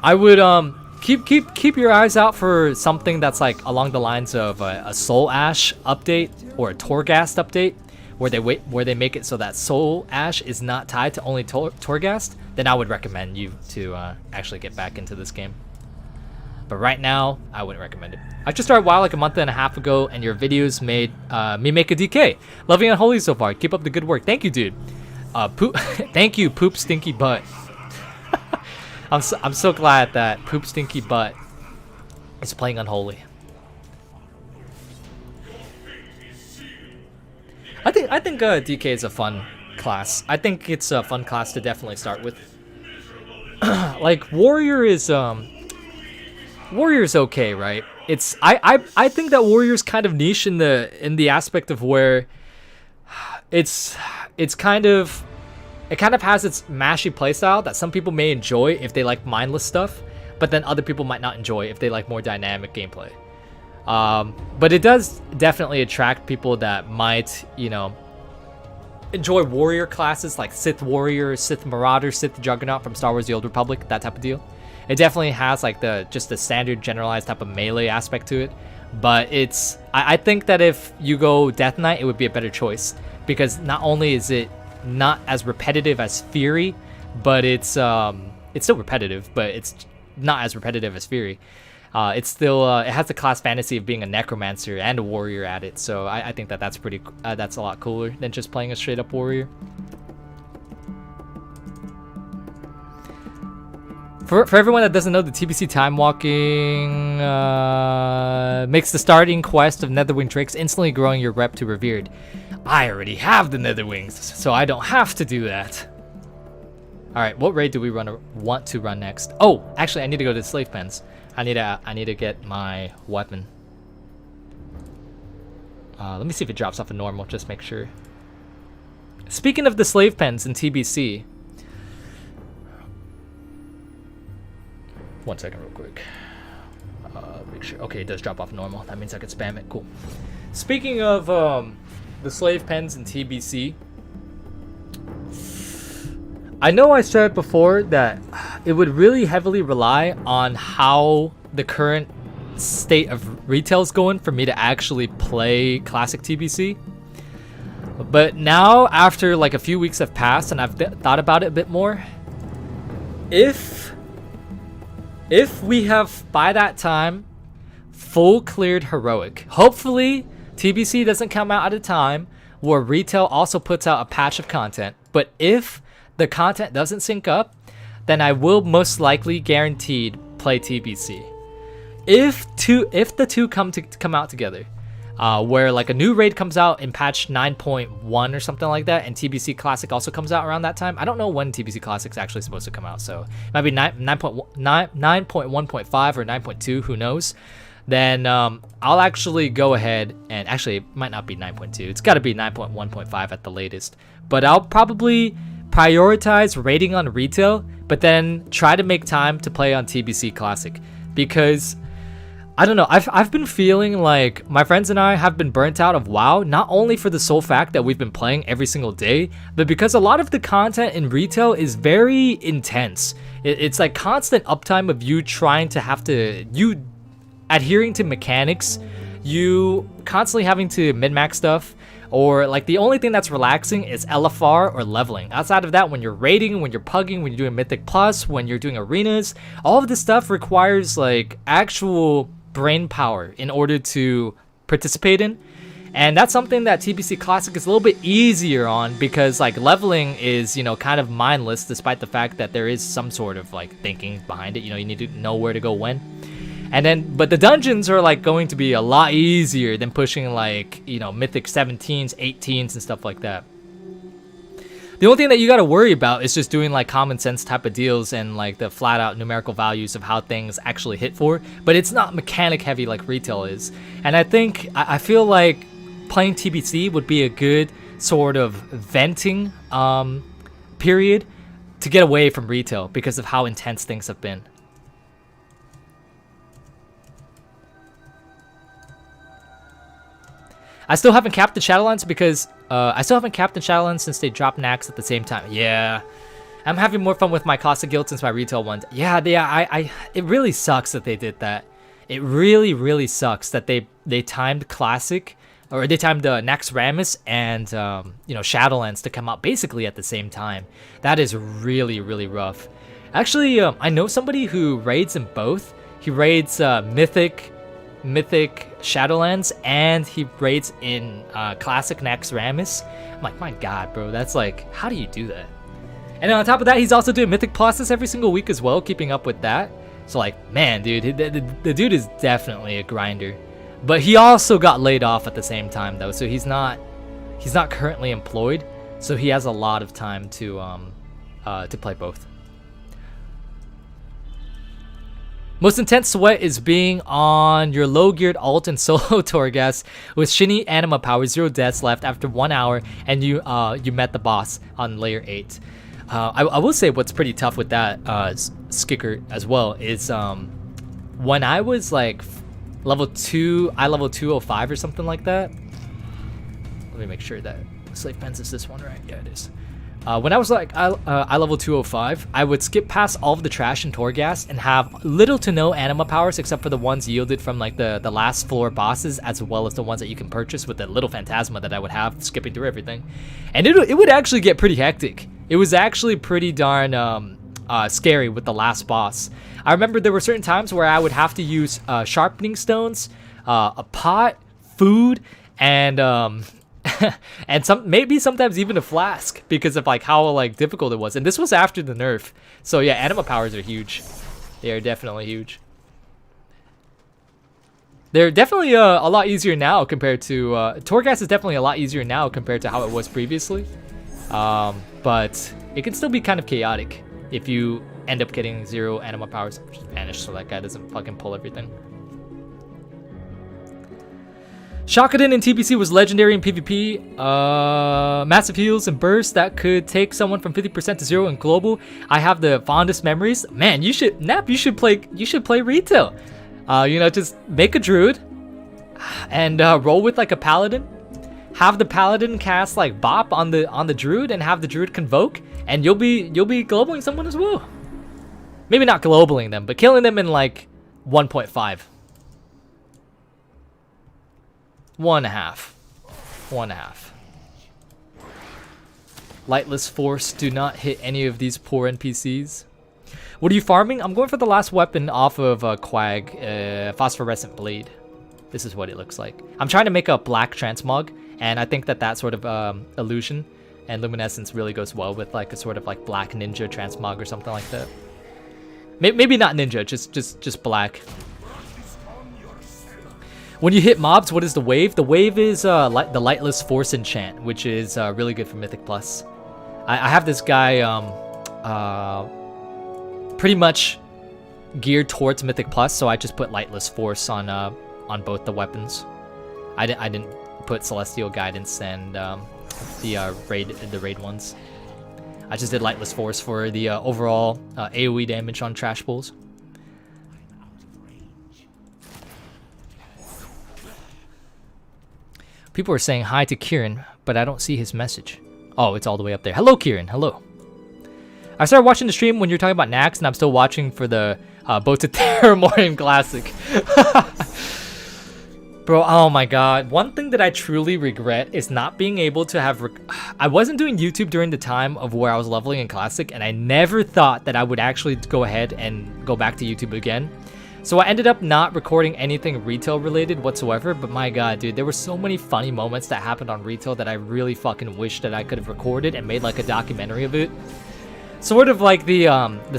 I would keep your eyes out for something that's like along the lines of a Soul Ash update or a Torghast update, where they make it so that Soul Ash is not tied to only Torghast. Then I would recommend you to actually get back into this game. But right now, I wouldn't recommend it. I just started WoW like a month and a half ago, and your videos made me make a DK. Loving Unholy so far. Keep up the good work. Thank you, dude. Poop. Thank you, Poop Stinky Butt. I'm so glad that Poop Stinky Butt is playing Unholy. I think DK is a fun class. I think it's a fun class to definitely start with. Like Warrior is Warrior's okay, right? It's I think that Warrior's kind of niche in the aspect of where it's kind of, it kind of has its mashy playstyle that some people may enjoy if they like mindless stuff, but then other people might not enjoy if they like more dynamic gameplay. But it does definitely attract people that might, you know, enjoy warrior classes like Sith Warrior, Sith Marauder, Sith Juggernaut from Star Wars The Old Republic, that type of deal. It definitely has like just the standard generalized type of melee aspect to it. But I think that if you go Death Knight, it would be a better choice, because not only is it not as repetitive as Fury, but it's still repetitive, but it's not as repetitive as Fury. It's still it has the class fantasy of being a necromancer and a warrior at it, so I think that's that's a lot cooler than just playing a straight up warrior. For everyone that doesn't know, the TBC time walking makes the starting quest of Netherwing Drakes instantly growing your rep to revered. I already have the Netherwings, so I don't have to do that. All right, what raid do we want to run next? Oh, actually, I need to go to the slave pens. I need to get my weapon. Let me see if it drops off a normal, just make sure. Speaking of the slave pens in TBC, one second real quick. Make sure. Okay, it does drop off normal. That means I can spam it. Cool. Speaking of the slave pens in TBC, I know I said before that it would really heavily rely on how the current state of retail is going for me to actually play classic TBC. But now, after like a few weeks have passed and I've thought about it a bit more, if we have by that time full cleared heroic, hopefully TBC doesn't come out at a time where retail also puts out a patch of content. But if the content doesn't sync up, then I will most likely guaranteed play TBC. If the two come out together, where like a new raid comes out in patch 9.1 or something like that, and TBC Classic also comes out around that time. I don't know when TBC Classic's actually supposed to come out, so it might be 9.1.5 or 9.2, who knows. Then I'll actually go ahead and actually it might not be 9.2. It's got to be 9.1.5 at the latest. But I'll probably prioritize raiding on retail, but then try to make time to play on TBC Classic, because I don't know, I've been feeling like my friends and I have been burnt out of WoW, not only for the sole fact that we've been playing every single day, but because a lot of the content in retail is very intense. It's like constant uptime of you trying to you adhering to mechanics, you constantly having to min-max stuff, or like the only thing that's relaxing is LFR or leveling. Outside of that, when you're raiding, when you're pugging, when you're doing Mythic Plus, when you're doing arenas, all of this stuff requires like actual brain power in order to participate in. And that's something that TBC Classic is a little bit easier on, because like leveling is, you know, kind of mindless, despite the fact that there is some sort of like thinking behind it. You know, you need to know where to go when. And then, but the dungeons are like going to be a lot easier than pushing like, you know, Mythic 17s, 18s and stuff like that. The only thing that you got to worry about is just doing like common sense type of deals and like the flat out numerical values of how things actually hit for, but it's not mechanic heavy like retail is. And I feel like playing TBC would be a good sort of venting period to get away from retail because of how intense things have been. I still haven't capped the Shadowlands because I still haven't capped the Shadowlands since they dropped Nax at the same time. Yeah, I'm having more fun with my Casa Guild since my retail ones. Yeah, it really sucks that they did that. It really, really sucks that they timed Classic, or they timed Naxxramas and Shadowlands to come out basically at the same time. That is really, really rough. Actually, I know somebody who raids in both. He raids Mythic Shadowlands, and he raids in Classic Naxxramas. I'm like, my god, bro, that's like, how do you do that? And on top of that, he's also doing Mythic Pluses every single week as well, keeping up with that. So like, man, dude, the dude is definitely a grinder. But he also got laid off at the same time though, so he's not currently employed. So he has a lot of time to play both. Most intense sweat is being on your low-geared alt and solo Torghast with shitty anima power, 0 deaths left after 1 hour, and you met the boss on layer 8. I will say what's pretty tough with that skicker as well is when I was like level 205 or something like that. Let me make sure that Slave Pens is this one, right? Yeah, it is. When I was like I level 205, I would skip past all of the trash in Torghast and have little to no anima powers except for the ones yielded from like the last floor bosses, as well as the ones that you can purchase with the little phantasma that I would have skipping through everything. And it would actually get pretty hectic. It was actually pretty darn scary with the last boss. I remember there were certain times where I would have to use sharpening stones, a pot, food, and and maybe sometimes even a flask because of like how like difficult it was. And this was after the nerf. So yeah, anima powers are huge. They are definitely huge. They're definitely a lot easier now compared to Torghast is definitely a lot easier now compared to how it was previously. But it can still be kind of chaotic if you end up getting 0 anima powers. Just vanish so that guy doesn't fucking pull everything. Shakadin in TBC was legendary in PvP. Massive heals and bursts that could take someone from 50% to 0 in global. I have the fondest memories. Man, you should play retail. Just make a druid and roll with like a paladin. Have the paladin cast like bop on the druid and have the druid convoke, and you'll be globaling someone as well. Maybe not globaling them, but killing them in like 1.5. 1.5. Lightless Force, do not hit any of these poor NPCs. What are you farming? I'm going for the last weapon off of Quag, Phosphorescent Blade. This is what it looks like. I'm trying to make a black transmog, and I think that sort of illusion and luminescence really goes well with like a sort of like black ninja transmog or something like that. Maybe not ninja, just black. When you hit mobs, what is the wave? The wave is the Lightless Force enchant, which is really good for Mythic Plus. I have this guy pretty much geared towards Mythic Plus, so I just put Lightless Force on both the weapons. I didn't put Celestial Guidance and the raid ones. I just did Lightless Force for the overall AoE damage on trash pulls. People are saying hi to Kieran, but I don't see his message. Oh, it's all the way up there. Hello, Kieran. Hello. I started watching the stream when you're talking about Nax, and I'm still watching for the Boat to Terramorium Classic. Bro, oh my god. One thing that I truly regret is not being able to have... I wasn't doing YouTube during the time of where I was leveling in Classic, and I never thought that I would actually go ahead and go back to YouTube again. So I ended up not recording anything retail related whatsoever, but my god, dude, there were so many funny moments that happened on retail that I really fucking wish that I could have recorded and made like a documentary of it. Sort of like the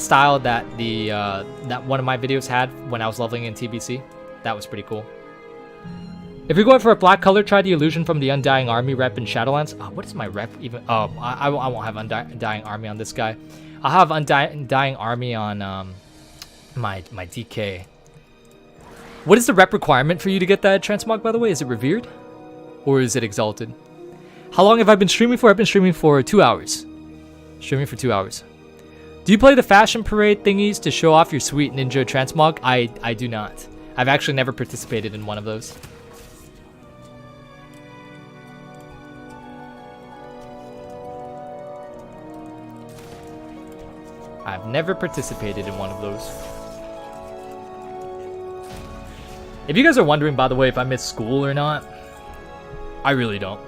style that that one of my videos had when I was leveling in TBC. That was pretty cool. If you're going for a black color, try the illusion from the Undying Army rep in Shadowlands. What is my rep even? Oh, I won't have Undying Army on this guy. I'll have Undying Army on my DK. What is the rep requirement for you to get that transmog, by the way? Is it revered? Or is it exalted? How long have I been streaming for? I've been streaming for 2 hours. Streaming for 2 hours. Do you play the fashion parade thingies to show off your sweet ninja transmog? I do not. I've actually never participated in one of those. I've never participated in one of those. If you guys are wondering, by the way, if I miss school or not, I really don't.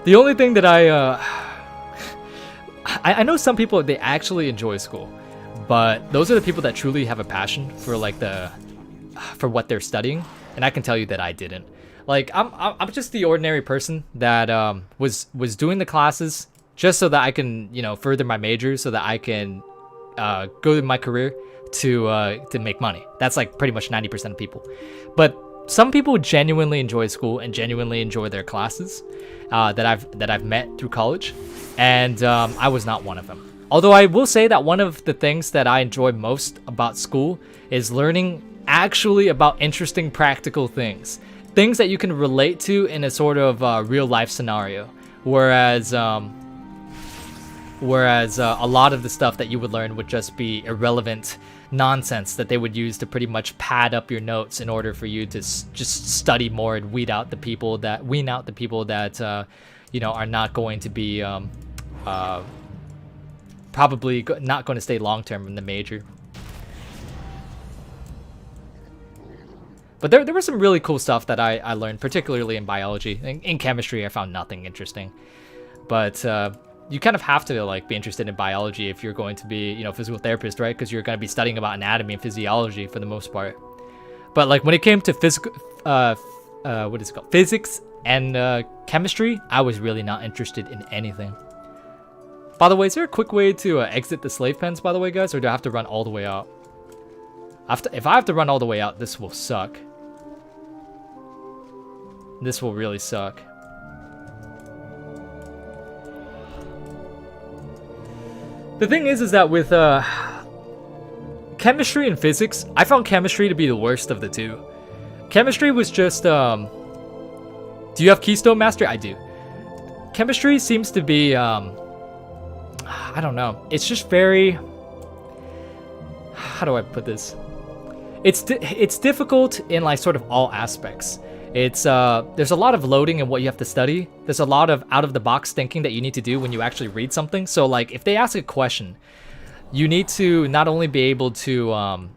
The only thing that I know some people, they actually enjoy school, but those are the people that truly have a passion for like for what they're studying, and I can tell you that I didn't. Like I'm just the ordinary person that was doing the classes just so that I can, you know, further my major, so that I can go to my career to make money. That's like pretty much 90% of people. But some people genuinely enjoy school and genuinely enjoy their classes that I've met through college, and I was not one of them. Although I will say that one of the things that I enjoy most about school is learning actually about interesting practical things that you can relate to in a sort of real life scenario, whereas a lot of the stuff that you would learn would just be irrelevant nonsense that they would use to pretty much pad up your notes in order for you to just study more and weed out the people that you know, are not going to be probably not going to stay long term in the major. But there was some really cool stuff that I learned, particularly in biology. In chemistry, I found nothing interesting. But you kind of have to like be interested in biology if you're going to be, you know, physical therapist, right? Because you're going to be studying about anatomy and physiology for the most part. But like when it came to physical, what is it called? Physics and chemistry, I was really not interested in anything. By the way, is there a quick way to exit the slave pens, by the way, guys? Or do I have to run all the way out? If I have to run all the way out, this will suck. This will really suck. The thing is that with chemistry and physics, I found chemistry to be the worst of the two. Chemistry was just, do you have Keystone Master? I do. Chemistry seems to be, I don't know. It's just very, how do I put this? It's difficult in like sort of all aspects. It's there's a lot of loading in what you have to study. There's a lot of out of the box thinking that you need to do when you actually read something. So like if they ask a question, you need to not only be able to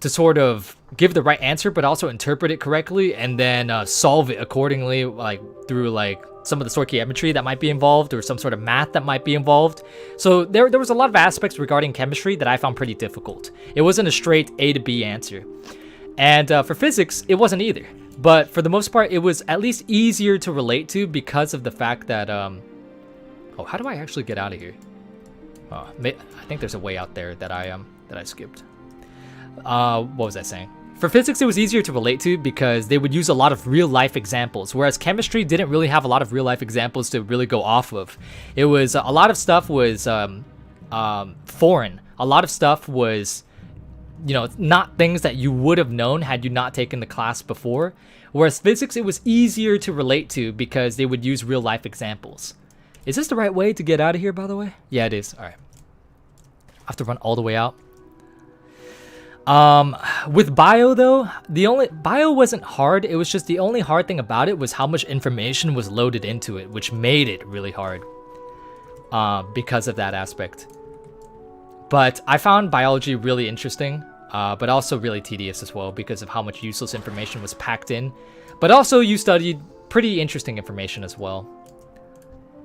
sort of give the right answer, but also interpret it correctly and then solve it accordingly, like through like some of the stoichiometry that might be involved or some sort of math that might be involved. So there was a lot of aspects regarding chemistry that I found pretty difficult. It wasn't a straight A to B answer. And for physics, it wasn't either. But for the most part, it was at least easier to relate to because of the fact that, oh, how do I actually get out of here? Oh, I think there's a way out there that I skipped. What was I saying? For physics, it was easier to relate to because they would use a lot of real-life examples, whereas chemistry didn't really have a lot of real-life examples to really go off of. It was, a lot of stuff was foreign. A lot of stuff was, you know, not things that you would have known had you not taken the class before. Whereas physics, it was easier to relate to because they would use real life examples. Is this the right way to get out of here, by the way? Yeah, it is. All right. I have to run all the way out. With bio though, bio wasn't hard. It was just the only hard thing about it was how much information was loaded into it, which made it really hard. Because of that aspect. But I found biology really interesting, but also really tedious as well because of how much useless information was packed in. But also you studied pretty interesting information as well.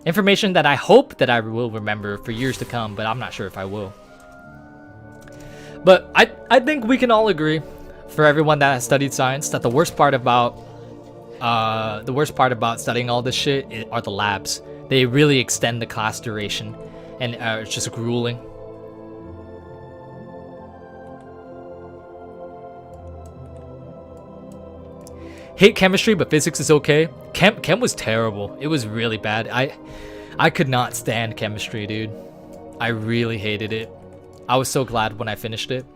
Information that I hope that I will remember for years to come, but I'm not sure if I will. But I think we can all agree, for everyone that has studied science, that the worst part about studying all this shit are the labs. They really extend the class duration, and it's just grueling. Hate chemistry, but physics is okay. Chem was terrible. It was really bad. I could not stand chemistry, dude. I really hated it. I was so glad when I finished it.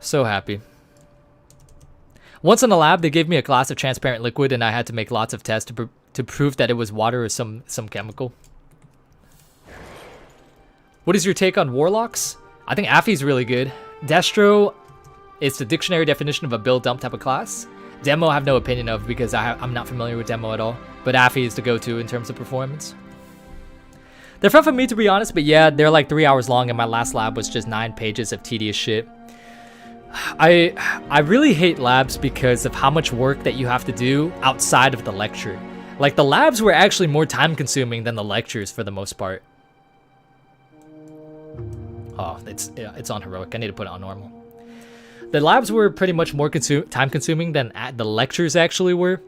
So happy. Once in a lab, they gave me a glass of transparent liquid, and I had to make lots of tests to prove that it was water or some chemical. What is your take on warlocks? I think Affy's really good. Destro, it's the dictionary definition of a build dump type of class. Demo I have no opinion of because I'm not familiar with Demo at all. But Affy is the go-to in terms of performance. They're fun for me, to be honest, but yeah, they're like 3 hours long, and my last lab was just 9 pages of tedious shit. I really hate labs because of how much work that you have to do outside of the lecture. Like, the labs were actually more time consuming than the lectures for the most part. Oh, it's on heroic. I need to put it on normal. The labs were pretty much more time consuming than the lectures actually were.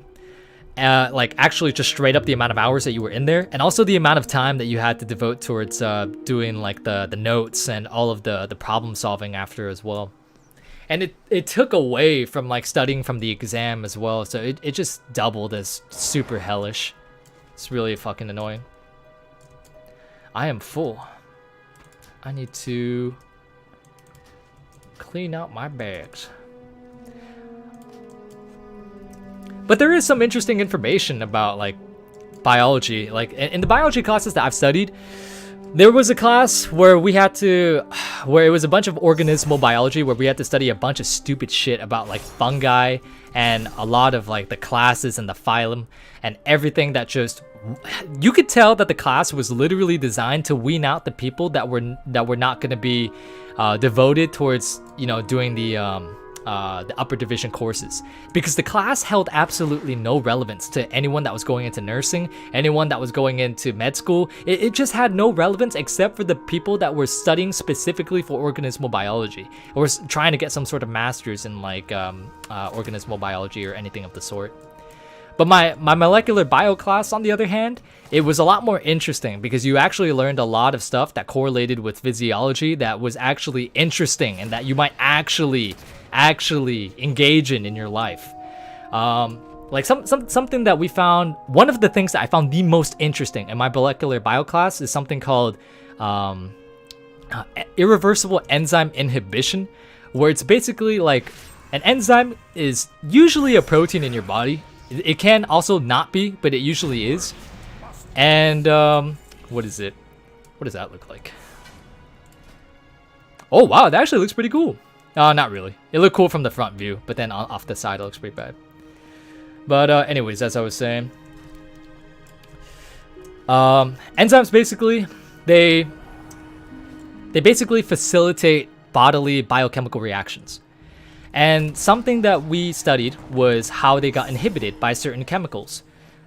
Like, actually just straight up the amount of hours that you were in there, and also the amount of time that you had to devote towards doing like the notes and all of the problem solving after as well. And it took away from like studying from the exam as well, so it just doubled as super hellish. It's really fucking annoying. I am full. I need to clean out my bags. But there is some interesting information about like biology. Like in the biology classes that I've studied, there was a class where it was a bunch of organismal biology where we had to study a bunch of stupid shit about like fungi and a lot of like the classes and the phylum and everything that just, you could tell that the class was literally designed to wean out the people that were not going to be devoted towards, you know, doing the upper division courses, because the class held absolutely no relevance to anyone that was going into nursing, anyone that was going into med school. It just had no relevance except for the people that were studying specifically for organismal biology or trying to get some sort of master's in like organismal biology or anything of the sort. But my molecular bio class, on the other hand, it was a lot more interesting because you actually learned a lot of stuff that correlated with physiology that was actually interesting and that you might actually engage in your life. Like something that we found, one of the things that I found the most interesting in my molecular bio class is something called irreversible enzyme inhibition, where it's basically like an enzyme is usually a protein in your body. It can also not be, but it usually is. And what is it? What does that look like? Oh wow, that actually looks pretty cool. Not really. It looked cool from the front view, but then off the side it looks pretty bad. But anyways, as I was saying, enzymes basically they basically facilitate bodily biochemical reactions. And something that we studied was how they got inhibited by certain chemicals.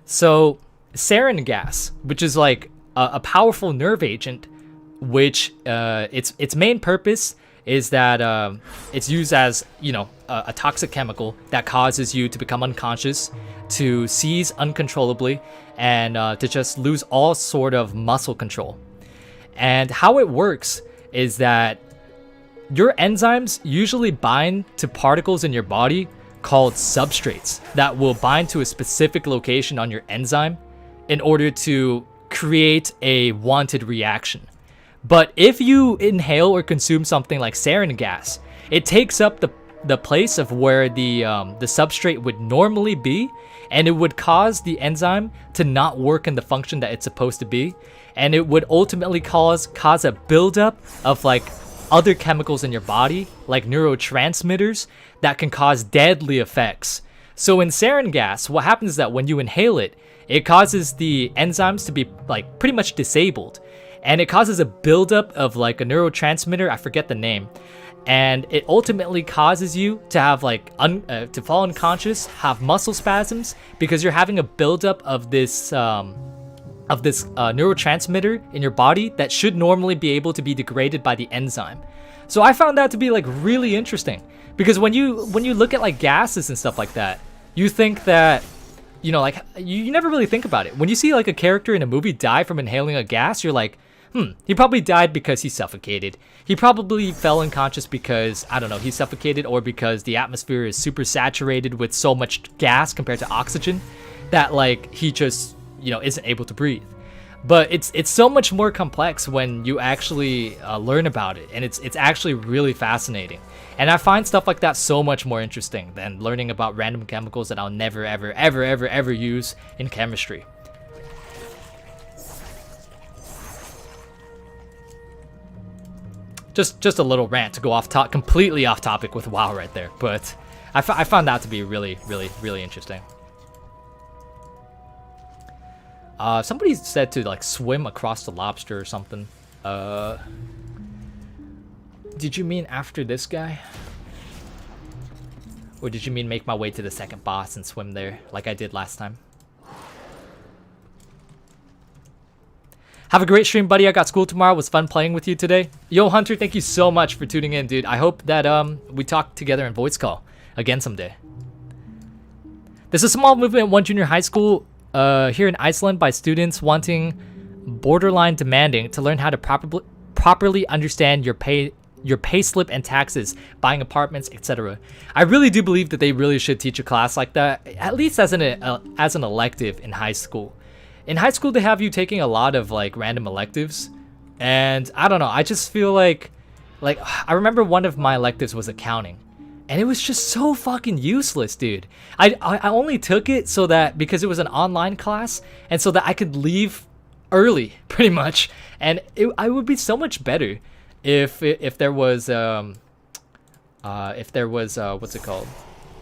So sarin gas, which is like a powerful nerve agent, which its main purpose is that it's used as, you know, a toxic chemical that causes you to become unconscious, to seize uncontrollably, and to just lose all sort of muscle control. And how it works is that your enzymes usually bind to particles in your body called substrates that will bind to a specific location on your enzyme in order to create a wanted reaction. But if you inhale or consume something like sarin gas, it takes up the place of where the substrate would normally be, and it would cause the enzyme to not work in the function that it's supposed to be, and it would ultimately cause a buildup of like other chemicals in your body, like neurotransmitters, that can cause deadly effects. So in sarin gas, what happens is that when you inhale it, it causes the enzymes to be like pretty much disabled, and it causes a buildup of like a neurotransmitter, I forget the name, and it ultimately causes you to have like to fall unconscious, have muscle spasms, because you're having a buildup of this neurotransmitter in your body that should normally be able to be degraded by the enzyme. So I found that to be like really interesting, because when you look at like gases and stuff like that, you think that, you know, like you never really think about it. When you see like a character in a movie die from inhaling a gas, you're like, he probably died because he suffocated. He probably fell unconscious because, I don't know, he suffocated, or because the atmosphere is super saturated with so much gas compared to oxygen that like he just, you know, isn't able to breathe. But it's so much more complex when you actually learn about it, and it's actually really fascinating. And I find stuff like that so much more interesting than learning about random chemicals that I'll never ever use in chemistry. Just a little rant to go completely off topic with WoW right there, but I found that to be really interesting. Somebody said to like swim across the lobster or something. Did you mean after this guy? Or did you mean make my way to the second boss and swim there like I did last time? Have a great stream, buddy. I got school tomorrow. It was fun playing with you today. Yo, Hunter, thank you so much for tuning in, dude. I hope that we talk together in voice call again someday. There's a small movement at one junior high school here in Iceland by students wanting, borderline demanding, to learn how to properly understand your pay slip and taxes, buying apartments, etc. I really do believe that they really should teach a class like that, at least as an elective in high school. In high school, they have you taking a lot of like random electives, and I don't know. I just feel like I remember one of my electives was accounting, and it was just so fucking useless, dude. I only took it so that because it was an online class, and so that I could leave early, pretty much, and I would be so much better if there was what's it called,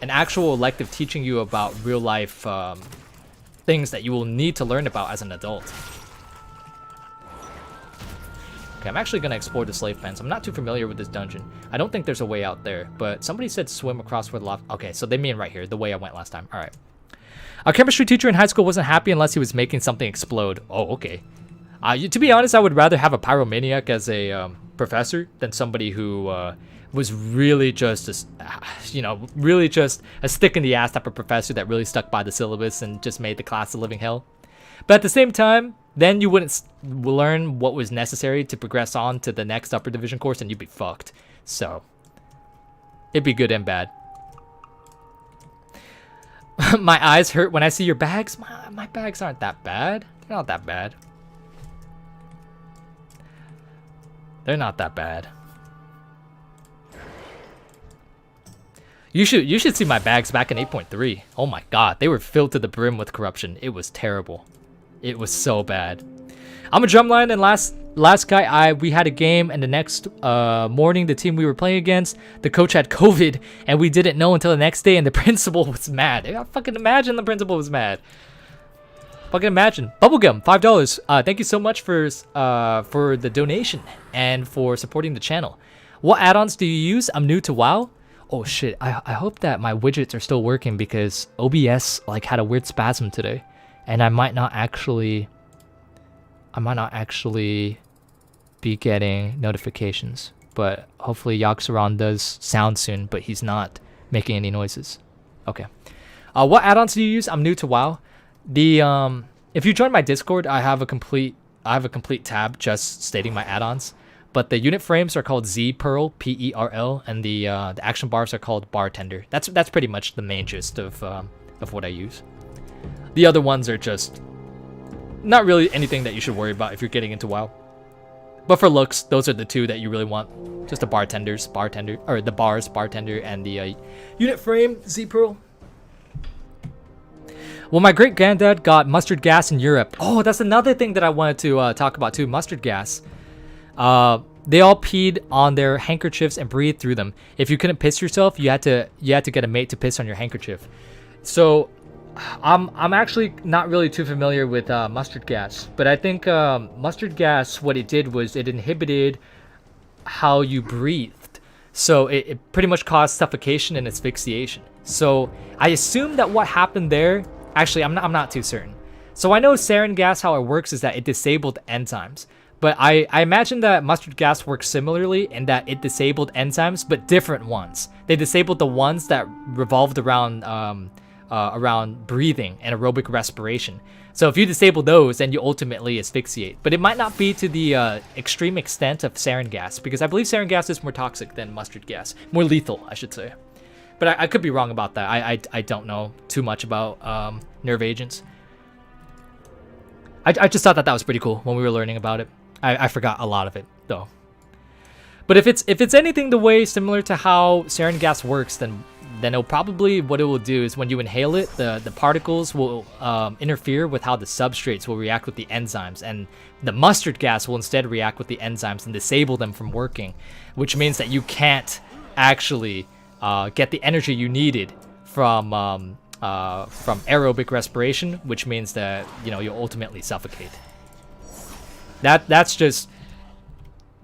an actual elective teaching you about real life things that you will need to learn about as an adult. Okay, I'm actually gonna explore the slave pens. I'm not too familiar with this dungeon. I don't think there's a way out there, but somebody said swim across where the lava. Okay, so they mean right here, the way I went last time. All right. Our chemistry teacher in high school wasn't happy unless he was making something explode. Oh, okay. To be honest, I would rather have a pyromaniac as a professor than somebody who was really just really just a stick in the ass type of professor that really stuck by the syllabus and just made the class a living hell. But at the same time, then you wouldn't learn what was necessary to progress on to the next upper division course, and you'd be fucked. So it'd be good and bad. My eyes hurt when I see your bags. My bags aren't that bad. They're not that bad. They're not that bad. You should see my bags back in 8.3. Oh my god, they were filled to the brim with corruption. It was terrible. It was so bad. I'm a drumline, and last guy we had a game, and the next morning the team we were playing against, the coach had COVID, and we didn't know until the next day, and the principal was mad. I fucking imagine the principal was mad. Fucking imagine. Bubblegum, $5. Thank you so much for the donation and for supporting the channel. What add-ons do you use? I'm new to WoW. Oh shit, I hope that my widgets are still working because OBS like had a weird spasm today, and I might not actually be getting notifications, but hopefully Yaxaron does sound soon, but he's not making any noises. Okay. What add-ons do you use? I'm new to WoW. If you join my Discord, I have a complete tab just stating my add-ons. But the unit frames are called Z-Pearl, P-E-R-L, and the action bars are called Bartender. That's pretty much the main gist of what I use. The other ones are just not really anything that you should worry about if you're getting into WoW. But for looks, those are the two that you really want. Just the bartender, or the bars, Bartender, and the unit frame, Z-Pearl. Well, my great-granddad got mustard gas in Europe. Oh, that's another thing that I wanted to talk about too, mustard gas. They all peed on their handkerchiefs and breathed through them. If you couldn't piss yourself, you had to get a mate to piss on your handkerchief. So I'm actually not really too familiar with mustard gas, but I think mustard gas, what it did was it inhibited how you breathed. So it pretty much caused suffocation and asphyxiation. So I assume that what happened there, actually I'm not too certain. So I know sarin gas, how it works is that it disabled enzymes. But I imagine that mustard gas works similarly in that it disabled enzymes, but different ones. They disabled the ones that revolved around breathing and aerobic respiration. So if you disable those, then you ultimately asphyxiate. But it might not be to the extreme extent of sarin gas, because I believe sarin gas is more toxic than mustard gas. More lethal, I should say. But I could be wrong about that. I don't know too much about nerve agents. I just thought that was pretty cool when we were learning about it. I forgot a lot of it though. But if it's anything the way similar to how sarin gas works, then it'll probably, what it will do is when you inhale it, the particles will interfere with how the substrates will react with the enzymes, and the mustard gas will instead react with the enzymes and disable them from working, which means that you can't actually get the energy you needed from from aerobic respiration, which means that you'll ultimately suffocate. That's just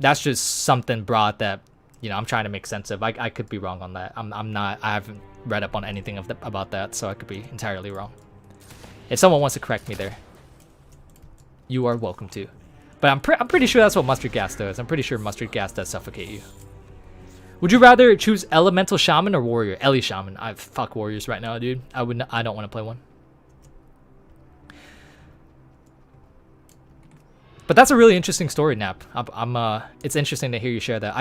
something broad that I'm trying to make sense of. I could be wrong on that. I haven't read up on anything about that, so I could be entirely wrong. If someone wants to correct me there, you are welcome to. But I'm pretty sure that's what mustard gas does. I'm pretty sure mustard gas does suffocate you. Would you rather choose elemental shaman or warrior? Ellie shaman. I fuck warriors right now, dude. I don't want to play one. But that's a really interesting story, Nap. It's interesting to hear you share that.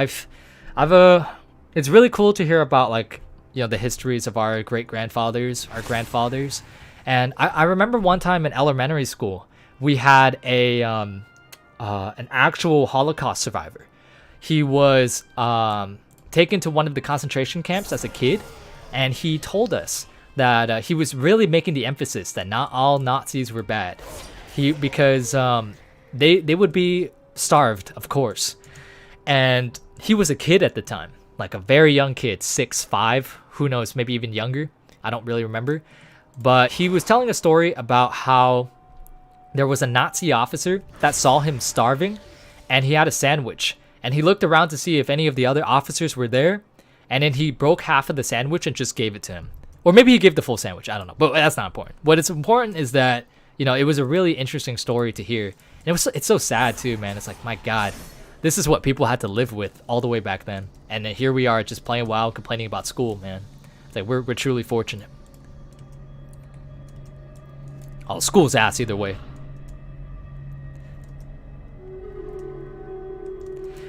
It's really cool to hear about like the histories of our great-grandfathers, our grandfathers. And I remember one time in elementary school, we had an actual Holocaust survivor. He was taken to one of the concentration camps as a kid, and he told us that he was really making the emphasis that not all Nazis were bad. Because they would be starved, of course. And he was a kid at the time, like a very young kid, 6'5", who knows, maybe even younger. I don't really remember. But he was telling a story about how there was a Nazi officer that saw him starving, and he had a sandwich. And he looked around to see if any of the other officers were there, and then he broke half of the sandwich and just gave it to him. Or maybe he gave the full sandwich, I don't know. But that's not important. What is important is that, it was a really interesting story to hear. And it's so sad too, man. It's like, my God, this is what people had to live with all the way back then. And then here we are just playing WoW, complaining about school, man. It's like, we're truly fortunate. Oh, school's ass either way.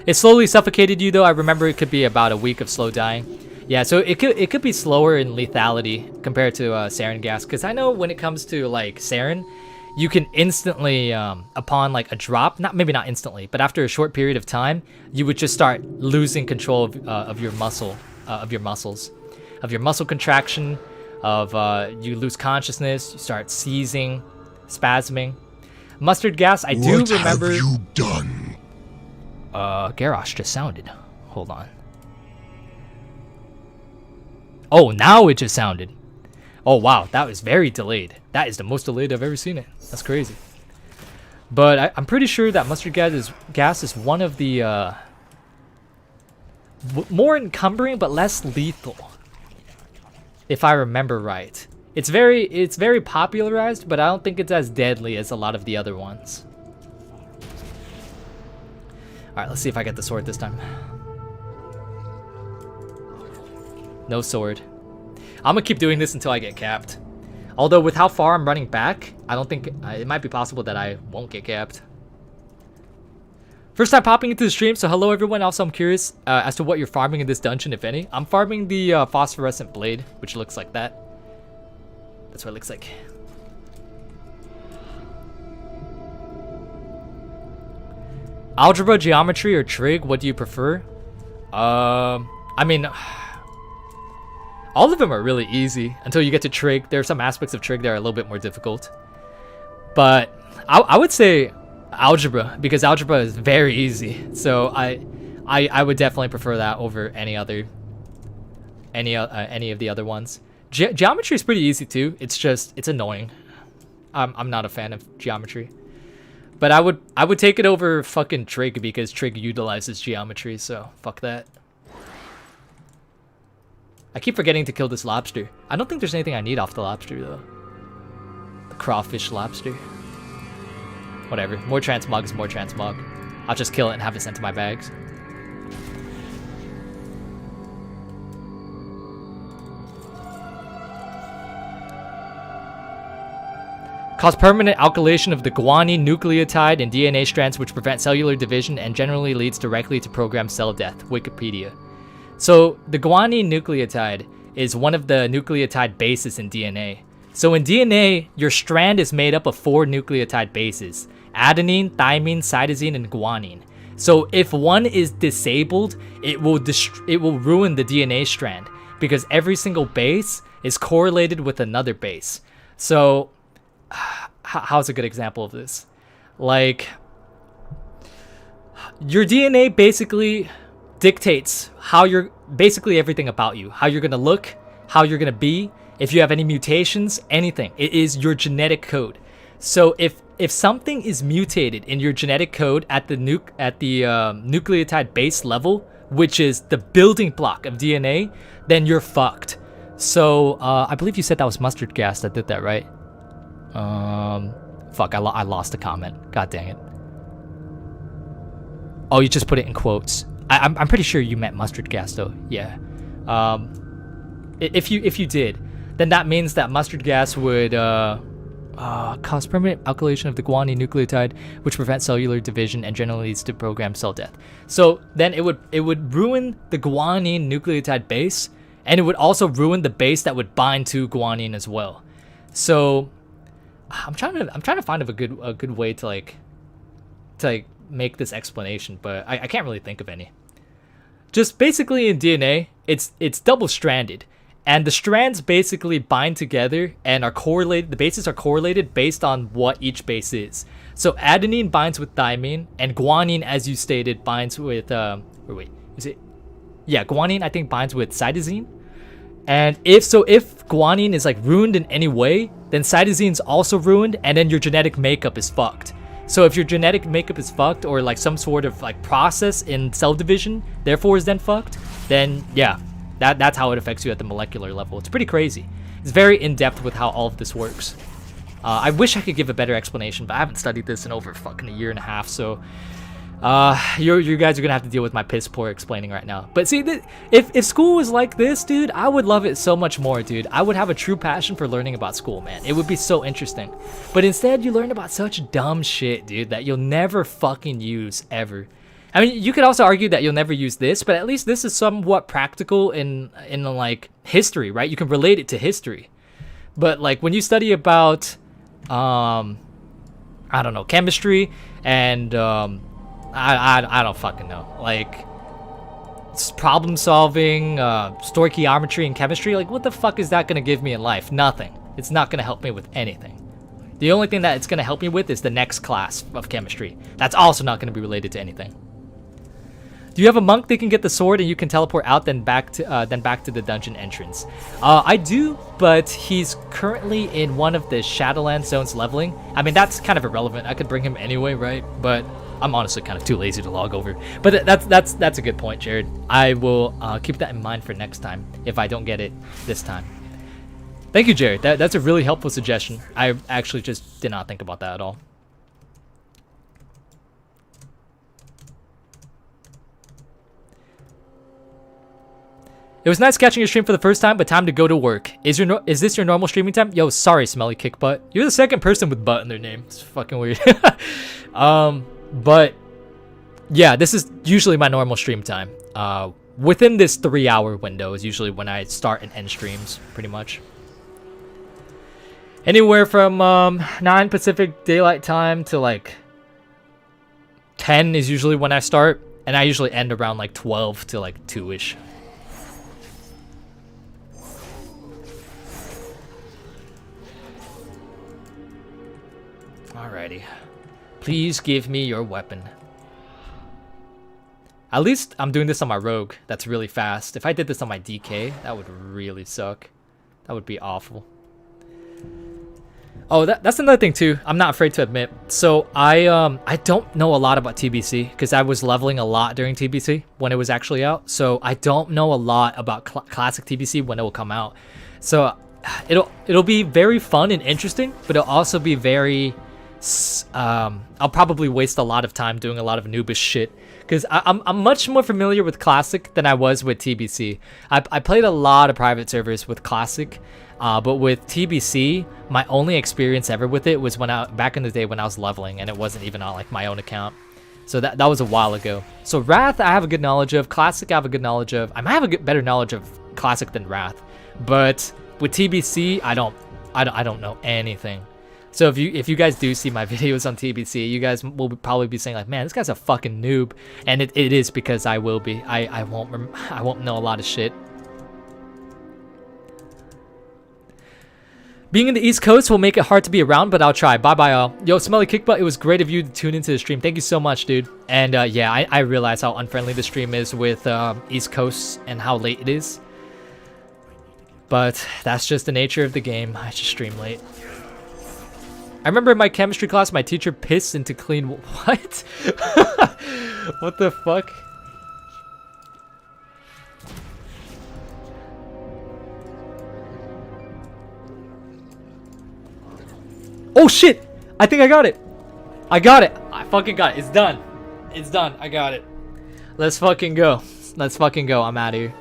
It slowly suffocated you though. I remember it could be about a week of slow dying. Yeah, so it could be slower in lethality compared to sarin gas. Because I know when it comes to like sarin, you can instantly, upon like a drop, maybe not instantly, but after a short period of time, you would just start losing control of your muscles, of your muscle contraction, you lose consciousness, you start seizing, spasming. Mustard gas, I do remember.
What have you done?
Garrosh just sounded. Hold on. Oh, now it just sounded. Oh, wow. That was very delayed. That is the most delayed I've ever seen it. That's crazy. But I'm pretty sure that mustard gas is one of the more encumbering but less lethal, if I remember right. It's very popularized, but I don't think it's as deadly as a lot of the other ones. Alright, let's see if I get the sword this time. No sword. I'm gonna keep doing this until I get capped. Although with how far I'm running back, I don't think it might be possible that I won't get capped. First time popping into the stream, so hello everyone. Also, I'm curious as to what you're farming in this dungeon, if any. I'm farming the phosphorescent blade, which looks like that. That's what it looks like. Algebra, geometry, or trig? What do you prefer? I mean, all of them are really easy until you get to trig. There are some aspects of trig that are a little bit more difficult. But I would say algebra, because algebra is very easy. So I would definitely prefer that over any of the other ones. Geometry is pretty easy too. It's annoying. I'm not a fan of geometry. But I would take it over fucking trig, because trig utilizes geometry, so fuck that. I keep forgetting to kill this lobster. I don't think there's anything I need off the lobster though. The crawfish lobster. Whatever. More transmog is more transmog. I'll just kill it and have it sent to my bags. Cause permanent alkylation of the guanine nucleotide in DNA strands, which prevent cellular division and generally leads directly to programmed cell death. Wikipedia. So the guanine nucleotide is one of the nucleotide bases in DNA. So in DNA, your strand is made up of 4 nucleotide bases: adenine, thymine, cytosine, and guanine. So if one is disabled, it will ruin the DNA strand, because every single base is correlated with another base. So how's a good example of this? Like, your DNA basically dictates how you're, basically everything about you, how you're gonna look, how you're gonna be, if you have any mutations, anything. It is your genetic code. So if something is mutated in your genetic code at the nucleotide base level, which is the building block of DNA, then you're fucked. So I believe you said that was mustard gas that did that, right? Fuck, I lost the comment. God dang it. Oh, you just put it in quotes. I'm pretty sure you meant mustard gas though. Yeah. If you did, then that means that mustard gas would cause permanent alkylation of the guanine nucleotide, which prevents cellular division and generally leads to programmed cell death. So then it would ruin the guanine nucleotide base, and it would also ruin the base that would bind to guanine as well. So I'm trying to find a good way to like make this explanation, but I can't really think of any. Just basically in DNA, it's double-stranded. And the strands basically bind together and are correlated. The bases are correlated based on what each base is. So adenine binds with thymine, and guanine, as you stated, binds with guanine I think binds with cytosine. And if guanine is like ruined in any way, then cytosine's also ruined, and then your genetic makeup is fucked. So if your genetic makeup is fucked, or like some sort of like process in cell division therefore is then fucked, then yeah. That's how it affects you at the molecular level. It's pretty crazy. It's very in-depth with how all of this works. I wish I could give a better explanation, but I haven't studied this in over fucking a year and a half, so you guys are gonna have to deal with my piss poor explaining right now. But see, if school was like this, dude, I would love it so much more, dude. I would have a true passion for learning about school, man. It would be so interesting. But instead, you learn about such dumb shit, dude, that you'll never fucking use ever. I mean, you could also argue that you'll never use this, but at least this is somewhat practical in like history, right? You can relate it to history. But like when you study about, I don't know, chemistry and I don't fucking know, like problem solving, stoichiometry and chemistry, like what the fuck is that gonna give me in life? Nothing. It's not gonna help me with anything. The only thing that it's gonna help me with is the next class of chemistry. That's also not gonna be related to anything. Do you have a monk that can get the sword and you can teleport out then back to the dungeon entrance? I do, but he's currently in one of the Shadowlands zones leveling. I mean, that's kind of irrelevant. I could bring him anyway, right? But I'm honestly kind of too lazy to log over. But that's a good point, Jared. I will keep that in mind for next time if I don't get it this time. Thank you, Jared. That's a really helpful suggestion. I actually just did not think about that at all. It was nice catching your stream for the first time, but time to go to work. Is this your normal streaming time? Yo, sorry, Smelly Kick Butt. You're the second person with butt in their name. It's fucking weird. But yeah, this is usually my normal stream time. Within this 3-hour window is usually when I start and end streams, pretty much. Anywhere from 9 Pacific Daylight Time to like 10 is usually when I start, and I usually end around like 12 to like 2-ish. Alrighty. Please give me your weapon. At least I'm doing this on my rogue. That's really fast. If I did this on my DK, that would really suck. That would be awful. Oh, that's another thing too. I'm not afraid to admit. So I don't know a lot about TBC because I was leveling a lot during TBC when it was actually out. So I don't know a lot about classic TBC when it will come out. So it'll be very fun and interesting, but it'll also be very I'll probably waste a lot of time doing a lot of noobish shit because I'm much more familiar with classic than I was with TBC. I played a lot of private servers with classic, but with TBC, my only experience ever with it was back in the day when I was leveling, and it wasn't even on like my own account. So that was a while ago. So Wrath, I have a good knowledge of. Classic, I have a good knowledge of. I might have a better knowledge of Classic than Wrath, but with TBC, I don't know anything. So if you guys do see my videos on TBC, you guys will probably be saying like, man, this guy's a fucking noob, and it is because I will be. I won't know a lot of shit. Being in the East Coast will make it hard to be around, but I'll try. Bye-bye, all. Yo, Smelly Kickbutt, it was great of you to tune into the stream. Thank you so much, dude. And yeah, I realize how unfriendly the stream is with East Coast and how late it is. But that's just the nature of the game. I just stream late. I remember in my chemistry class, my teacher pissed into clean... What? What the fuck? Oh shit! I think I got it! I got it! I fucking got it. It's done. It's done. I got it. Let's fucking go. Let's fucking go. I'm out of here.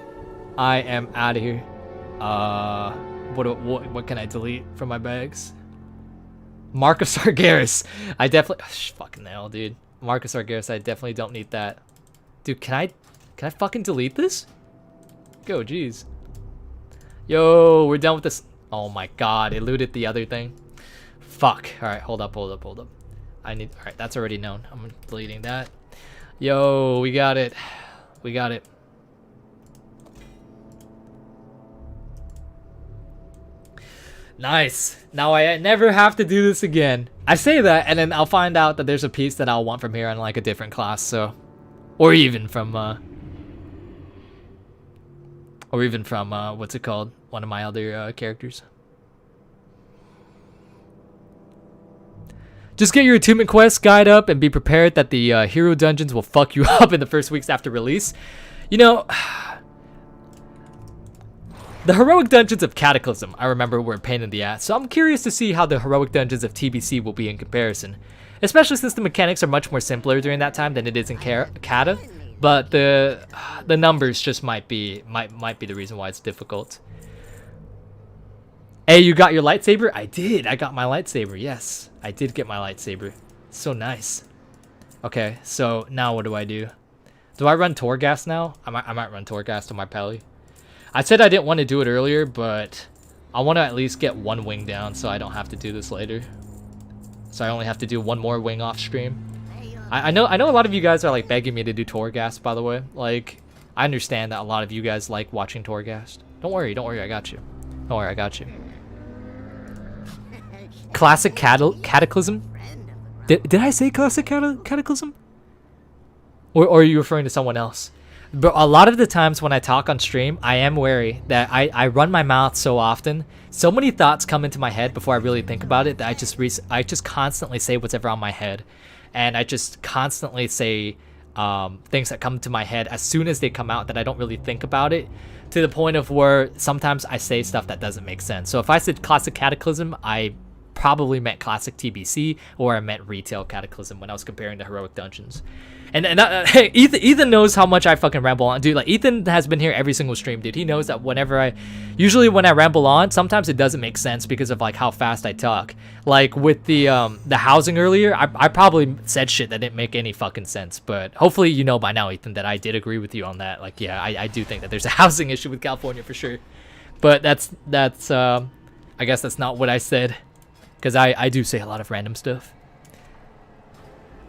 I am out of here. What can I delete from my bags? Marcus Argaris. I definitely... fucking hell, dude. Marcus Argaris, I definitely don't need that. Dude, can I fucking delete this? Go, jeez. Yo, we're done with this. Oh my god, it looted the other thing. Fuck. Alright, hold up. I need... Alright, that's already known. I'm deleting that. Yo, we got it. We got it. Nice. Now I never have to do this again. I say that, and then I'll find out that there's a piece that I'll want from here in like a different class, so... Or even from, what's it called? One of my other, characters. Just get your attunement quest guide up and be prepared that the hero dungeons will fuck you up in the first weeks after release. You know, the heroic dungeons of Cataclysm, I remember, were a pain in the ass, so I'm curious to see how the heroic dungeons of TBC will be in comparison. Especially since the mechanics are much more simpler during that time than it is in Cata, but the numbers just might be the reason why it's difficult. Hey, you got your lightsaber? I did. I got my lightsaber. Yes, I did get my lightsaber. So nice. Okay, so now what do I do? Do I run Torghast now? I might run Torghast on my Peli. I said I didn't want to do it earlier, but I want to at least get one wing down so I don't have to do this later. So I only have to do one more wing off stream. I know a lot of you guys are like begging me to do Torghast, by the way. Like, I understand that a lot of you guys like watching Torghast. Don't worry, I got you. Don't worry, I got you. Classic Cataclysm? Did I say Classic Cataclysm? Or are you referring to someone else? But a lot of the times when I talk on stream, I am wary that I run my mouth so often. So many thoughts come into my head before I really think about it that I just constantly say whatever on my head. And I just constantly say things that come to my head as soon as they come out that I don't really think about it. To the point of where sometimes I say stuff that doesn't make sense. So if I said Classic Cataclysm, I probably meant Classic TBC, or I meant Retail Cataclysm when I was comparing the heroic dungeons. And hey, Ethan knows how much I fucking ramble on, dude. Like, Ethan has been here every single stream, dude. He knows that usually when I ramble on, sometimes it doesn't make sense because of like how fast I talk. Like with the housing earlier, I probably said shit that didn't make any fucking sense. But hopefully you know by now, Ethan, that I did agree with you on that. Like, yeah, I do think that there's a housing issue with California for sure. But that's I guess that's not what I said, because I do say a lot of random stuff.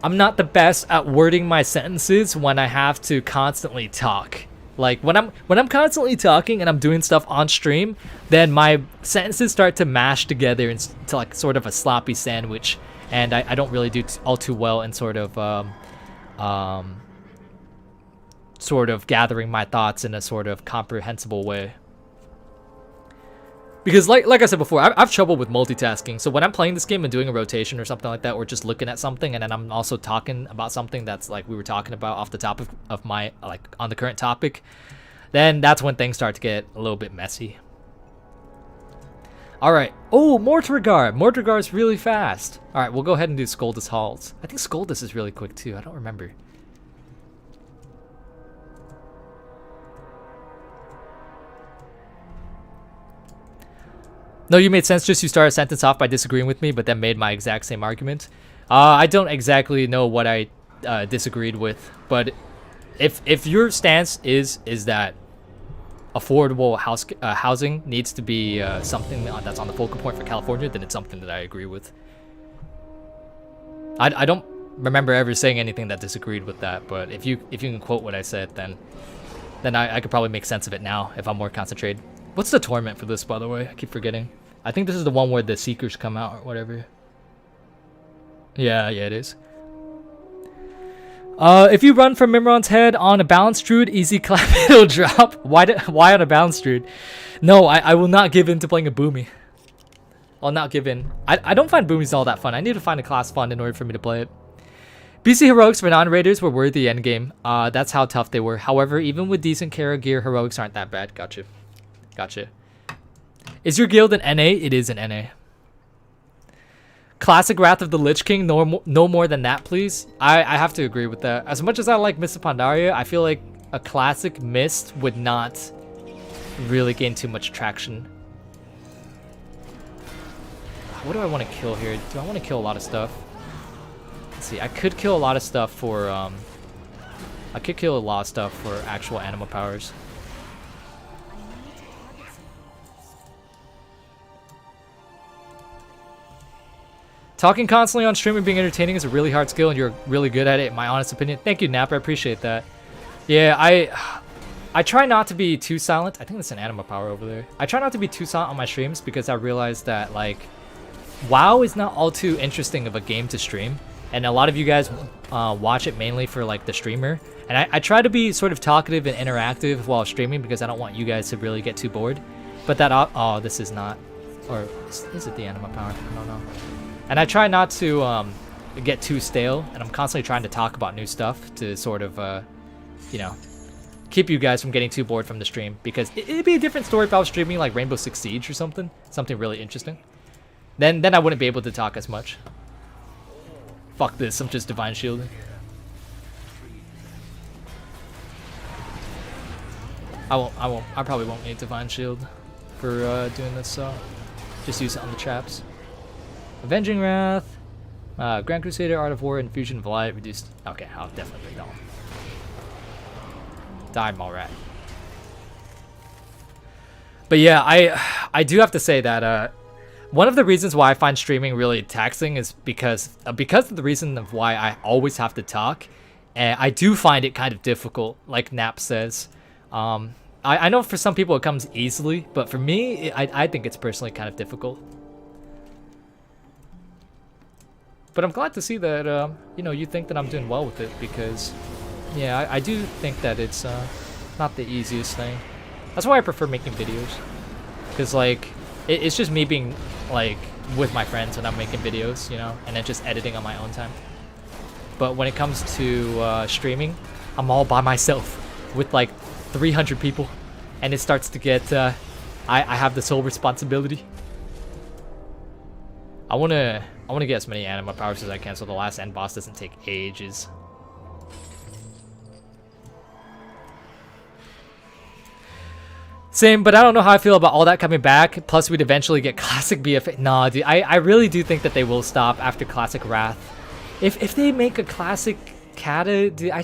I'm not the best at wording my sentences when I have to constantly talk. Like when I'm constantly talking and I'm doing stuff on stream, then my sentences start to mash together into like sort of a sloppy sandwich, and I don't really do all too well in sort of gathering my thoughts in a sort of comprehensible way. Because like I said before, I have trouble with multitasking. So when I'm playing this game and doing a rotation or something like that, or just looking at something, and then I'm also talking about something that's like we were talking about off the top of my, like on the current topic, then that's when things start to get a little bit messy. Alright. Oh, Mortargar. Mortargar is really fast. Alright, we'll go ahead and do Skoldus Halls. I think Skoldus is really quick too. I don't remember. No, you made sense. Just you start a sentence off by disagreeing with me, but then made my exact same argument. I don't exactly know what I disagreed with, but if your stance is that affordable housing needs to be something that's on the focal point for California, then it's something that I agree with. I don't remember ever saying anything that disagreed with that, but if you can quote what I said, then I could probably make sense of it now if I'm more concentrated. What's the torment for this, by the way? I keep forgetting. I think this is the one where the Seekers come out or whatever. Yeah, it is. If you run from Mimiron's head on a balanced druid, easy clap, it'll drop. Why on a balanced druid? No, I will not give in to playing a Boomy. I'll not give in. I don't find Boomies all that fun. I need to find a class fun in order for me to play it. BC heroics for non-raiders were worthy endgame. That's how tough they were. However, even with decent Kara gear, heroics aren't that bad. Gotcha. Gotcha. Is your guild an NA? It is an NA. Classic Wrath of the Lich King, no more than that, please. I have to agree with that. As much as I like Mist of Pandaria, I feel like a classic Mist would not really gain too much traction. What do I want to kill here? Do I want to kill a lot of stuff? Let's see. I could kill a lot of stuff for actual animal powers. Talking constantly on stream and being entertaining is a really hard skill, and you're really good at it, in my honest opinion. Thank you, Nap. I appreciate that. Yeah, I try not to be too silent. I think that's an animal power over there. I try not to be too silent on my streams because I realize that, like, WoW is not all too interesting of a game to stream, and a lot of you guys watch it mainly for, like, the streamer. And I try to be sort of talkative and interactive while streaming because I don't want you guys to really get too bored. But that, oh, this is not, or is it the animal power? I don't know. And I try not to get too stale, and I'm constantly trying to talk about new stuff to sort of, you know, keep you guys from getting too bored from the stream, because it'd be a different story if I was streaming like Rainbow Six Siege or something really interesting. Then I wouldn't be able to talk as much. Fuck this, I'm just divine shielding. I probably won't need divine shield for doing this, so just use it on the traps. Avenging Wrath, Grand Crusader, Art of War, Infusion of Light, reduced. Okay, I'll definitely bring that one. Die, Malrat. But yeah, I do have to say that one of the reasons why I find streaming really taxing is because of the reason of why I always have to talk, and I do find it kind of difficult, like Nap says. I know for some people it comes easily, but for me, I think it's personally kind of difficult. But I'm glad to see that, you know, you think that I'm doing well with it, because, yeah, I do think that it's not the easiest thing. That's why I prefer making videos. Because, like, it's just me being, like, with my friends when I'm making videos, you know, and then just editing on my own time. But when it comes to streaming, I'm all by myself with, like, 300 people. And it starts to get, I have the sole responsibility. I want to get as many anima powers as I can so the last end boss doesn't take ages. Same, but I don't know how I feel about all that coming back. Plus, we'd eventually get Classic BFA. Nah, dude, I really do think that they will stop after Classic Wrath. If they make a Classic Kata, dude, I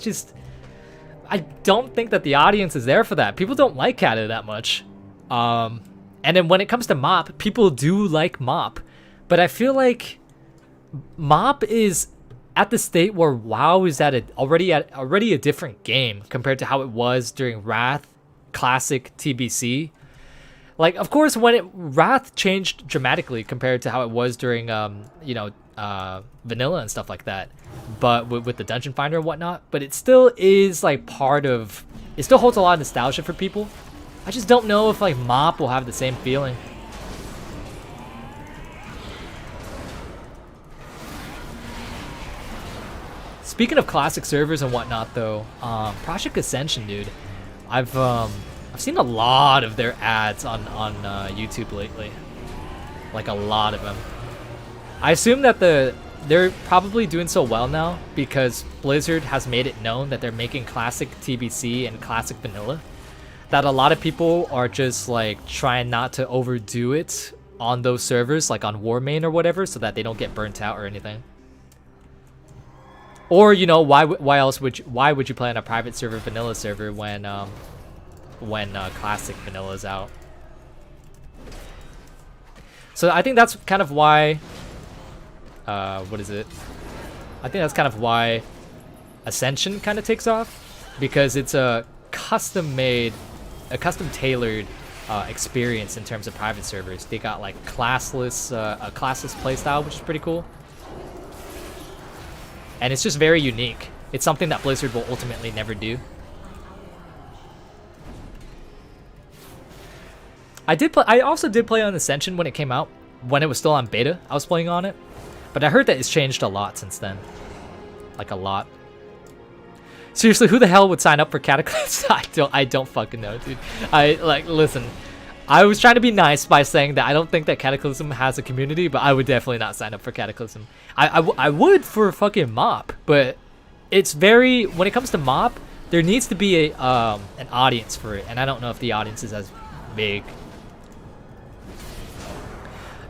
don't think that the audience is there for that. People don't like Kata that much. And then when it comes to Mop, people do like Mop. But I feel like Mop is at the state where WoW is already a different game compared to how it was during Wrath, Classic, TBC. Like, of course, when Wrath changed dramatically compared to how it was during, you know, Vanilla and stuff like that. But with the Dungeon Finder and whatnot. But it still is, like, it still holds a lot of nostalgia for people. I just don't know if, like, Mop will have the same feeling. Speaking of classic servers and whatnot, though, Project Ascension, dude, I've seen a lot of their ads on YouTube lately, like a lot of them. I assume that they're probably doing so well now because Blizzard has made it known that they're making classic TBC and classic vanilla, that a lot of people are just like trying not to overdo it on those servers, like on Warmain or whatever, so that they don't get burnt out or anything. Or, you know, why would you play on a private server, vanilla server when classic vanilla is out? So I think that's kind of why what is it? I think that's kind of why Ascension kind of takes off, because it's a custom-made, a custom-tailored experience in terms of private servers. They got like a classless playstyle, which is pretty cool. And it's just very unique. It's something that Blizzard will ultimately never do. I also did play on Ascension when it came out, when it was still on beta. I was playing on it, but I heard that it's changed a lot since then, like a lot. Seriously, who the hell would sign up for Cataclysm? I don't fucking know, dude. Listen, I was trying to be nice by saying that I don't think that Cataclysm has a community, but I would definitely not sign up for Cataclysm. I would for fucking MoP, but it's very, when it comes to MoP, there needs to be an audience for it, and I don't know if the audience is as big.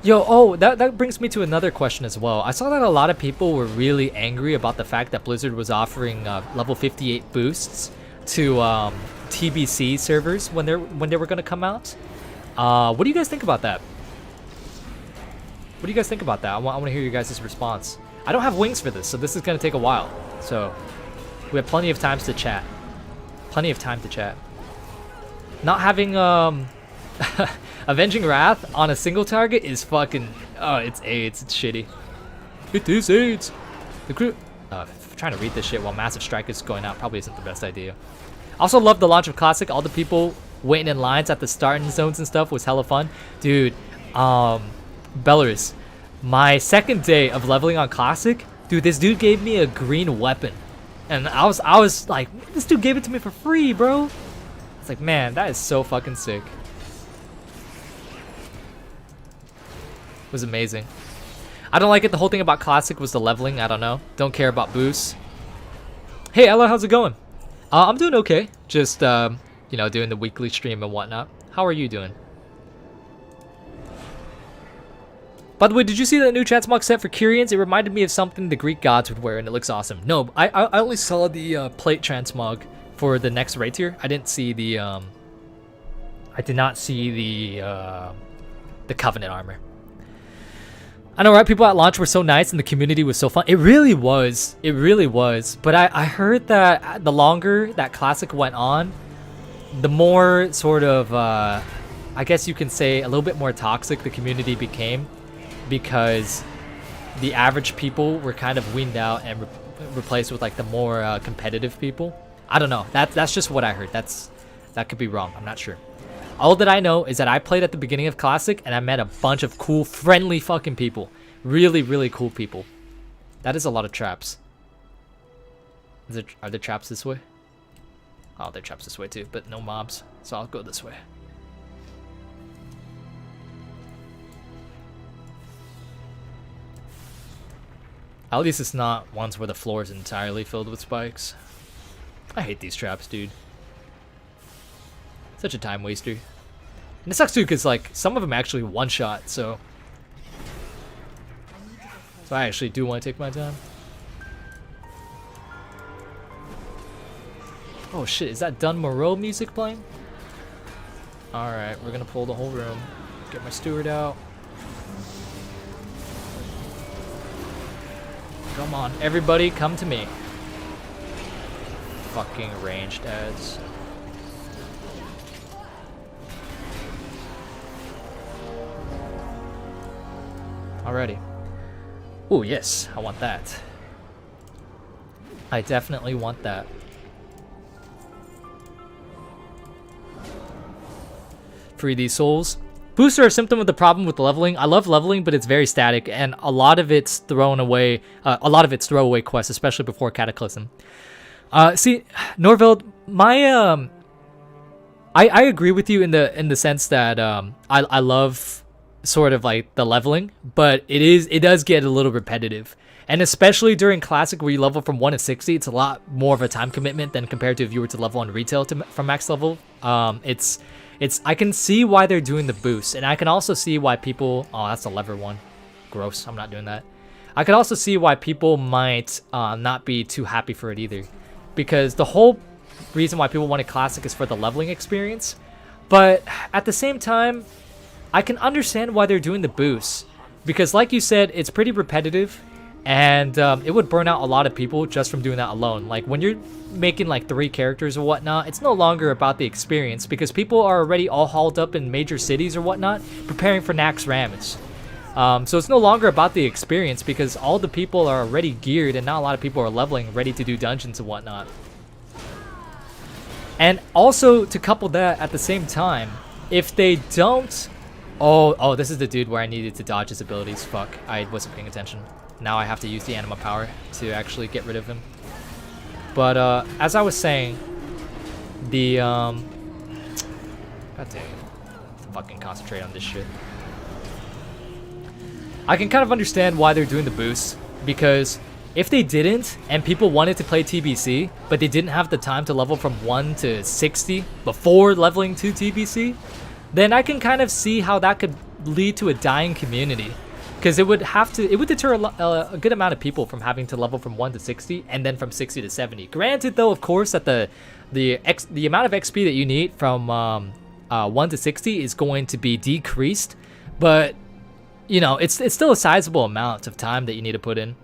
Yo, oh, that brings me to another question as well. I saw that a lot of people were really angry about the fact that Blizzard was offering level 58 boosts to TBC servers when they were going to come out. What do you guys think about that? What do you guys think about that? I want to hear your guys' response. I don't have wings for this, so this is going to take a while. So we have plenty of times to chat. Plenty of time to chat. Not having Avenging Wrath on a single target is fucking... Oh, it's AIDS. It's shitty. It is AIDS. The crew... trying to read this shit while Massive Strike is going out probably isn't the best idea. Also love the launch of Classic. All the people waiting in lines at the starting zones and stuff was hella fun. Dude, Belarus, my second day of leveling on Classic, dude, this dude gave me a green weapon. And I was like, this dude gave it to me for free, bro. It's like, man, that is so fucking sick. It was amazing. I don't like it. The whole thing about Classic was the leveling. I don't know. Don't care about boosts. Hey, Ella, how's it going? I'm doing okay. Just, you know, doing the weekly stream and whatnot. How are you doing? By the way, did you see that new transmog set for Kyrians? It reminded me of something the Greek gods would wear, and it looks awesome. No, I only saw the plate transmog for the next raid tier. I didn't see the I did not see the Covenant armor. I know, right? People at launch were so nice and the community was so fun. It really was. It really was. But I heard that the longer that Classic went on, the more sort of, I guess you can say, a little bit more toxic the community became, because the average people were kind of weaned out and replaced with like the more competitive people. I don't know. That's just what I heard. That could be wrong. I'm not sure. All that I know is that I played at the beginning of Classic and I met a bunch of cool, friendly fucking people. Really, really cool people. That is a lot of traps. Are there traps this way? Oh, there are traps this way too, but no mobs. So I'll go this way. At least it's not ones where the floor is entirely filled with spikes. I hate these traps, dude. Such a time waster. And it sucks too, because like some of them actually one shot, so I actually do want to take my time. Oh shit, is that Dun Moreau music playing? Alright, we're gonna pull the whole room. Get my steward out. Come on, everybody come to me. Fucking ranged ads. Alrighty. Oh yes, I want that. I definitely want that. Free these souls. Boosts are a symptom of the problem with leveling. I love leveling, but it's very static, and a lot of it's thrown away. A lot of it's throwaway quests, especially before Cataclysm. See, Norveld, my I agree with you in the sense that I love sort of like the leveling, but it does get a little repetitive, and especially during Classic where you level from 1 to 60, it's a lot more of a time commitment than compared to if you were to level on retail from max level. It's I can see why they're doing the boost, and I can also see why people... Oh, that's a lever one. Gross. I'm not doing that. I can also see why people might not be too happy for it either, because the whole reason why people wanted Classic is for the leveling experience, but at the same time, I can understand why they're doing the boost, because like you said, it's pretty repetitive, and it would burn out a lot of people just from doing that alone. Like when you're making like 3 characters or whatnot, it's no longer about the experience, because people are already all hauled up in major cities or whatnot preparing for Nax Ramage. So it's no longer about the experience because all the people are already geared and not a lot of people are leveling, ready to do dungeons and whatnot. And also to couple that at the same time, if they don't... Oh, this is the dude where I needed to dodge his abilities. Fuck, I wasn't paying attention. Now I have to use the anima power to actually get rid of him. But as I was saying, the... God dang it. Fucking concentrate on this shit. I can kind of understand why they're doing the boost, because if they didn't and people wanted to play TBC but they didn't have the time to level from 1 to 60 before leveling to TBC, then I can kind of see how that could lead to a dying community, because it would deter a good amount of people from having to level from 1 to 60 and then from 60 to 70. Granted though, of course, that the amount of XP that you need from 1 to 60 is going to be decreased, but you know, it's still a sizable amount of time that you need to put in.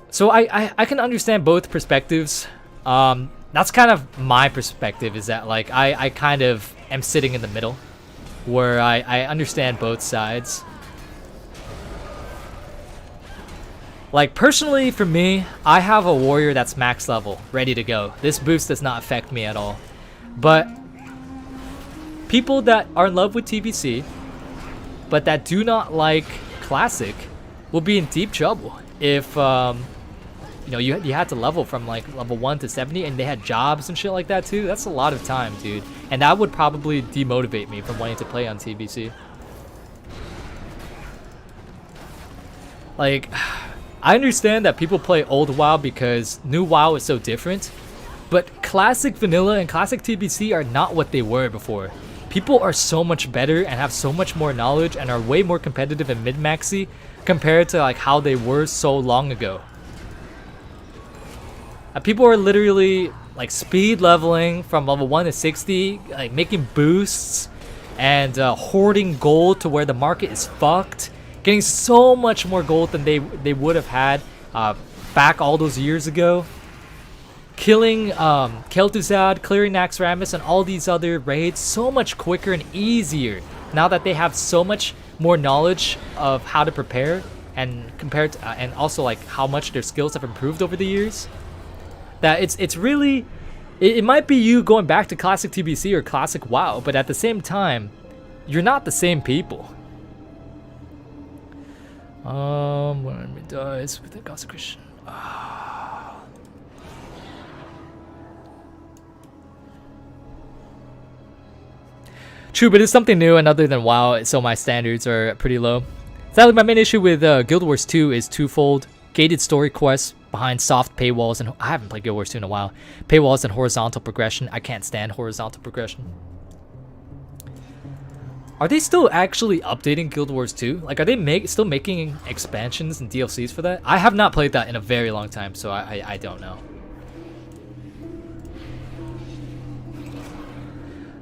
So I can understand both perspectives. That's kind of my perspective, is that like I kind of am sitting in the middle where I understand both sides. Like personally for me, I have a warrior that's max level, ready to go. This boost does not affect me at all. But people that are in love with TBC, but that do not like Classic, will be in deep trouble if you know, you had to level from like level 1 to 70 and they had jobs and shit like that too. That's a lot of time, dude. And that would probably demotivate me from wanting to play on TBC. Like, I understand that people play old WoW because new WoW is so different, but Classic Vanilla and Classic TBC are not what they were before. People are so much better and have so much more knowledge and are way more competitive in mid-maxi compared to like how they were so long ago. People are literally like speed leveling from level 1 to 60, like making boosts and hoarding gold to where the market is fucked, getting so much more gold than they would have had back all those years ago. Killing Kel'Thuzad, clearing Naxxramas, and all these other raids so much quicker and easier now that they have so much more knowledge of how to prepare, and compared to, and also like how much their skills have improved over the years. That it's really, it might be you going back to Classic TBC or Classic WoW, but at the same time, you're not the same people. When enemy dies with a consecration. True, but it's something new and other than WoW, so my standards are pretty low. Sadly, my main issue with Guild Wars 2 is twofold: gated story quests behind soft paywalls, and I haven't played Guild Wars 2 in a while. Paywalls and horizontal progression. I can't stand horizontal progression. Are they still actually updating Guild Wars 2? Like, are they still making expansions and DLCs for that? I have not played that in a very long time, so I don't know.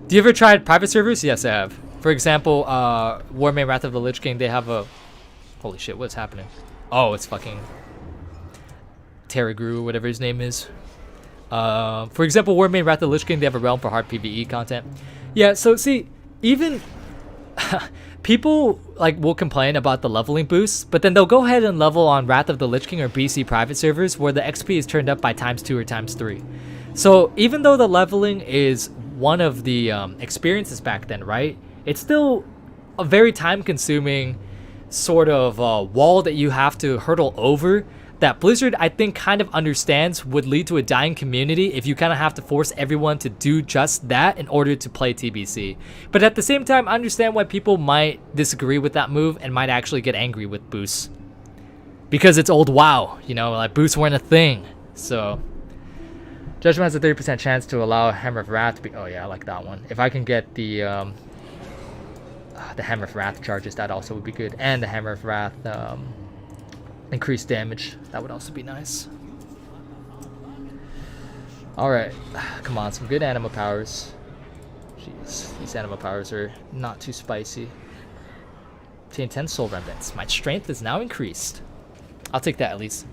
Do you ever tried private servers? Yes, I have. For example, Warmane Wrath of the Lich King, they have a... Holy shit, what's happening? Oh, it's fucking... Terragru, whatever his name is. For example, Warmane Wrath of the Lich King, they have a realm for hard PvE content. Yeah, so see, even... people like will complain about the leveling boosts, but then they'll go ahead and level on Wrath of the Lich King or BC private servers where the XP is turned up by ×2 or ×3. So even though the leveling is one of the experiences back then, right? It's still a very time-consuming sort of wall that you have to hurdle over, that Blizzard, I think, kind of understands would lead to a dying community if you kind of have to force everyone to do just that in order to play TBC. But at the same time, I understand why people might disagree with that move and might actually get angry with boosts. Because it's old WoW, you know, like boosts weren't a thing. So, Judgment has a 30% chance to allow Hammer of Wrath to be... Oh yeah, I like that one. If I can get the Hammer of Wrath charges, that also would be good. And the Hammer of Wrath... increased damage, that would also be nice. Alright, come on, some good anima powers. Jeez, these anima powers are not too spicy. Obtain 10 soul remnants. My strength is now increased. I'll take that at least.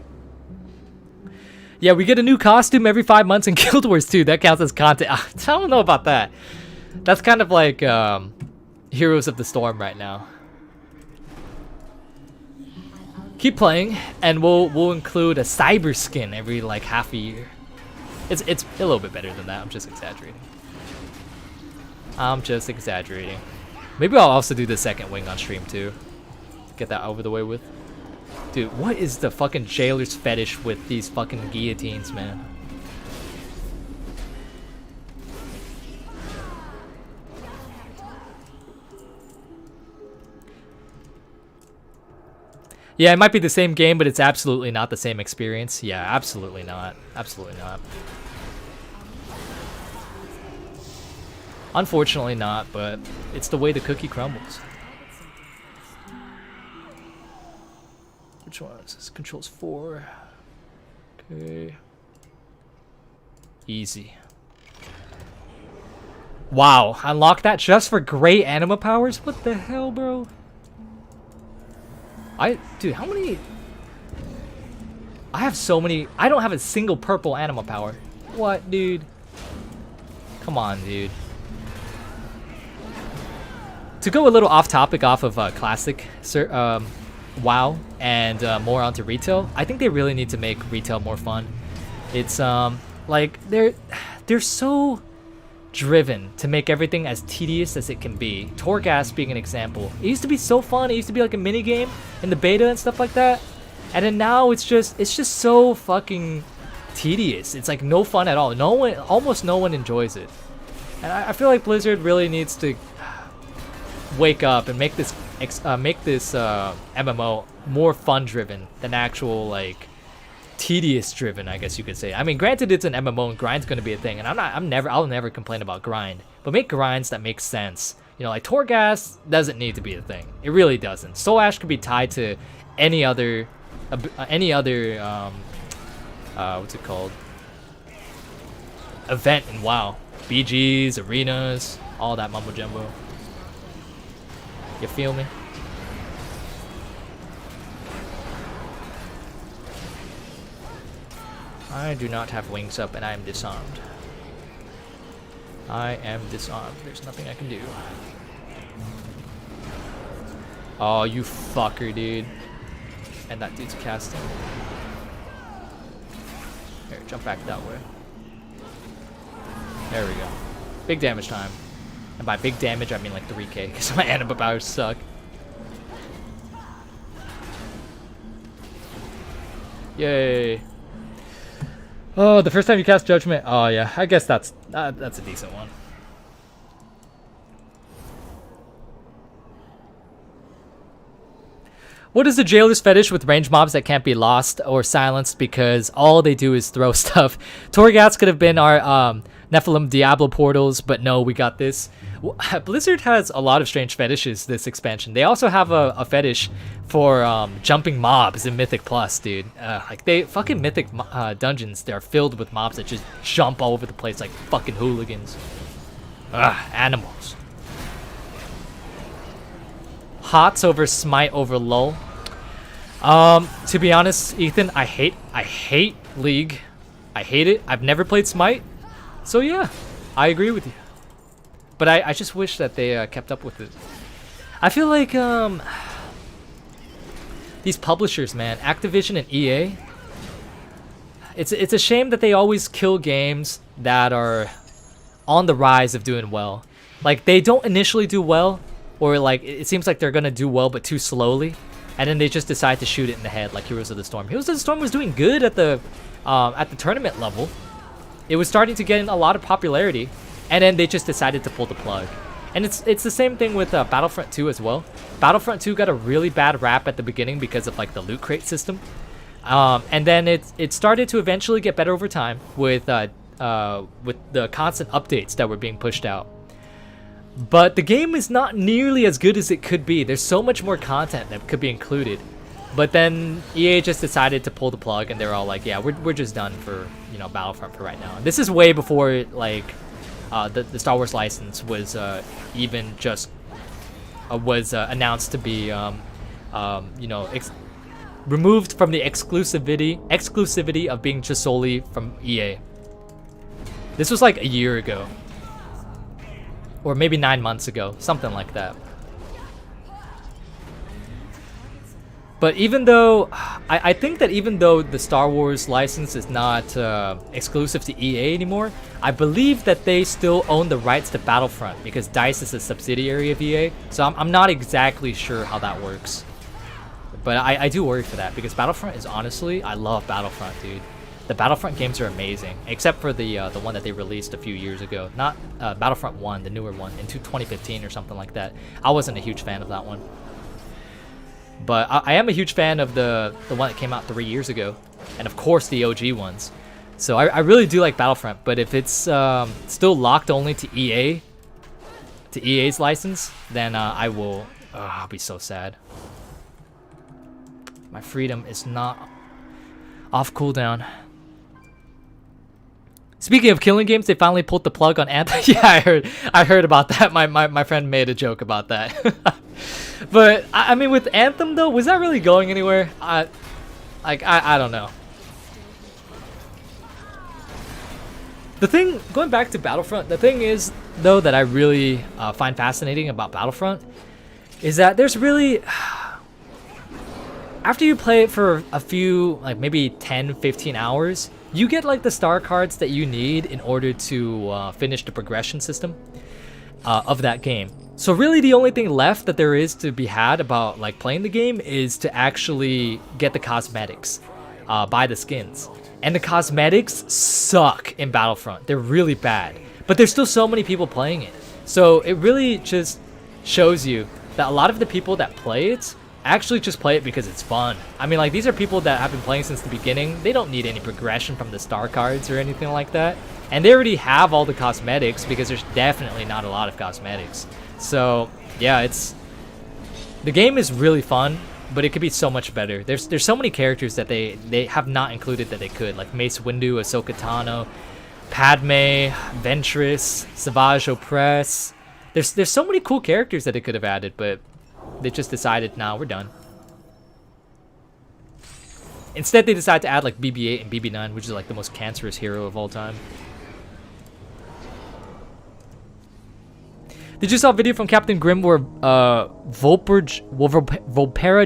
Yeah, we get a new costume every 5 months in Guild Wars 2. That counts as content. I don't know about that. That's kind of like, you Heroes of the Storm right now. Keep playing, and we'll include a cyber skin every like half a year. It's a little bit better than that. I'm just exaggerating. I'm just exaggerating. Maybe I'll also do the second wing on stream too. Get that over the way with. Dude, what is the fucking jailer's fetish with these fucking guillotines, man? Yeah, it might be the same game, but it's absolutely not the same experience. Yeah, absolutely not. Absolutely not. Unfortunately not, but it's the way the cookie crumbles. Which one is this? Controls 4. Okay. Easy. Wow, unlock that just for great anima powers? What the hell, bro? Dude, how many? I have so many. I don't have a single purple anima power. What, dude? Come on, dude. To go a little off topic off of classic WoW and more onto retail, I think they really need to make retail more fun. It's like they're so driven to make everything as tedious as it can be. Torghast being an example. It used to be so fun. It used to be like a mini game in the beta and stuff like that. And then now it's just so fucking tedious. It's like no fun at all. Almost no one enjoys it. And I feel like Blizzard really needs to wake up and make this MMO more fun driven than actual like tedious driven, I guess you could say. I mean, granted it's an MMO and grind's going to be a thing, and I'll never complain about grind, but make grinds that make sense. You know, like Torghast doesn't need to be a thing. It really doesn't. Soul Ash could be tied to any other what's it called? Event in WoW. BGs, arenas, all that mumbo jumbo. You feel me? I do not have wings up and I am disarmed. I am disarmed. There's nothing I can do. Oh, you fucker, dude. And that dude's casting. Here, jump back that way. There we go. Big damage time. And by big damage, I mean like 3k, because my anima powers suck. Yay. Oh, the first time you cast Judgment. Oh yeah, I guess that's a decent one. What is the jailer's fetish with range mobs that can't be lost or silenced because all they do is throw stuff? Torghast could have been our Nephilim Diablo portals, but no, we got this. Blizzard has a lot of strange fetishes this expansion. They also have a fetish for jumping mobs in Mythic Plus, dude. Like they fucking Mythic dungeons, they're filled with mobs that just jump all over the place like fucking hooligans. Animals. Hots over Smite over LoL. To be honest, Ethan, I hate League. I hate it. I've never played Smite. So yeah, I agree with you. But I just wish that they kept up with it. I feel like these publishers, man, Activision and EA, it's a shame that they always kill games that are on the rise of doing well. Like they don't initially do well, or like it seems like they're gonna do well but too slowly, and then they just decide to shoot it in the head, like Heroes of the Storm. Heroes of the Storm was doing good at the tournament level. It was starting to get a lot of popularity, and then they just decided to pull the plug. And it's the same thing with Battlefront 2 as well. Battlefront 2 got a really bad rap at the beginning because of like the loot crate system, and then it started to eventually get better over time with the constant updates that were being pushed out. But the game is not nearly as good as it could be. There's so much more content that could be included. But then EA just decided to pull the plug, and they're all like, yeah, we're just done for, you know, Battlefront for right now. And this is way before like the Star Wars license was even just was announced to be you know, removed from the exclusivity of being just solely from EA. This was like a year ago. or maybe 9 months ago, something like that. But even though, I think that even though the Star Wars license is not exclusive to EA anymore, I believe that they still own the rights to Battlefront because DICE is a subsidiary of EA. So I'm not exactly sure how that works. But I do worry for that because Battlefront is honestly, I love Battlefront, dude. The Battlefront games are amazing, except for the one that they released a few years ago. Not Battlefront 1, the newer one, in 2015 or something like that. I wasn't a huge fan of that one. But I am a huge fan of the one that came out 3 years ago. And of course the OG ones. So I really do like Battlefront. But if it's still locked only to EA, to EA's license, then I'll be so sad. My freedom is not off cooldown. Speaking of killing games, they finally pulled the plug on Anthem. Yeah, I heard about that. My friend made a joke about that. But I mean, with Anthem though, was that really going anywhere? I don't know. The thing, going back to Battlefront, the thing is though that I really find fascinating about Battlefront is that there's really, after you play it for a few, like maybe 10, 15 hours, you get like the star cards that you need in order to finish the progression system of that game. So really the only thing left that there is to be had about like playing the game is to actually get the cosmetics, buy the skins. And the cosmetics suck in Battlefront. They're really bad. But there's still so many people playing it. So it really just shows you that a lot of the people that play it actually just play it because it's fun. I mean, like, these are people that have been playing since the beginning. They don't need any progression from the star cards or anything like that. And they already have all the cosmetics because there's definitely not a lot of cosmetics. So, yeah, the game is really fun, but it could be so much better. There's so many characters that they have not included that they could, like Mace Windu, Ahsoka Tano, Padme, Ventress, Savage Opress. There's so many cool characters that they could have added, but they just decided, nah, we're done. Instead, they decided to add like BB-8 and BB-9, which is like the most cancerous hero of all time. Did you saw a video from Captain Grimm where Volpera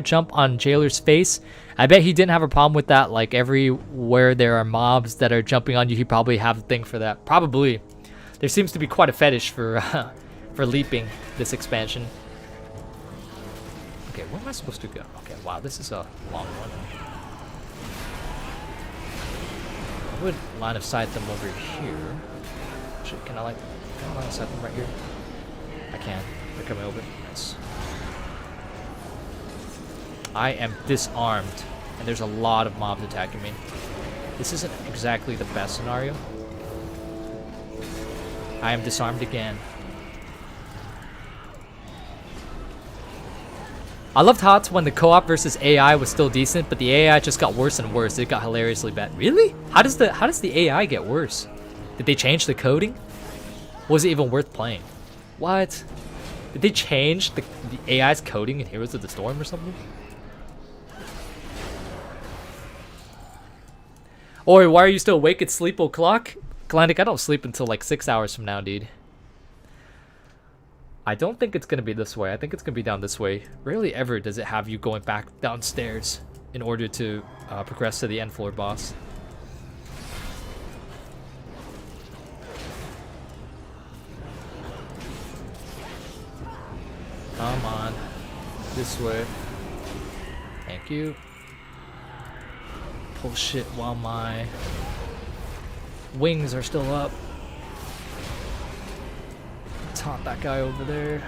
jump on Jailer's face? I bet he didn't have a problem with that. Like everywhere there are mobs that are jumping on you, he probably have a thing for that. Probably. There seems to be quite a fetish for for leaping this expansion. Okay, where am I supposed to go? Okay, wow, this is a long one. I would line of sight them over here. Actually, can I line of sight them right here? I can. They're coming over. Nice. I am disarmed, and there's a lot of mobs attacking me. This isn't exactly the best scenario. I am disarmed again. I loved HOTS when the co-op versus AI was still decent, but the AI just got worse and worse. It got hilariously bad. Really? How does the AI get worse? Did they change the coding? Was it even worth playing? What? Did they change the AI's coding in Heroes of the Storm or something? Or why are you still awake at sleep o'clock? Galandic, I don't sleep until like 6 hours from now, dude. I don't think it's going to be this way. I think it's going to be down this way. Rarely ever does it have you going back downstairs in order to progress to the end floor boss. Come on. This way. Thank you. Pull shit while my wings are still up. Taunt that guy over there.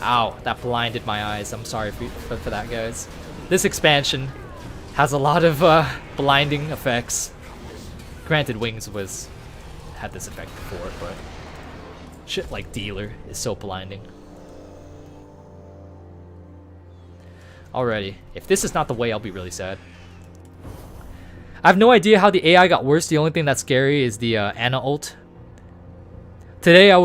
Ow, that blinded my eyes. I'm sorry for that, guys. This expansion has a lot of blinding effects. Granted, Wings had this effect before, but shit like Dealer is so blinding. Alrighty, if this is not the way, I'll be really sad. I have no idea how the AI got worse. The only thing that's scary is the Ana ult. Today I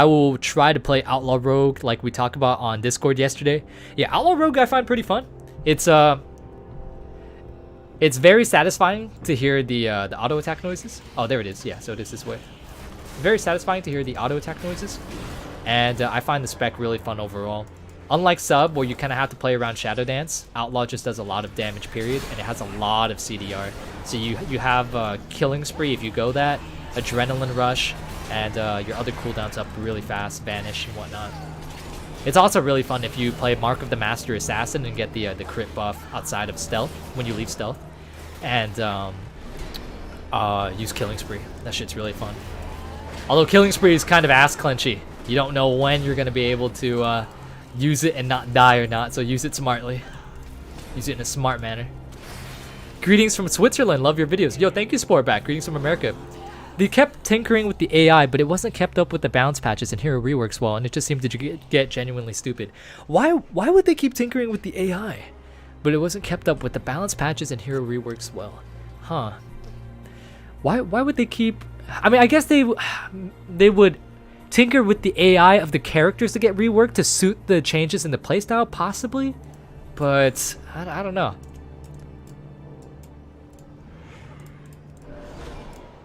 will try to play Outlaw Rogue like we talked about on Discord yesterday. Yeah, Outlaw Rogue I find pretty fun. It's It's very satisfying to hear the auto attack noises. Oh, there it is. Yeah, so it is this way. Very satisfying to hear the auto attack noises, and I find the spec really fun overall. Unlike Sub, where you kind of have to play around Shadowlands, Outlaw just does a lot of damage, period, and it has a lot of CDR. So you have Killing Spree if you go that, Adrenaline Rush, and your other cooldowns up really fast, Vanish and whatnot. It's also really fun if you play Mark of the Master Assassin and get the crit buff outside of Stealth, when you leave Stealth, and use Killing Spree. That shit's really fun. Although Killing Spree is kind of ass clenchy. You don't know when you're going to be able to use it and not die or not, so use it smartly. Use it in a smart manner. Greetings from Switzerland, love your videos. Yo, thank you, Sportback. Greetings from America. They kept tinkering with the AI, but it wasn't kept up with the balance patches and Hero reworks well, and it just seemed to get genuinely stupid. Why would they keep tinkering with the AI, but it wasn't kept up with the balance patches and Hero reworks well? Huh. Why would they keep... I mean, I guess they would tinker with the AI of the characters to get reworked to suit the changes in the playstyle, possibly, but I don't know.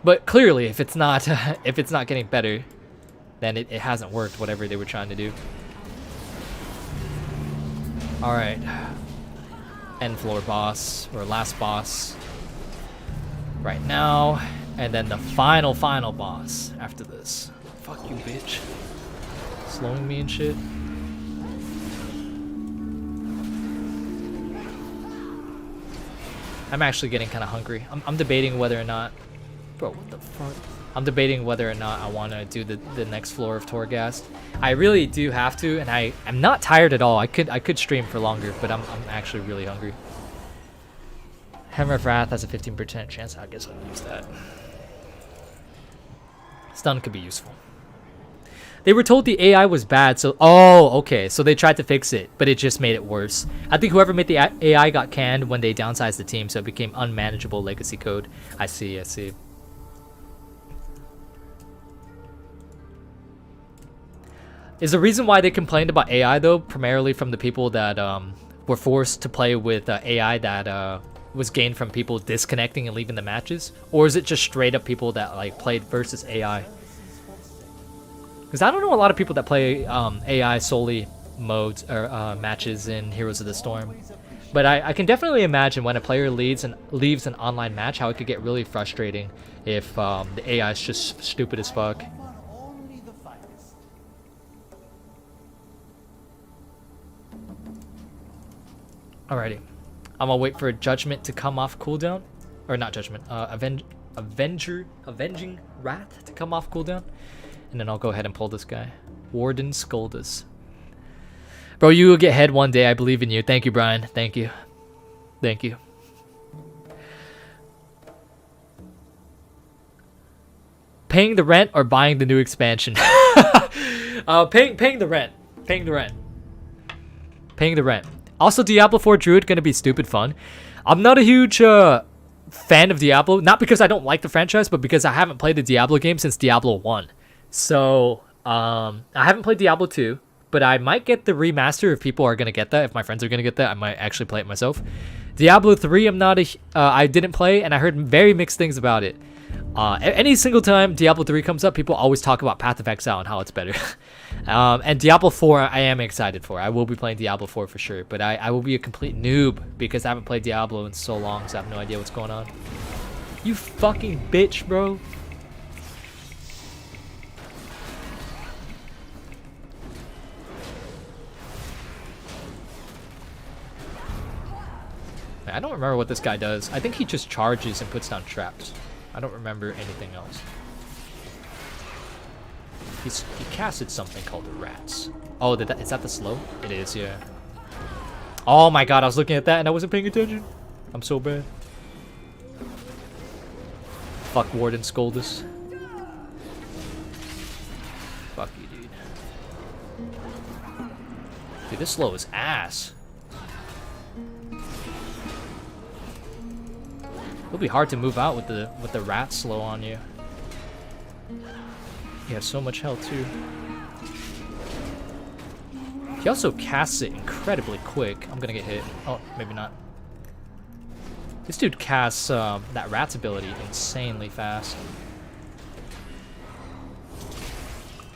But clearly, if it's not getting better, then it hasn't worked, whatever they were trying to do. All right, end floor boss or last boss right now, and then the final boss after this. Fuck you, bitch. Slowing me and shit. I'm actually getting kind of hungry. I'm debating whether or not... Bro, what the fuck? I'm debating whether or not I want to do the next floor of Torghast. I really do have to, and I'm not tired at all. I could stream for longer, but I'm actually really hungry. Hammer of Wrath has a 15% chance. I guess I'll use that. Stun could be useful. They were told the AI was bad, so... Oh, okay. So they tried to fix it, but it just made it worse. I think whoever made the AI got canned when they downsized the team, so it became unmanageable legacy code. I see. Is the reason why they complained about AI, though, primarily from the people that were forced to play with AI that was gained from people disconnecting and leaving the matches? Or is it just straight up people that like played versus AI? Because I don't know a lot of people that play AI solely modes or matches in Heroes of the Storm. But I can definitely imagine when a player leaves an online match, how it could get really frustrating if the AI is just stupid as fuck. Alrighty. I'm gonna wait for Judgment to come off cooldown. Or not Judgment, Avenging Wrath to come off cooldown. And then I'll go ahead and pull this guy. Warden Scoldus. Bro, you will get head one day. I believe in you. Thank you, Brian. Thank you. Thank you. Paying the rent or buying the new expansion? Paying the rent. Paying the rent. Paying the rent. Also, Diablo 4 Druid gonna be stupid fun. I'm not a huge fan of Diablo. Not because I don't like the franchise, but because I haven't played the Diablo game since Diablo 1. So, I haven't played Diablo 2, but I might get the remaster if people are going to get that. If my friends are going to get that, I might actually play it myself. Diablo 3, I didn't play, and I heard very mixed things about it. Any single time Diablo 3 comes up, people always talk about Path of Exile and how it's better. And Diablo 4, I am excited for. I will be playing Diablo 4 for sure, but I will be a complete noob because I haven't played Diablo in so long, so I have no idea what's going on. You fucking bitch, bro. I don't remember what this guy does. I think he just charges and puts down traps. I don't remember anything else. He casted something called the Rats. Oh, is that the slow? It is, yeah. Oh my god, I was looking at that and I wasn't paying attention. I'm so bad. Fuck Warden Scoldus. Fuck you, dude. Dude, this slow is ass. It'll be hard to move out with the rat slow on you. You have so much health too. He also casts it incredibly quick. I'm gonna get hit. Oh, maybe not. This dude casts that rat's ability insanely fast.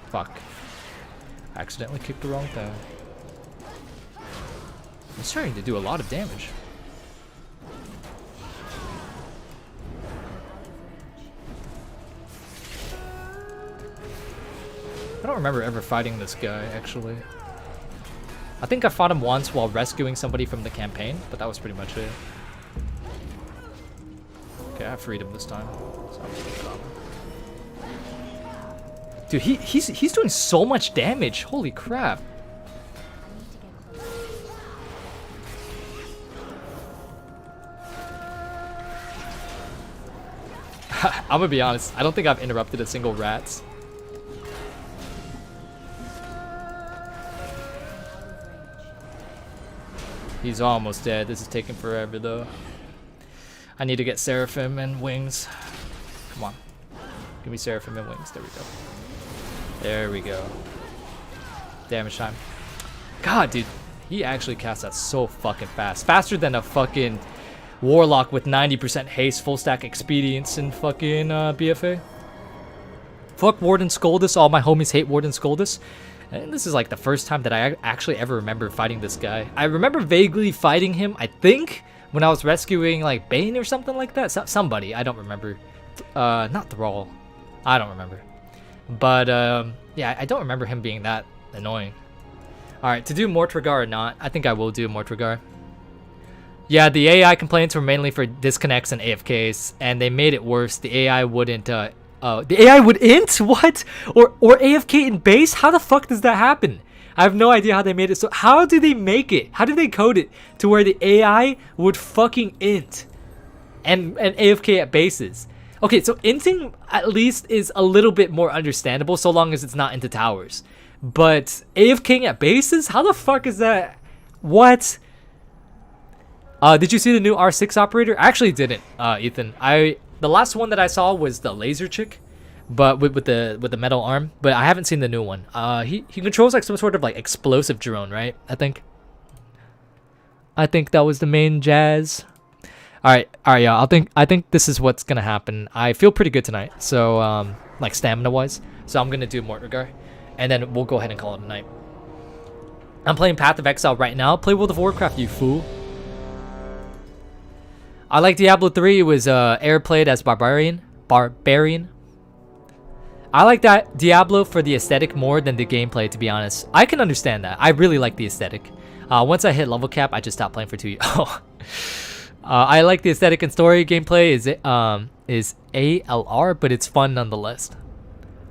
Fuck. I accidentally kicked the wrong thing. It's starting to do a lot of damage. I don't remember ever fighting this guy, actually. I think I fought him once while rescuing somebody from the campaign, but that was pretty much it. Okay, I freed him this time. So dude, he's doing so much damage. Holy crap. I'm gonna be honest, I don't think I've interrupted a single rats. He's almost dead. This is taking forever though. I need to get Seraphim and wings. Come on. Give me Seraphim and wings. There we go. There we go. Damage time. God, dude. He actually casts that so fucking fast. Faster than a fucking Warlock with 90% haste, full stack expedience in fucking BFA. Fuck Warden Scoldus. All my homies hate Warden Scoldus. And this is like the first time that I actually ever remember fighting this guy. I remember vaguely fighting him, I think, when I was rescuing like Bane or something like that. Somebody, I don't remember. Not Thrall. I don't remember. But yeah, I don't remember him being that annoying. Alright, to do Mortregar or not, I think I will do Mortregar. Yeah, the AI complaints were mainly for disconnects and AFKs, and they made it worse. The AI wouldn't, the AI would int? What? Or AFK in base? How the fuck does that happen? I have no idea how they made it. So how do they make it? How do they code it to where the AI would fucking int and AFK at bases? Okay, so inting at least is a little bit more understandable so long as it's not into towers. But AFKing at bases? How the fuck is that? What? Did you see the new R6 operator? I actually didn't, Ethan. The last one that I saw was the laser chick, but with the metal arm. But I haven't seen the new one. He controls like some sort of like explosive drone, right? I think that was the main jazz. All right, yeah. I think this is what's gonna happen. I feel pretty good tonight, so like stamina wise. So I'm gonna do Mortregar, and then we'll go ahead and call it a night. I'm playing Path of Exile right now. Play World of Warcraft, you fool. I like Diablo 3. It was air played as Barbarian. I like that Diablo for the aesthetic more than the gameplay, to be honest. I can understand that. I really like the aesthetic. Once I hit level cap, I just stopped playing for 2 years. I like the aesthetic and story. Gameplay is ALR, but it's fun nonetheless.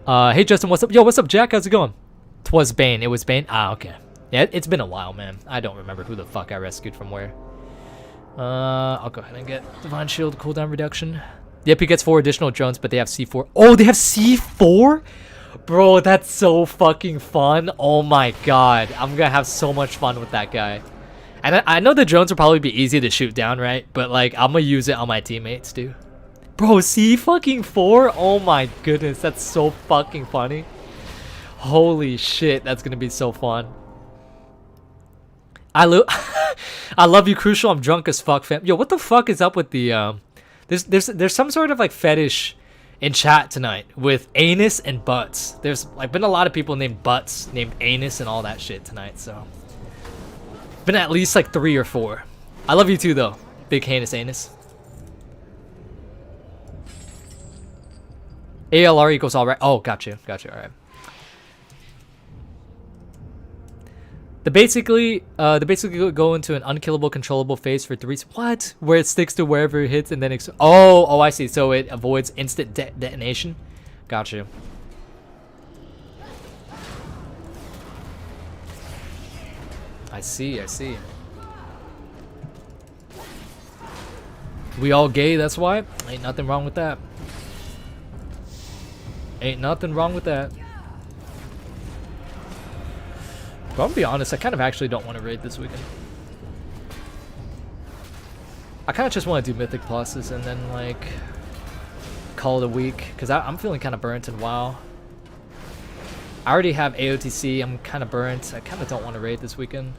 Hey Justin, what's up? Yo, what's up, Jack? How's it going? Twas Bane. It was Bane. Ah, okay. Yeah, it's been a while, man. I don't remember who the fuck I rescued from where. I'll go ahead and get Divine Shield cooldown reduction. Yep, he gets 4 additional drones, but they have C4. Oh, they have C4? Bro, that's so fucking fun. Oh my god. I'm gonna have so much fun with that guy. And I know the drones will probably be easy to shoot down, right? But like, I'm gonna use it on my teammates, too. Bro, C4? Oh my goodness, that's so fucking funny. Holy shit, that's gonna be so fun. I love you, Crucial. I'm drunk as fuck, fam. Yo, what the fuck is up with the there's some sort of like fetish in chat tonight with anus and butts. There's like been a lot of people named butts, named anus, and all that shit tonight. So been at least like 3 or 4. I love you too, though. Big heinous anus. ALR equals all right. Oh, gotcha. All right. They basically go into an unkillable, controllable phase for 3. What? Where it sticks to wherever it hits and then oh, I see. So it avoids instant detonation. Gotcha. I see. We all gay, that's why. Ain't nothing wrong with that. But I'll be honest, I kind of actually don't want to raid this weekend. I kind of just want to do Mythic Pluses and then, like, call it a week. Because I'm feeling kind of burnt in WoW. I already have AOTC. I'm kind of burnt. I kind of don't want to raid this weekend.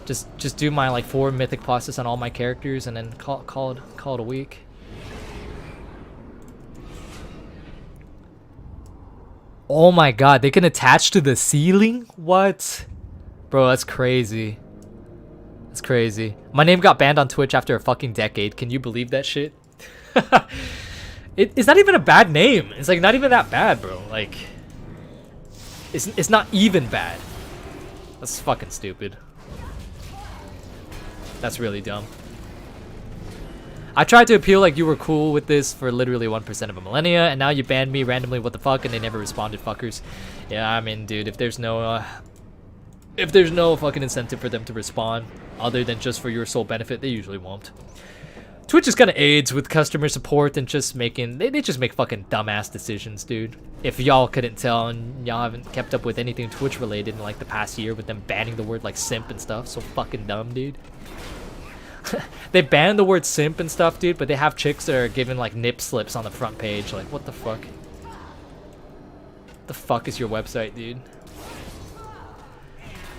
Just do my like 4 mythic process on all my characters and then call it a week. Oh my god, they can attach to the ceiling? What? Bro, that's crazy. That's crazy. My name got banned on Twitch after a fucking decade. Can you believe that shit? It's not even a bad name. It's like not even that bad, bro. Like it's not even bad. That's fucking stupid. That's really dumb. I tried to appeal like you were cool with this for literally 1% of a millennia, and now you banned me randomly, what the fuck, and they never responded, fuckers. Yeah, I mean, dude, if there's no fucking incentive for them to respond, other than just for your sole benefit, they usually won't. Twitch is kind of aids with customer support and just making, they just make fucking dumbass decisions, dude. If y'all couldn't tell and y'all haven't kept up with anything Twitch related in like the past year with them banning the word like simp and stuff, so fucking dumb, dude. They banned the word simp and stuff, dude, but they have chicks that are giving like nip slips on the front page. Like, what the fuck? The fuck is your website, dude?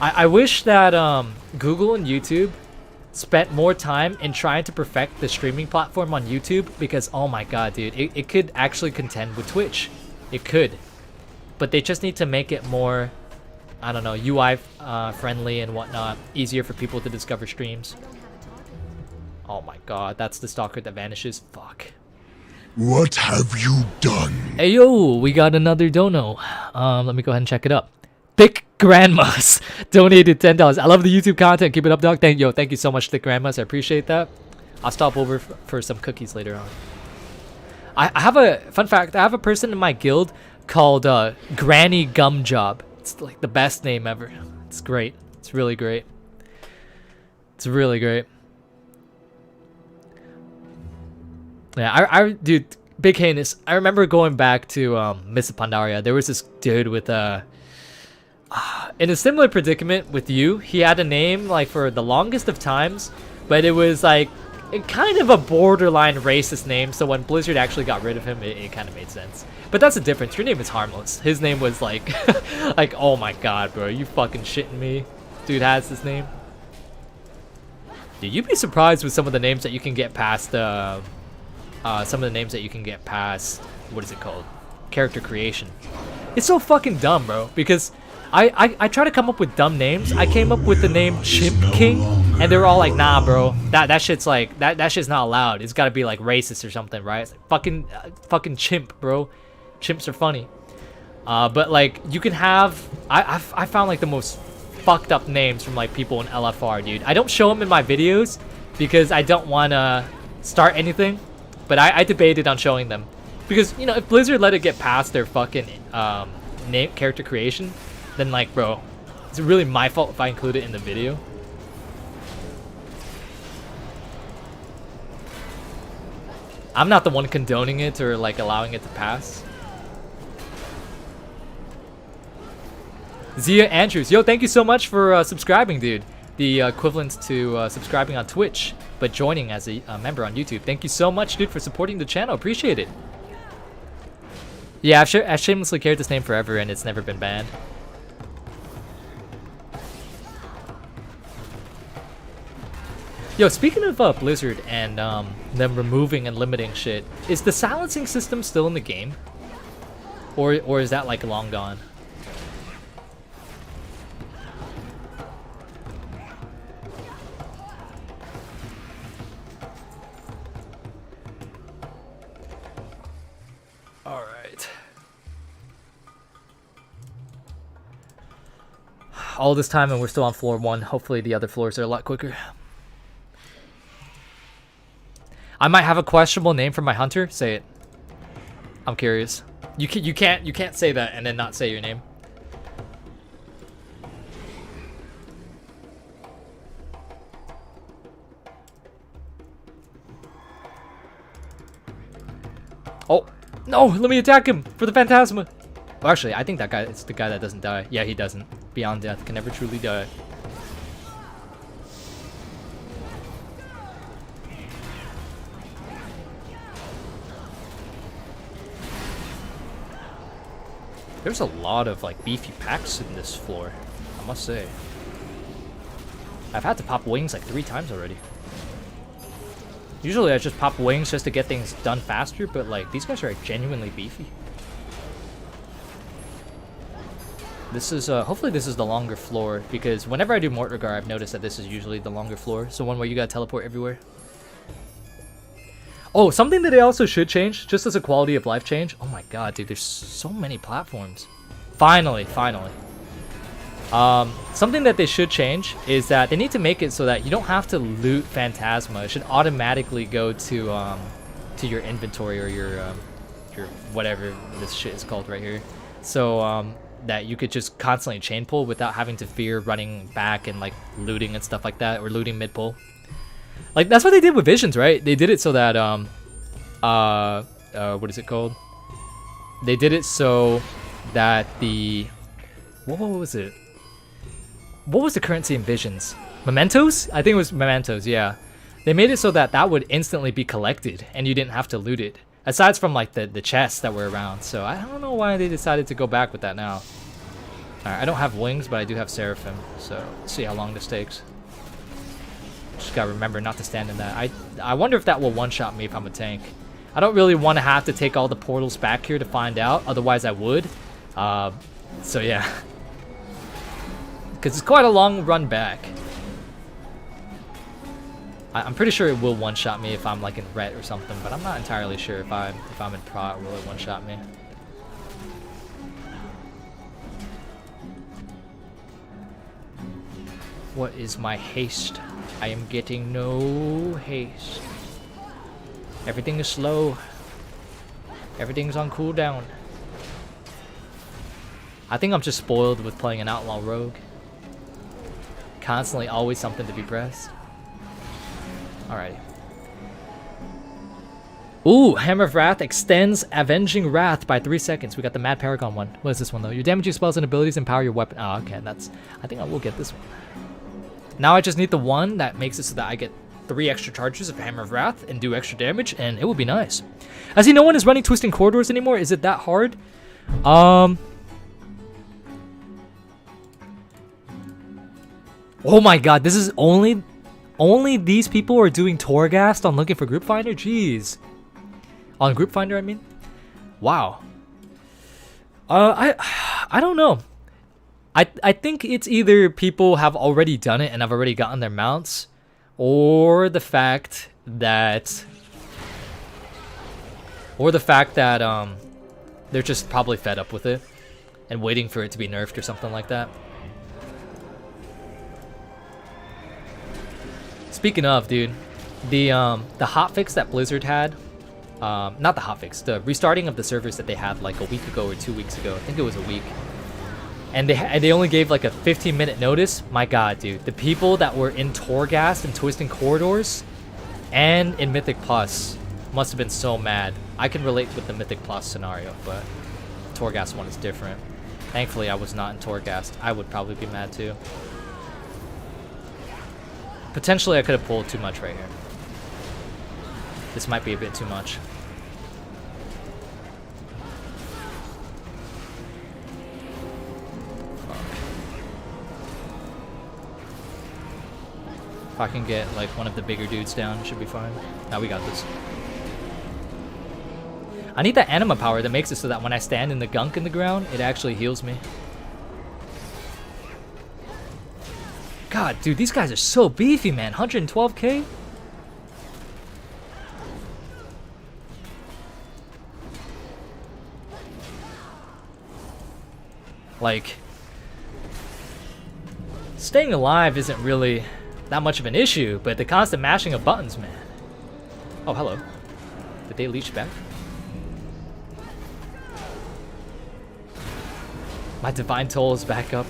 I wish that Google and YouTube spent more time in trying to perfect the streaming platform on YouTube, because oh my god, dude, it could actually contend with Twitch. It could. But they just need to make it more, I don't know, UI friendly and whatnot, easier for people to discover streams. Oh my god, that's the stalker that vanishes. Fuck.
What have you done?
Hey yo, we got another dono. Let me go ahead and check it up. Thick Grandmas donated $10. I love the YouTube content. Keep it up, dog. Thank you so much, Thick Grandmas. I appreciate that. I'll stop over for some cookies later on. I have a fun fact. I have a person in my guild called Granny Gumjob. It's like the best name ever. It's great. It's really great. It's really great. Yeah, dude, big heinous. I remember going back to Miss Pandaria. There was this dude with in a similar predicament with you. He had a name like for the longest of times, but it was like kind of a borderline racist name. So when Blizzard actually got rid of him, it kind of made sense. But that's the difference. Your name is harmless. His name was like, like, oh my god, bro, you fucking shitting me? Dude has this name. Dude, you'd be surprised with some of the names that you can get past. Some of the names that you can get past, what is it called? Character creation. It's so fucking dumb, bro, because I try to come up with dumb names. I came up with the name Chimp King, and they were all like, nah, bro, that shit's like, that shit's not allowed. It's gotta be like racist or something, right? It's like, fucking chimp, bro. Chimps are funny. But like, you can have, I found like the most fucked up names from like people in LFR, dude. I don't show them in my videos because I don't want to start anything. But I debated on showing them, because you know, if Blizzard let it get past their fucking name character creation, then like, bro, it's really my fault if I include it in the video. I'm not the one condoning it or like allowing it to pass. Zia Andrews, yo, thank you so much for subscribing, dude. The equivalent to subscribing on Twitch, but joining as a member on YouTube. Thank you so much, dude, for supporting the channel. Appreciate it. Yeah, I've shamelessly carried this name forever, and it's never been banned. Yo, speaking of Blizzard and them removing and limiting shit, is the silencing system still in the game? Or is that like long gone? All this time and we're still on floor 1. Hopefully the other floors are a lot quicker. I might have a questionable name for my hunter. Say it. I'm curious. You can't say that and then not say your name. Oh no! Let me attack him for the Phantasma. Well, actually, I think that guy is the guy that doesn't die. Yeah, he doesn't. Beyond death can never truly die. There's a lot of like beefy packs in this floor, I must say. I've had to pop wings like 3 times already. Usually I just pop wings just to get things done faster, but like these guys are like, genuinely beefy. This is hopefully this is the longer floor, because whenever I do Mortgar, I've noticed that this is usually the longer floor. So one where you gotta teleport everywhere. Oh, something that they also should change, just as a quality of life change. Oh my god, dude, there's so many platforms. Finally. Something that they should change is that they need to make it so that you don't have to loot Phantasma. It should automatically go to your inventory or your whatever this shit is called right here. So that you could just constantly chain pull without having to fear running back and like looting and stuff like that, or looting mid pull. Like that's what they did with Visions, right? They did it so that what is it called? They did it so that the what was it? What was the currency in Visions? Mementos? I think it was Mementos, yeah. They made it so that that would instantly be collected and you didn't have to loot it. Aside from like the chests that were around. So I don't know why they decided to go back with that now. Alright, I don't have wings, but I do have Seraphim. So let's see how long this takes. Just gotta remember not to stand in that. I wonder if that will one-shot me if I'm a tank. I don't really want to have to take all the portals back here to find out. Otherwise I would. So yeah. Because it's quite a long run back. I'm pretty sure it will one-shot me if I'm like in ret or something, but I'm not entirely sure if I'm in prot, will it one-shot me? What is my haste? I am getting no haste. Everything is slow. Everything's on cooldown. I think I'm just spoiled with playing an outlaw rogue. Constantly always something to be pressed. Alrighty. Ooh, Hammer of Wrath extends Avenging Wrath by 3 seconds. We got the Mad Paragon one. What is this one though? Your damaging spells and abilities empower your weapon. Oh, okay, I think I will get this one. Now I just need the one that makes it so that I get 3 extra charges of Hammer of Wrath and do extra damage, and it will be nice. I see no one is running Twisting Corridors anymore. Is it that hard? Oh my god, this is only these people are doing Torghast on looking for Group Finder? Jeez. On Group Finder, I mean? Wow. I don't know. I think it's either people have already done it and have already gotten their mounts, or the fact that they're just probably fed up with it and waiting for it to be nerfed or something like that. Speaking of, dude, the hotfix that Blizzard had, not the hotfix, the restarting of the servers that they had like a week ago or 2 weeks ago. I think it was a week. And they only gave like a 15-minute notice. My god, dude. The people that were in Torghast and Twisting Corridors and in Mythic Plus must have been so mad. I can relate with the Mythic Plus scenario, but the Torghast one is different. Thankfully, I was not in Torghast. I would probably be mad too. Potentially, I could have pulled too much right here. This might be a bit too much. If I can get like one of the bigger dudes down, it should be fine. Now we got this. I need that anima power that makes it so that when I stand in the gunk in the ground, it actually heals me. God, dude, these guys are so beefy, man. 112k? Like, staying alive isn't really that much of an issue, but the constant mashing of buttons, man. Oh, hello. Did they leech back? My divine toll is back up.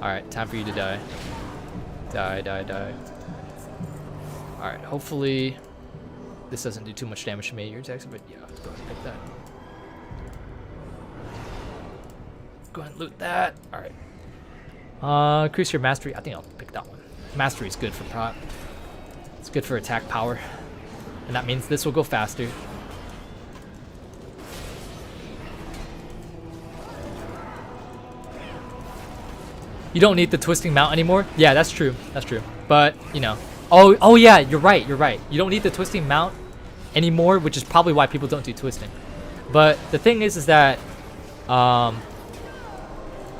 Alright, time for you to die. Die, die, die. Alright, hopefully this doesn't do too much damage to me. Your attacks, but yeah, let's go ahead and pick that. Go ahead and loot that. Alright. Increase your mastery. I think I'll pick that one. Mastery is good for prot. It's good for attack power. And that means this will go faster. You don't need the twisting mount anymore. Yeah, that's true. That's true. But, you know. Oh yeah, you're right. You're right. You don't need the twisting mount anymore, which is probably why people don't do twisting. But the thing is that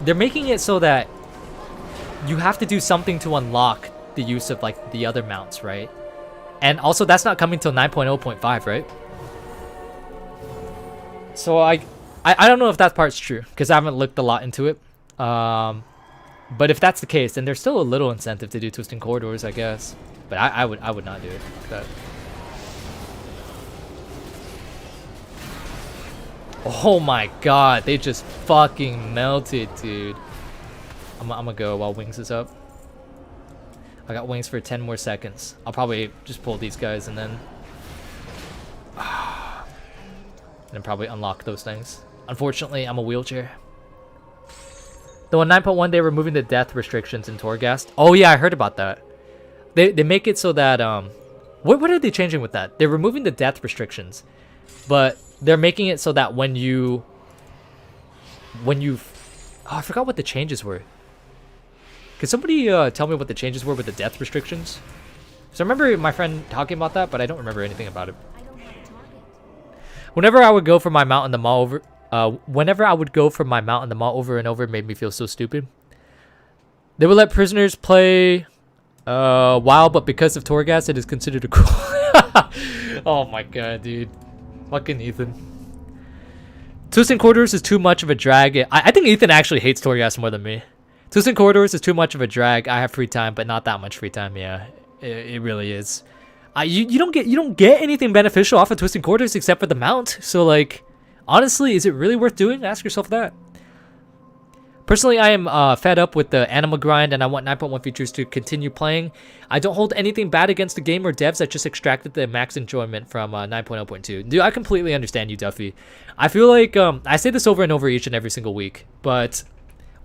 they're making it so that you have to do something to unlock the use of like the other mounts, right? And also that's not coming till 9.0.5, right? So I don't know if that part's true because I haven't looked a lot into it. But if that's the case, then there's still a little incentive to do twisting corridors, I guess. But I would not do it. That. Oh my god, they just fucking melted, dude. I'm gonna go while Wings is up. I got Wings for 10 more seconds. I'll probably just pull these guys and then probably unlock those things. Unfortunately, I'm a wheelchair. Though in 9.1 they're removing the death restrictions in Torghast. Oh yeah, I heard about that. They make it so that what are they changing with that? They're removing the death restrictions, but they're making it so that when you I forgot what the changes were. Could somebody tell me what the changes were with the death restrictions? So I remember my friend talking about that, but I don't remember anything about it. Whenever I would go for my mount in the mall over and over, it made me feel so stupid. They would let prisoners play WoW, but because of Torghast, it is considered a cool. Oh my god, dude. Fucking Ethan. Twisting Corridors is too much of a drag. I think Ethan actually hates Torghast more than me. Twisting Corridors is too much of a drag. I have free time, but not that much free time. Yeah, it really is. You don't get anything beneficial off of Twisting Corridors except for the mount. So like, honestly, is it really worth doing? Ask yourself that. Personally, I am fed up with the anima grind, and I want 9.1 features to continue playing. I don't hold anything bad against the game or devs that just extracted the max enjoyment from 9.0.2. Dude, I completely understand you, Duffy. I feel like I say this over and over each and every single week, but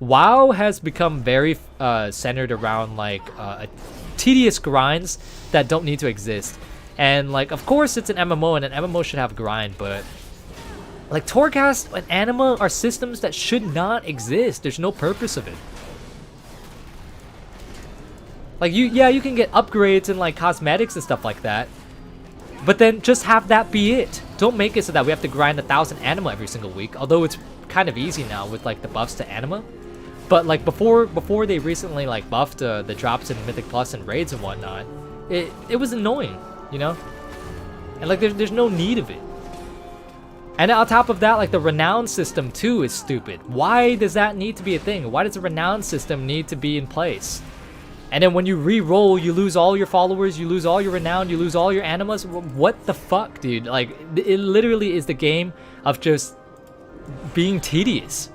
WoW has become very centered around like tedious grinds that don't need to exist. And like, of course, it's an MMO, and an MMO should have grind, but like Torghast and Anima are systems that should not exist. There's no purpose of it. Like you can get upgrades and like cosmetics and stuff like that, but then just have that be it. Don't make it so that we have to grind 1,000 Anima every single week. Although it's kind of easy now with like the buffs to Anima, but like before they recently like buffed the drops in Mythic Plus and raids and whatnot, it was annoying, you know. And like there's no need of it. And on top of that, like the renown system too is stupid. Why does that need to be a thing? Why does the renown system need to be in place? And then when you re-roll, you lose all your followers, you lose all your renown, you lose all your animas. What the fuck, dude? Like, it literally is the game of just being tedious.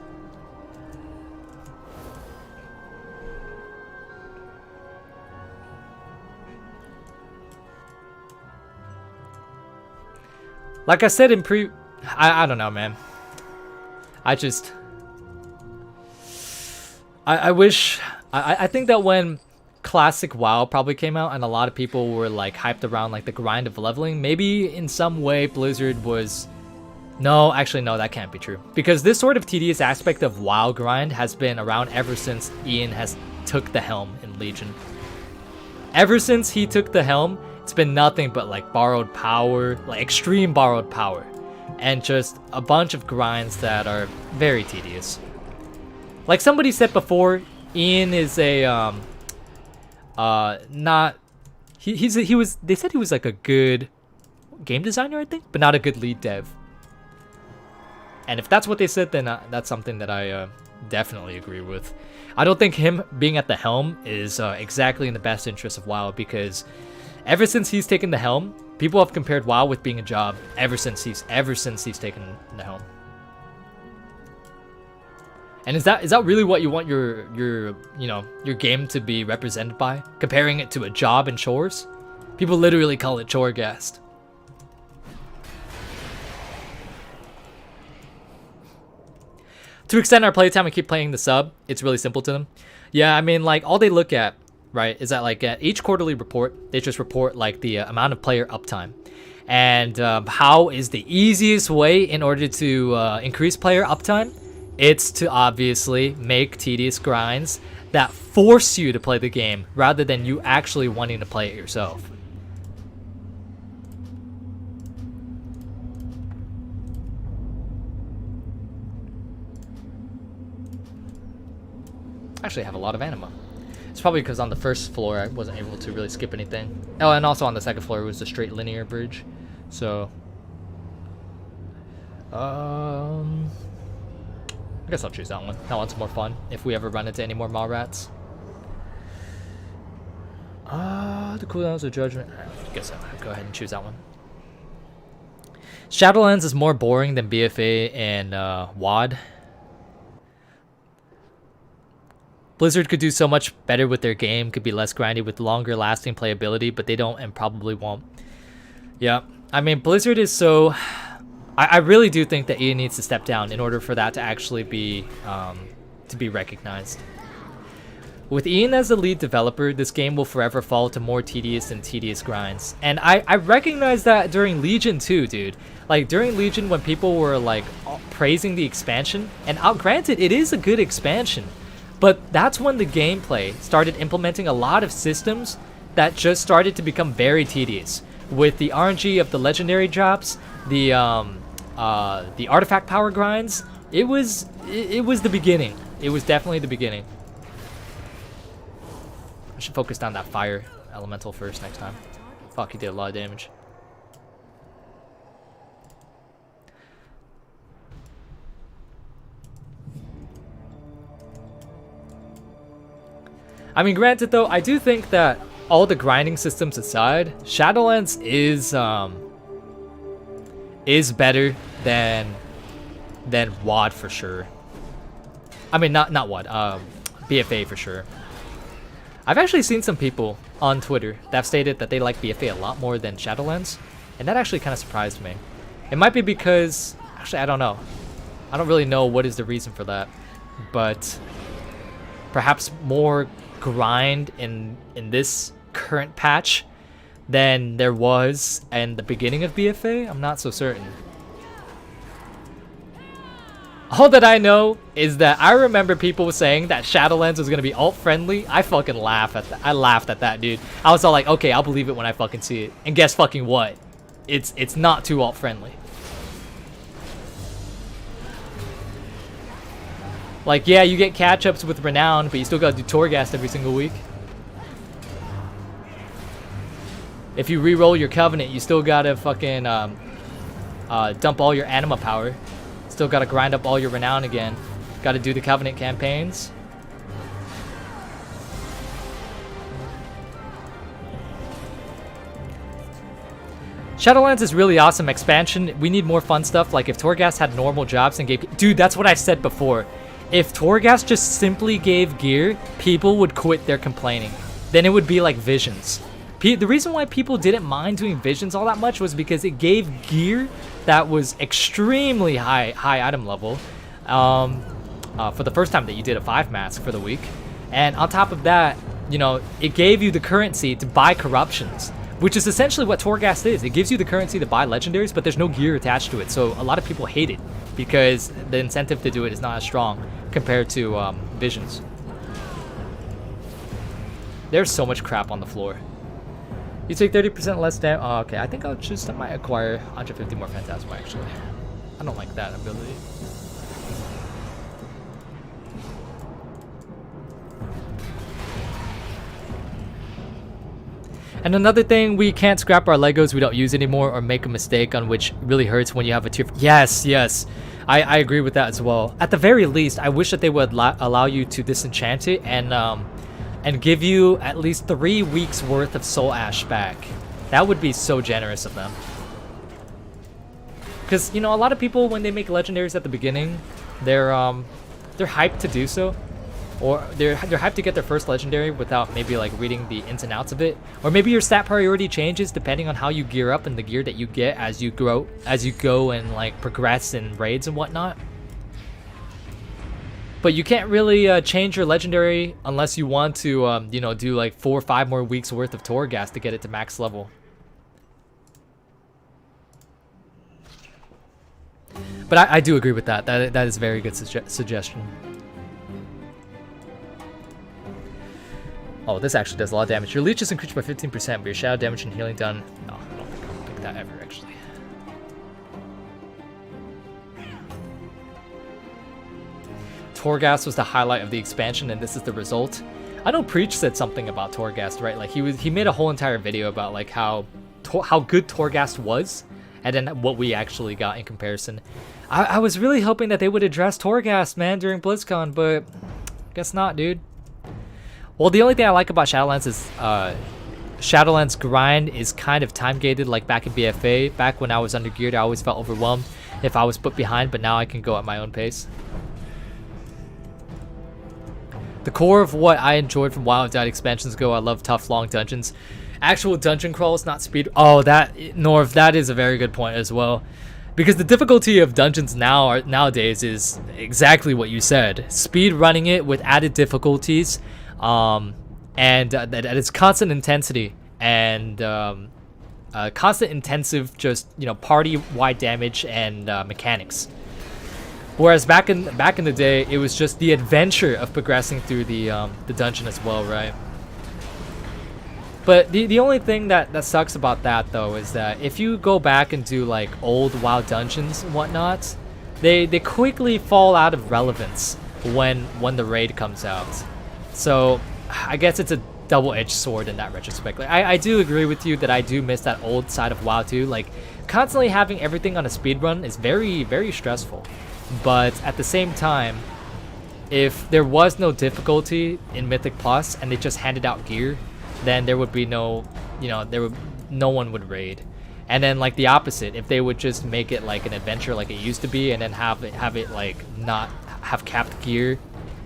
Like I said in I don't know, man. I wish... I think that when Classic WoW probably came out and a lot of people were like hyped around like the grind of leveling, maybe in some way Blizzard was... No, actually no, that can't be true. Because this sort of tedious aspect of WoW grind has been around ever since Ian has took the helm in Legion. Ever since he took the helm, it's been nothing but like borrowed power, like extreme borrowed power. And just a bunch of grinds that are very tedious. Like somebody said before, Ian is a they said he was like a good game designer, I think, but not a good lead dev. And if that's what they said, then that's something that I definitely agree with. I don't think him being at the helm is exactly in the best interest of WoW, because ever since he's taken the helm, people have compared WoW with being a job ever since he's taken the helm. And is that really what you want your game to be represented by? Comparing it to a job and chores? People literally call it Choregast. To extend our playtime and keep playing the sub, it's really simple to them. Yeah, I mean, like, all they look at, right, is that like at each quarterly report, they just report like the amount of player uptime. And how is the easiest way in order to increase player uptime? It's to obviously make tedious grinds that force you to play the game rather than you actually wanting to play it yourself. Actually, I have a lot of anima. It's probably because on the first floor I wasn't able to really skip anything. Oh, and also on the second floor it was a straight linear bridge. So, I guess I'll choose that one. That one's more fun if we ever run into any more mall rats. The cooldowns of judgment. I guess I'll go ahead and choose that one. Shadowlands is more boring than BFA and WoD. Blizzard could do so much better with their game, could be less grindy with longer lasting playability, but they don't and probably won't. Yeah, I mean, Blizzard is so... I really do think that EA needs to step down in order for that to actually be recognized. With Ian as the lead developer, this game will forever fall to more tedious and tedious grinds. And I recognize that during Legion too, dude. Like, during Legion when people were, like, praising the expansion, and granted, it is a good expansion, but that's when the gameplay started implementing a lot of systems that just started to become very tedious. With the RNG of the legendary drops, the artifact power grinds, it was the beginning. It was definitely the beginning. I should focus down that fire elemental first next time. Fuck, he did a lot of damage. I mean, granted though, I do think that all the grinding systems aside, Shadowlands is better than WoD for sure. I mean, not WoD, BFA for sure. I've actually seen some people on Twitter that have stated that they like BFA a lot more than Shadowlands, and that actually kind of surprised me. It might be because, actually, I don't know. I don't really know what is the reason for that, but perhaps more grind in this current patch than there was in the beginning of BFA. I'm not so certain. All that I know is that I remember people saying that Shadowlands was gonna be alt friendly. I fucking laugh at that. I laughed at that, dude. I was all like, okay, I'll believe it when I fucking see it. And guess fucking what? It's not too alt friendly. Like, yeah, you get catch-ups with Renown, but you still gotta do Torghast every single week. If you re-roll your Covenant, you still gotta fucking dump all your Anima power. Still gotta grind up all your Renown again. Gotta do the Covenant campaigns. Shadowlands is really awesome expansion. We need more fun stuff, like if Torghast had normal jobs and gave... Dude, that's what I said before. If Torghast just simply gave gear, people would quit their complaining. Then it would be like Visions. The reason why people didn't mind doing Visions all that much was because it gave gear that was extremely high item level for the first time that you did a 5 mask for the week. And on top of that, you know, it gave you the currency to buy corruptions, which is essentially what Torghast is. It gives you the currency to buy legendaries, but there's no gear attached to it. So a lot of people hate it because the incentive to do it is not as strong compared to Visions. There's so much crap on the floor. You take 30% less damage. Oh, okay, I think I might acquire 150 more Phantasma, actually. I don't like that ability. And another thing, we can't scrap our Legos we don't use anymore or make a mistake on, which really hurts when you have a tier. Yes, yes. I agree with that as well. At the very least, I wish that they would allow you to disenchant it and give you at least 3 weeks worth of Soul Ash back. That would be so generous of them. Because, you know, a lot of people, when they make legendaries at the beginning, they're hyped to do so. Or they're hyped to get their first legendary without maybe like reading the ins and outs of it. Or maybe your stat priority changes depending on how you gear up and the gear that you get as you go and like progress in raids and whatnot. But you can't really change your legendary unless you want to, you know, do like 4 or 5 more weeks worth of Torghast to get it to max level. But I do agree with that. That is a very good suggestion. Oh, this actually does a lot of damage. Your leech is increased by 15%, but your shadow damage and healing done. No, I don't think I'll pick that ever, actually. Torghast was the highlight of the expansion, and this is the result. I know Preach said something about Torghast, right? Like he made a whole entire video about like how good Torghast was, and then what we actually got in comparison. I was really hoping that they would address Torghast, man, during BlizzCon, but guess not, dude. Well, the only thing I like about Shadowlands is Shadowlands grind is kind of time gated, like back in BFA. Back when I was under geared, I always felt overwhelmed if I was put behind, but now I can go at my own pace. The core of what I enjoyed from WoW Died expansions go, I love tough, long dungeons. Actual dungeon crawls, not speed. Oh, Norv, that is a very good point as well. Because the difficulty of dungeons nowadays is exactly what you said. Speed running it with added difficulties, and that it's constant intensity and constant intensive, just party-wide damage and mechanics. Whereas back in the day, it was just the adventure of progressing through the dungeon as well, right? But the only thing that sucks about that though is that if you go back and do like old WoW dungeons and whatnot, they quickly fall out of relevance when the raid comes out. So I guess it's a double-edged sword in that retrospect. Like, I do agree with you that I do miss that old side of WoW too. Like constantly having everything on a speed run is very, very stressful. But at the same time, if there was no difficulty in Mythic Plus and they just handed out gear, then there would be no one would raid. And then like the opposite, if they would just make it like an adventure like it used to be, and then have it like not have capped gear,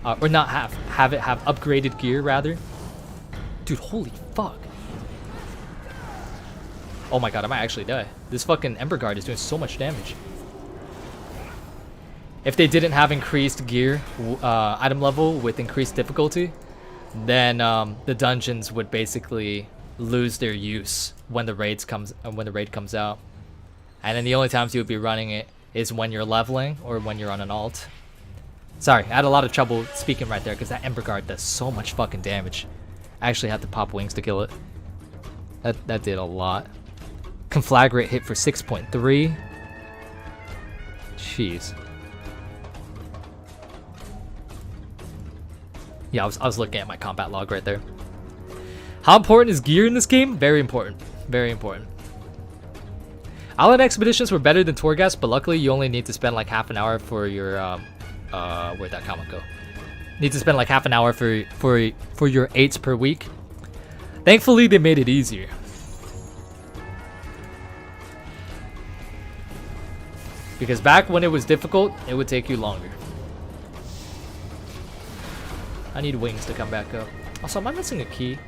or not have it have upgraded gear rather. Dude, holy fuck! Oh my god, I might actually die. This fucking Ember Guard is doing so much damage. If they didn't have increased gear item level with increased difficulty, then the dungeons would basically lose their use when the raid comes out. And then the only times you would be running it is when you're leveling or when you're on an alt. Sorry, I had a lot of trouble speaking right there because that Ember Guard does so much fucking damage. I actually had to pop wings to kill it. That did a lot. Conflagrate hit for 6.3. Jeez. Yeah, I was looking at my combat log right there. How important is gear in this game? Very important. Very important. Allied expeditions were better than Torghast, but luckily you only need to spend like half an hour for your where'd that comment go? Need to spend like half an hour for your 8s per week. Thankfully they made it easier. Because back when it was difficult, it would take you longer. I need wings to come back up. Also, am I missing a key?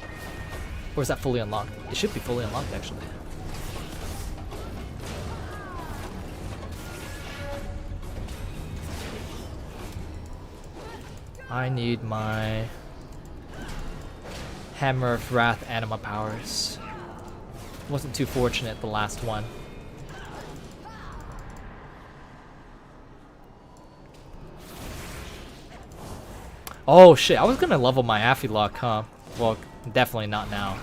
Or is that fully unlocked? It should be fully unlocked, actually. I need my Hammer of Wrath Anima powers. Wasn't too fortunate the last one. Oh shit, I was gonna level my Affylock, huh? Well, definitely not now.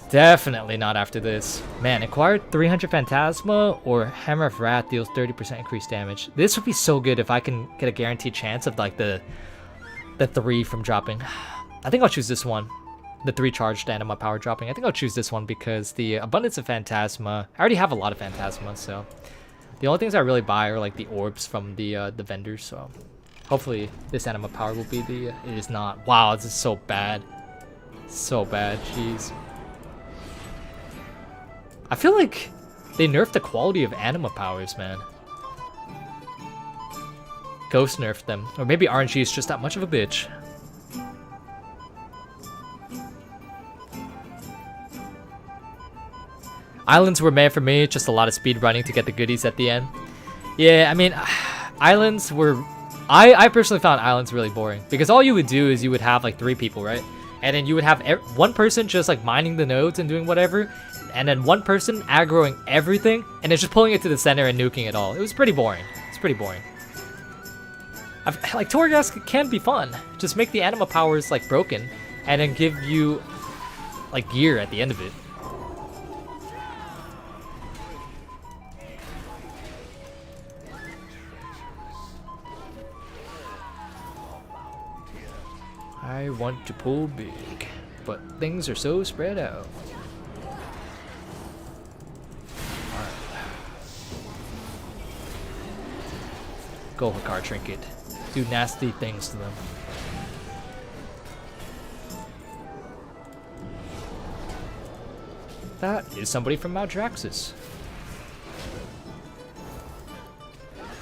Definitely not after this. Man, acquired 300 Phantasma or Hammer of Wrath deals 30% increased damage. This would be so good if I can get a guaranteed chance of like the 3 from dropping. I think I'll choose this one. The 3 charged Anima power dropping. I think I'll choose this one because the Abundance of Phantasma. I already have a lot of Phantasma, so the only things I really buy are like the orbs from the vendors, so hopefully this Anima power will be the... It is not. Wow, this is so bad. So bad, jeez. I feel like they nerfed the quality of Anima powers, man. Ghost nerfed them. Or maybe RNG is just that much of a bitch. Islands were made for me, just a lot of speed running to get the goodies at the end. Yeah, I mean, islands were... I personally found islands really boring because all you would do is you would have like 3 people, right? And then you would have one person just like mining the nodes and doing whatever, and then one person aggroing everything and then just pulling it to the center and nuking it all. It was pretty boring. It's pretty boring. Like Torghast can be fun. Just make the Anima powers like broken and then give you like gear at the end of it. I want to pull big, but things are so spread out. Go Hakar Trinket. Do nasty things to them. That is somebody from Maldraxxus.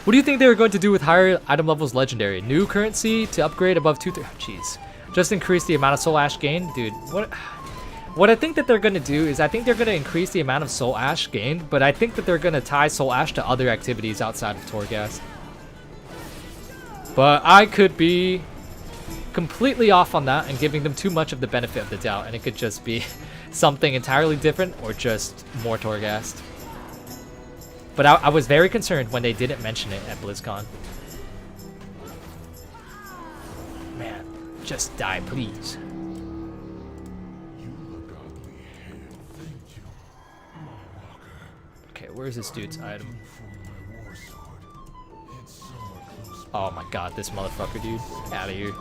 What do you think they were going to do with higher item levels legendary? New currency to upgrade above 2 jeez. Just increase the amount of soul ash gained? Dude, what I think that they're going to do is I think they're going to increase the amount of soul ash gained, but I think that they're going to tie soul ash to other activities outside of Torghast. But I could be completely off on that and giving them too much of the benefit of the doubt, and it could just be something entirely different or just more Torghast. But I was very concerned when they didn't mention it at BlizzCon. Man, just die, please. Okay, where's this dude's item? Oh my god, this motherfucker, dude. Out of here.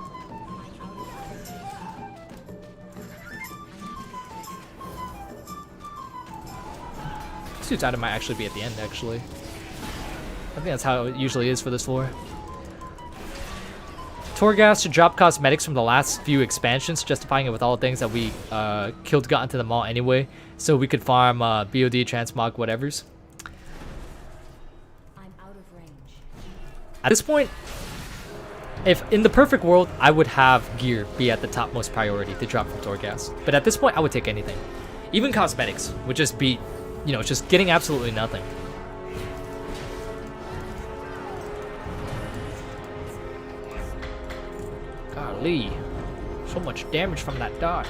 This dude's item might actually be at the end, actually. I think that's how it usually is for this lore. Torghast should drop cosmetics from the last few expansions, justifying it with all the things that we got into the mall anyway, so we could farm BOD, transmog, whatevers. At this point, if in the perfect world, I would have gear be at the topmost priority to drop from Torghast. But at this point, I would take anything. Even cosmetics would just be, you know, just getting absolutely nothing. Golly, so much damage from that dart.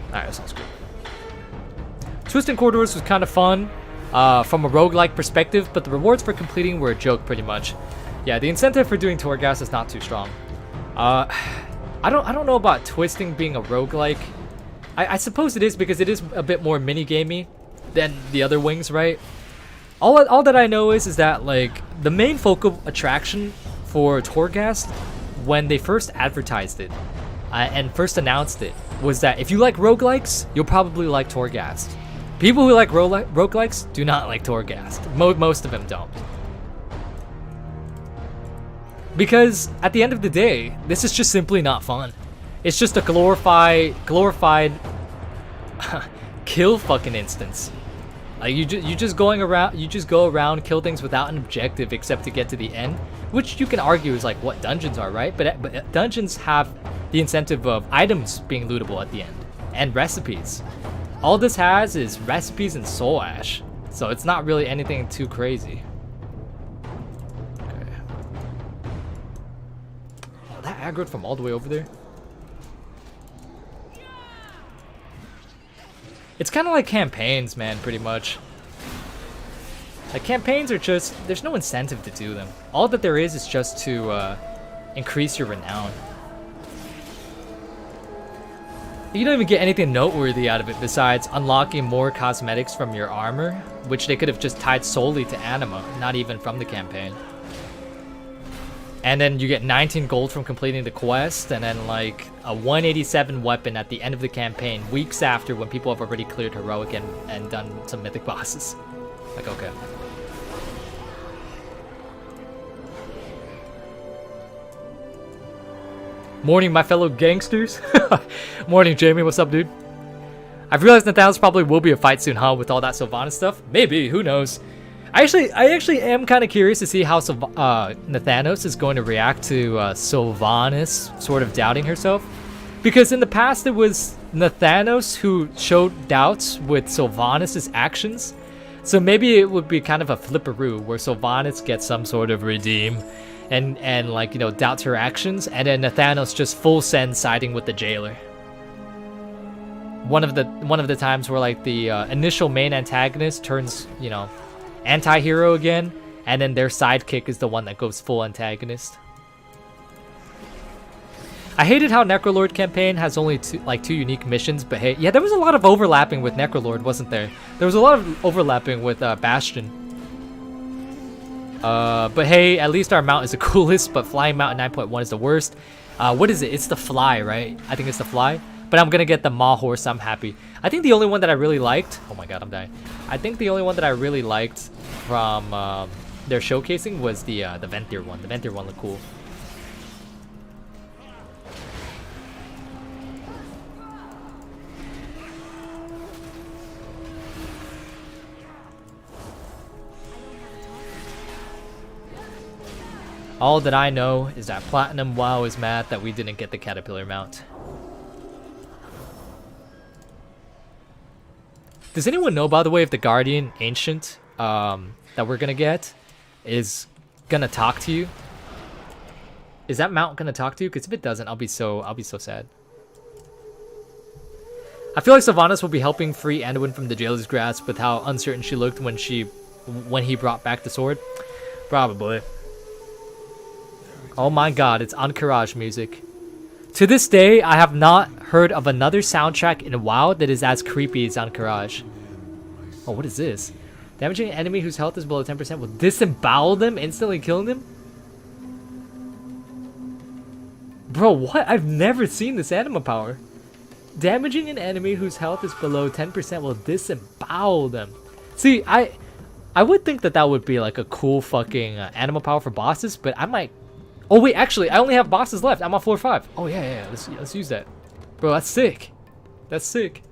Alright, that sounds good. Twisting Corridors was kind of fun from a roguelike perspective, but the rewards for completing were a joke pretty much. Yeah, the incentive for doing Torghast is not too strong. I don't know about Twisting being a roguelike. I suppose it is because it is a bit more mini-gamey than the other wings, right? All that I know is that like the main focal attraction for Torghast when they first advertised it and first announced it was that if you like roguelikes, you'll probably like Torghast. People who like roguelikes do not like Torghast. Most of them don't. Because at the end of the day, this is just simply not fun. It's just a glorified kill fucking instance. Like you just go around, kill things without an objective except to get to the end, which you can argue is like what dungeons are, right? But dungeons have the incentive of items being lootable at the end and recipes. All this has is recipes and soul ash, so it's not really anything too crazy. Okay. Oh, that aggroed from all the way over there. It's kind of like campaigns, man, pretty much. Like, campaigns are just, there's no incentive to do them. All that there is just to increase your renown. You don't even get anything noteworthy out of it besides unlocking more cosmetics from your armor, which they could have just tied solely to anima, not even from the campaign. And then you get 19 gold from completing the quest, and then like a 187 weapon at the end of the campaign, weeks after when people have already cleared heroic and done some mythic bosses. Like, okay. Morning, my fellow gangsters. Morning, Jamie. What's up, dude? I've realized Nathanos probably will be a fight soon, huh? With all that Sylvanas stuff. Maybe. Who knows? I actually am kind of curious to see how Nathanos is going to react to Sylvanas sort of doubting herself. Because in the past, it was Nathanos who showed doubts with Sylvanas' actions. So maybe it would be kind of a flipperoo where Sylvanas gets some sort of redeem and like, you know, doubts her actions, and then Nathanos just full send siding with the jailer. One of the times where like the initial main antagonist turns, you know, anti-hero again, and then their sidekick is the one that goes full antagonist. I hated how Necrolord campaign has only two unique missions, but hey, yeah, there was a lot of overlapping with Necrolord, wasn't there? There was a lot of overlapping with Bastion. But hey, at least our mount is the coolest, but flying mount at 9.1 is the worst. What is it? It's the fly, right? I think it's the fly. But I'm gonna get the Maw horse. I'm happy. I think the only one that I really liked. Oh my god, I'm dying. I think the only one that I really liked from their showcasing was the Ventir one. The Ventir one looked cool. All that I know is that Platinum WoW is mad that we didn't get the Caterpillar mount. Does anyone know, by the way, if the Guardian Ancient that we're gonna get is gonna talk to you? Is that mount gonna talk to you? Because if it doesn't, I'll be so sad. I feel like Sylvanas will be helping free Anduin from the jailer's grasp with how uncertain she looked when he brought back the sword. Probably. Oh my god, it's Encourage music. To this day, I have not heard of another soundtrack in WoW that is as creepy as Encourage. Oh, what is this? Damaging an enemy whose health is below 10% will disembowel them, instantly killing them? Bro, what? I've never seen this anima power. Damaging an enemy whose health is below 10% will disembowel them. See, I would think that that would be like a cool fucking anima power for bosses, but I might... Oh wait, actually, I only have bosses left. I'm on floor 5. Oh yeah, let's use that. Bro, that's sick. That's sick.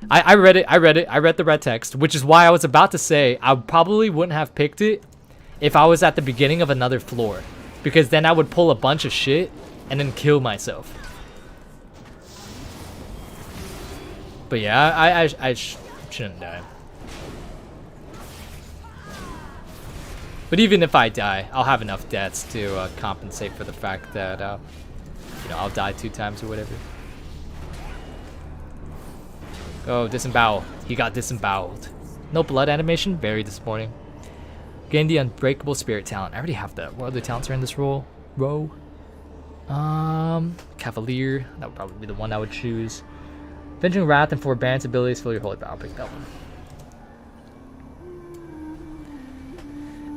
I read it. I read the red text, which is why I was about to say I probably wouldn't have picked it if I was at the beginning of another floor, because then I would pull a bunch of shit and then kill myself. But yeah, I shouldn't die. But even if I die, I'll have enough deaths to compensate for the fact that, you know, I'll die 2 times or whatever. Oh, disembowel. He got disemboweled. No blood animation. Very disappointing. Gain the Unbreakable Spirit talent. I already have that. What other talents are in this row? Cavalier. That would probably be the one I would choose. Avenging Wrath and Forbearance abilities. Fill your holy power. I'll pick that one.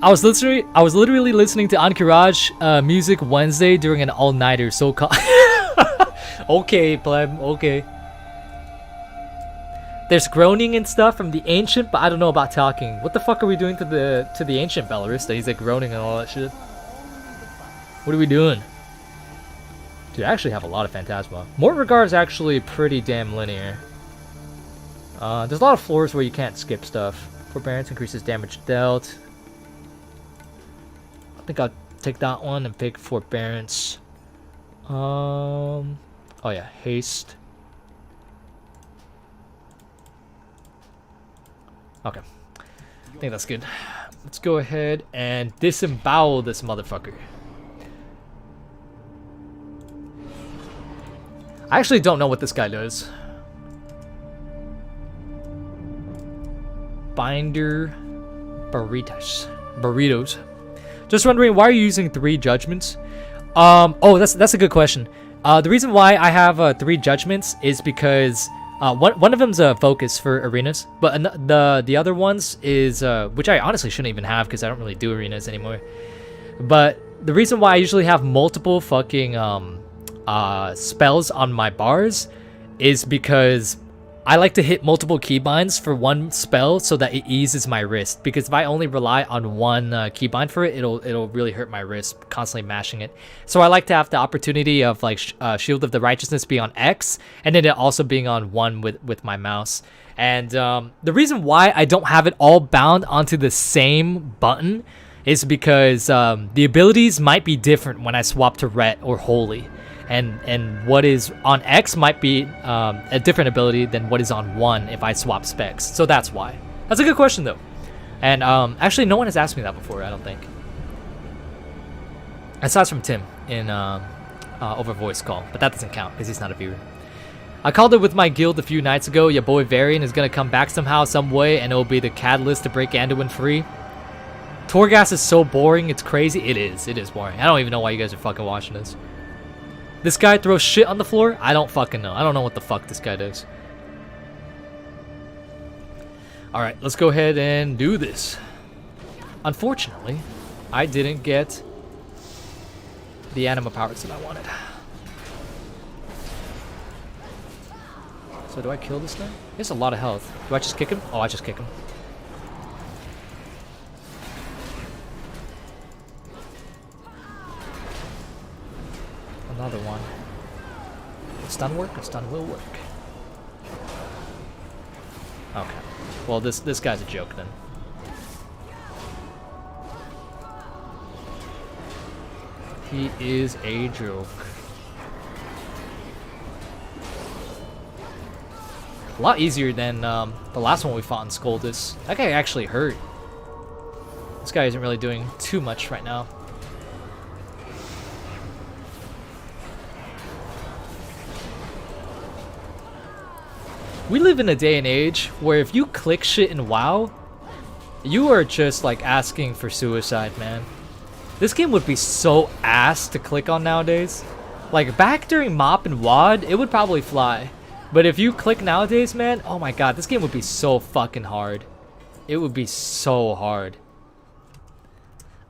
I was literally listening to Encourage music Wednesday during an all-nighter, so okay, pleb, okay. There's groaning and stuff from the Ancient, but I don't know about talking. What the fuck are we doing to the Ancient Belarus? He's like groaning and all that shit. What are we doing? Dude, I actually have a lot of Phantasma. Mortregard is actually pretty damn linear. There's a lot of floors where you can't skip stuff. Forbearance increases damage dealt. I think I'll take that one and pick Forbearance. Oh yeah, Haste. Okay, I think that's good. Let's go ahead and disembowel this motherfucker. I actually don't know what this guy does. Binder burritos. Just wondering, why are you using 3 judgments? Oh, that's a good question. The reason why I have 3 judgments is because one of them's a focus for arenas, but the other ones is which I honestly shouldn't even have because I don't really do arenas anymore. But the reason why I usually have multiple fucking spells on my bars is because I like to hit multiple keybinds for one spell so that it eases my wrist, because if I only rely on one keybind for it, it'll really hurt my wrist constantly mashing it. So I like to have the opportunity of like Shield of the Righteousness be on X, and then it also being on 1 with my mouse. And the reason why I don't have it all bound onto the same button is because the abilities might be different when I swap to Ret or Holy. And what is on X might be a different ability than what is on 1 if I swap specs. So that's why. That's a good question though. And actually no one has asked me that before, I don't think. Aside from Tim in over voice call, but that doesn't count because he's not a viewer. I called it with my guild a few nights ago. Your boy Varian is gonna come back somehow, some way, and it'll be the catalyst to break Anduin free. Torghast is so boring, it's crazy. It is boring. I don't even know why you guys are fucking watching this. This guy throws shit on the floor? I don't fucking know. I don't know what the fuck this guy does. Alright, let's go ahead and do this. Unfortunately, I didn't get the anima powers that I wanted. So do I kill this guy? He has a lot of health. Do I just kick him? Oh, I just kick him. Another one. Will stun work? A stun will work. Okay. Well, this guy's a joke then. He is a joke. A lot easier than the last one we fought in Skoldus. That guy actually hurt. This guy isn't really doing too much right now. We live in a day and age where if you click shit in WoW, you are just like asking for suicide, man. This game would be so ass to click on nowadays. Like back during MoP and WoD, it would probably fly. But if you click nowadays, man, oh my god, this game would be so fucking hard. It would be so hard.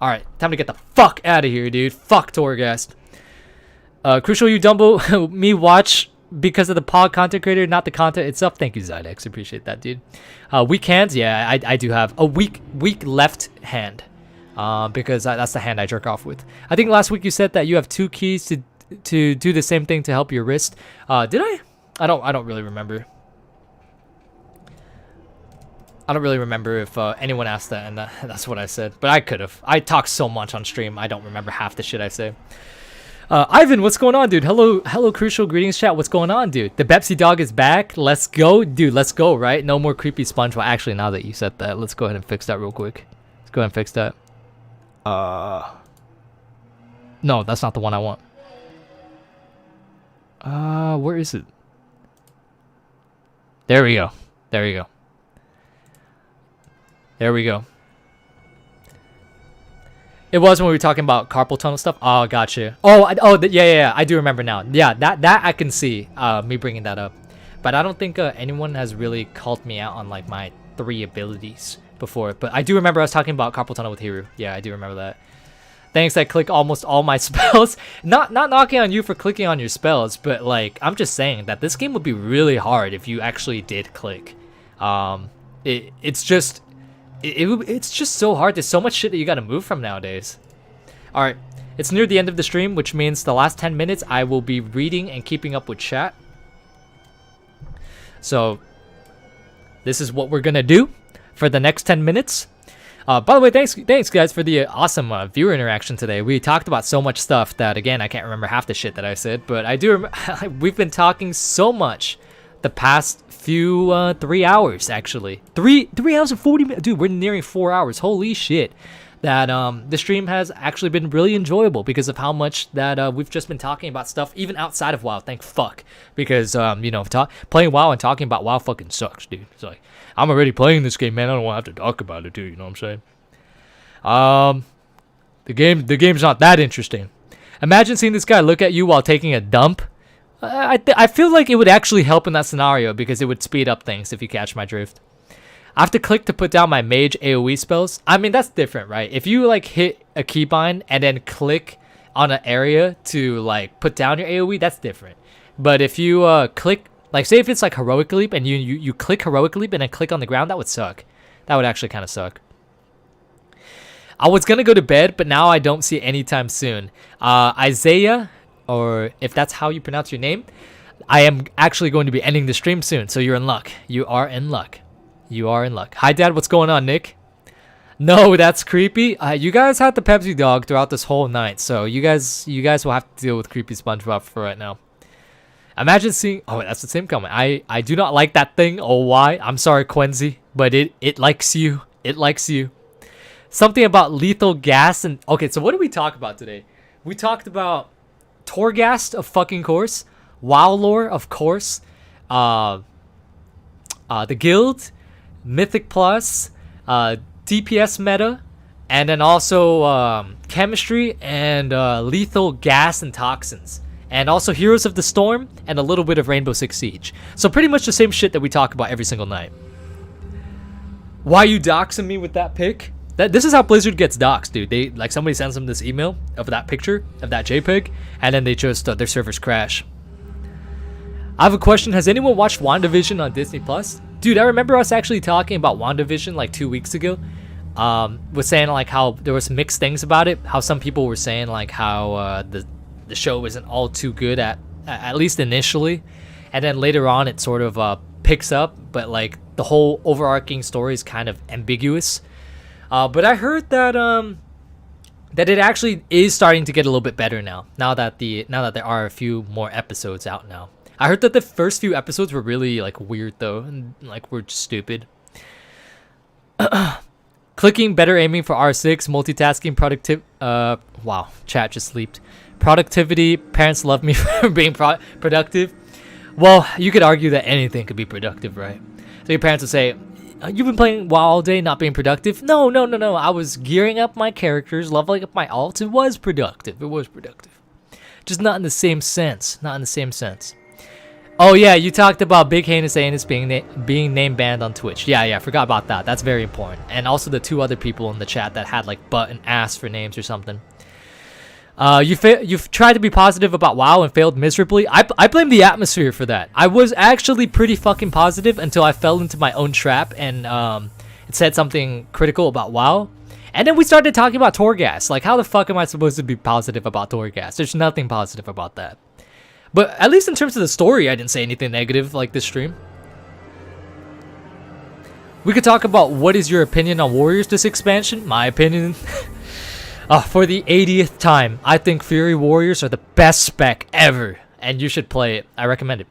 Alright, time to get the fuck out of here, dude. Fuck Torghast. Crucial, you Dumbo, me watch because of the pod content creator, not the content itself. Thank you, Zydex. Appreciate that, dude. Weak hands? Yeah, I do have a weak left hand. Because that's the hand I jerk off with. I think last week you said that you have 2 keys to do the same thing to help your wrist. Did I? I don't really remember. I don't really remember if anyone asked that, and that's what I said. But I could have. I talk so much on stream, I don't remember half the shit I say. Ivan, what's going on, dude? Hello, Crucial. Greetings, chat. What's going on, dude? The Pepsi dog is back. Let's go, dude. Let's go, right? No more creepy sponge. Well, actually, now that you said that, let's go ahead and fix that real quick. Let's go ahead and fix that. No, that's not the one I want. Where is it? There we go. There we go. There we go. It was when we were talking about carpal tunnel stuff. Oh, gotcha. Oh, yeah. I do remember now. Yeah, that I can see me bringing that up. But I don't think anyone has really called me out on like my 3 abilities before. But I do remember us talking about carpal tunnel with Hiru. Yeah, I do remember that. Thanks, I click almost all my spells. Not knocking on you for clicking on your spells, but like I'm just saying that this game would be really hard if you actually did click. It's just so hard. There's so much shit that you gotta move from nowadays. Alright, it's near the end of the stream, which means the last 10 minutes I will be reading and keeping up with chat. So this is what we're gonna do for the next 10 minutes. By the way, thanks guys for the awesome viewer interaction today. We talked about so much stuff that, again, I can't remember half the shit that I said, but I do remember we've been talking so much the past few 3 hours, actually. 3 hours and 40 minutes. Dude, we're nearing 4 hours. Holy shit. That the stream has actually been really enjoyable because of how much that we've just been talking about stuff even outside of WoW. Thank fuck. Because, you know, playing WoW and talking about WoW fucking sucks, dude. It's like, I'm already playing this game, man. I don't want to have to talk about it, too. You know what I'm saying? The game's not that interesting. Imagine seeing this guy look at you while taking a dump. I feel like it would actually help in that scenario because it would speed up things, if you catch my drift. I have to click to put down my mage AoE spells. I mean, that's different, right? If you like hit a keybind and then click on an area to like put down your AoE, that's different. But if you click, like say if it's like heroic leap and you click heroic leap and then click on the ground, that would suck. That would actually kind of suck. I was gonna go to bed, but now I don't see it anytime soon. Isaiah, or if that's how you pronounce your name, I am actually going to be ending the stream soon, so you're in luck. You are in luck. You are in luck. Hi, Dad. What's going on, Nick? No, that's creepy. You guys had the Pepsi dog throughout this whole night, so you guys will have to deal with creepy SpongeBob for right now. Imagine seeing. Oh, that's the same comment. I do not like that thing. Oh, why? I'm sorry, Quincy, but it likes you. It likes you. Something about lethal gas and okay. So what did we talk about today? We talked about Torghast, of fucking course. WoW lore, of course. the guild, Mythic Plus, DPS meta, and then also chemistry and lethal gas and toxins. And also Heroes of the Storm and a little bit of Rainbow Six Siege. So pretty much the same shit that we talk about every single night. Why you doxing me with that pic? This is how Blizzard gets doxed, dude. They like somebody sends them this email of that picture of that JPEG, and then they just their servers crash. I have a question. Has anyone watched WandaVision on Disney Plus? Dude, I remember us actually talking about WandaVision like 2 weeks ago. Was saying like how there was mixed things about it. How some people were saying like how the show isn't all too good at least initially, and then later on it sort of picks up, but like the whole overarching story is kind of ambiguous. But I heard that that it actually is starting to get a little bit better now that there are a few more episodes out now. I heard that the first few episodes were really like weird though, and like were just stupid. Clicking, better aiming for R6, multitasking, wow, chat just leaped. Productivity, parents love me for being productive. Well, you could argue that anything could be productive, right? So your parents would say, you've been playing WoW all day, not being productive? No. I was gearing up my characters, leveling up my alts. It was productive. Just not in the same sense. Oh yeah, you talked about Big Heinous Anus being name banned on Twitch. Yeah, forgot about that. That's very important. And also the 2 other people in the chat that had like butt and ass for names or something. You've tried to be positive about WoW and failed miserably. I blame the atmosphere for that. I was actually pretty fucking positive until I fell into my own trap and it said something critical about WoW. And then we started talking about Torghast. Like, how the fuck am I supposed to be positive about Torghast? There's nothing positive about that. But at least in terms of the story, I didn't say anything negative like this stream. We could talk about what is your opinion on Warriors this expansion. My opinion... for the 80th time, I think Fury Warriors are the best spec ever, and you should play it. I recommend it.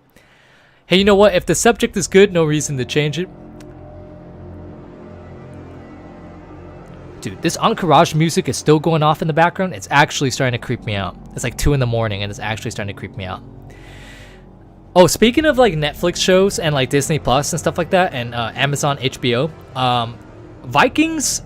Hey, you know what? If the subject is good, no reason to change it. Dude, this Encourage music is still going off in the background. It's actually starting to creep me out. It's like 2 in the morning, and it's actually starting to creep me out. Oh, speaking of like Netflix shows and like Disney Plus and stuff like that, and Amazon HBO, Vikings...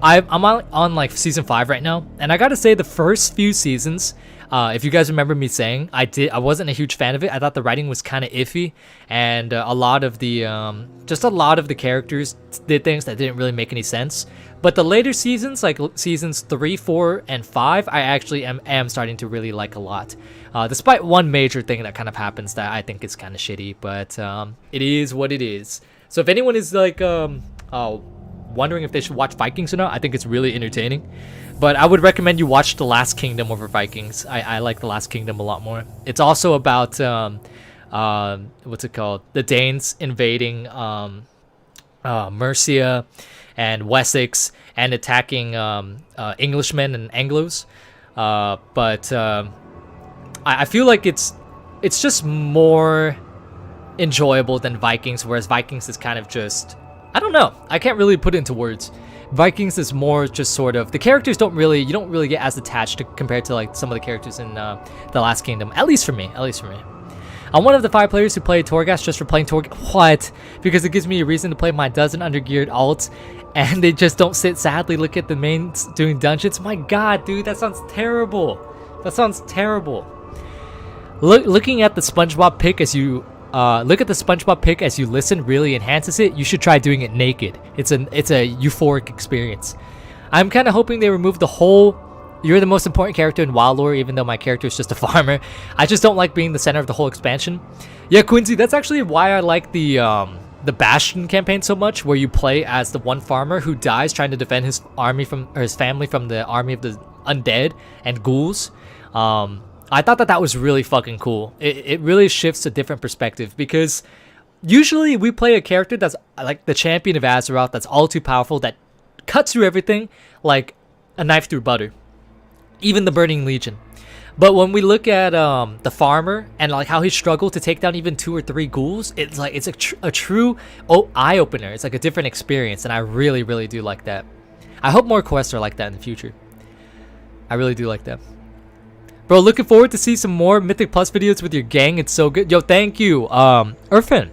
I'm on like season 5 right now, and I gotta say the first few seasons, if you guys remember me saying, I wasn't a huge fan of it. I thought the writing was kind of iffy, and a lot of the characters did things that didn't really make any sense. But the later seasons, like seasons 3, 4, and 5, I actually am starting to really like a lot. Despite one major thing that kind of happens that I think is kind of shitty, but it is what it is. So if anyone is like wondering if they should watch Vikings or not, I think it's really entertaining. But I would recommend you watch The Last Kingdom over Vikings. I like The Last Kingdom a lot more. It's also about what's it called? The Danes invading Mercia and Wessex and attacking Englishmen and Anglos. But I feel like it's just more enjoyable than Vikings, whereas Vikings is kind of just, I don't know, I can't really put it into words. Vikings is more just sort of, the characters you don't really get as attached to compared to like some of the characters in The Last Kingdom, at least for me. I'm one of the 5 players who played Torghast just for playing Torghast. What? Because it gives me a reason to play my dozen undergeared alts, and they just don't sit sadly look at the mains doing dungeons. My god, dude, that sounds terrible. Looking at the SpongeBob pic as you listen really enhances it. You should try doing it naked. It's a euphoric experience. I'm kind of hoping they remove the whole "you're the most important character in WoW lore," even though my character is just a farmer. I just don't like being the center of the whole expansion. Yeah, Quincy, that's actually why I like the Bastion campaign so much, where you play as the one farmer who dies trying to defend his family from the army of the undead and ghouls. I thought that was really fucking cool. It really shifts a different perspective, because usually we play a character that's like the champion of Azeroth, that's all too powerful, that cuts through everything like a knife through butter, even the Burning Legion. But when we look at the farmer and like how he struggled to take down even 2 or 3 ghouls, it's like it's a true eye opener. It's like a different experience, and I really, really do like that. I hope more quests are like that in the future. I really do like that. Bro, looking forward to see some more Mythic Plus videos with your gang. It's so good. Yo, thank you, Irfan.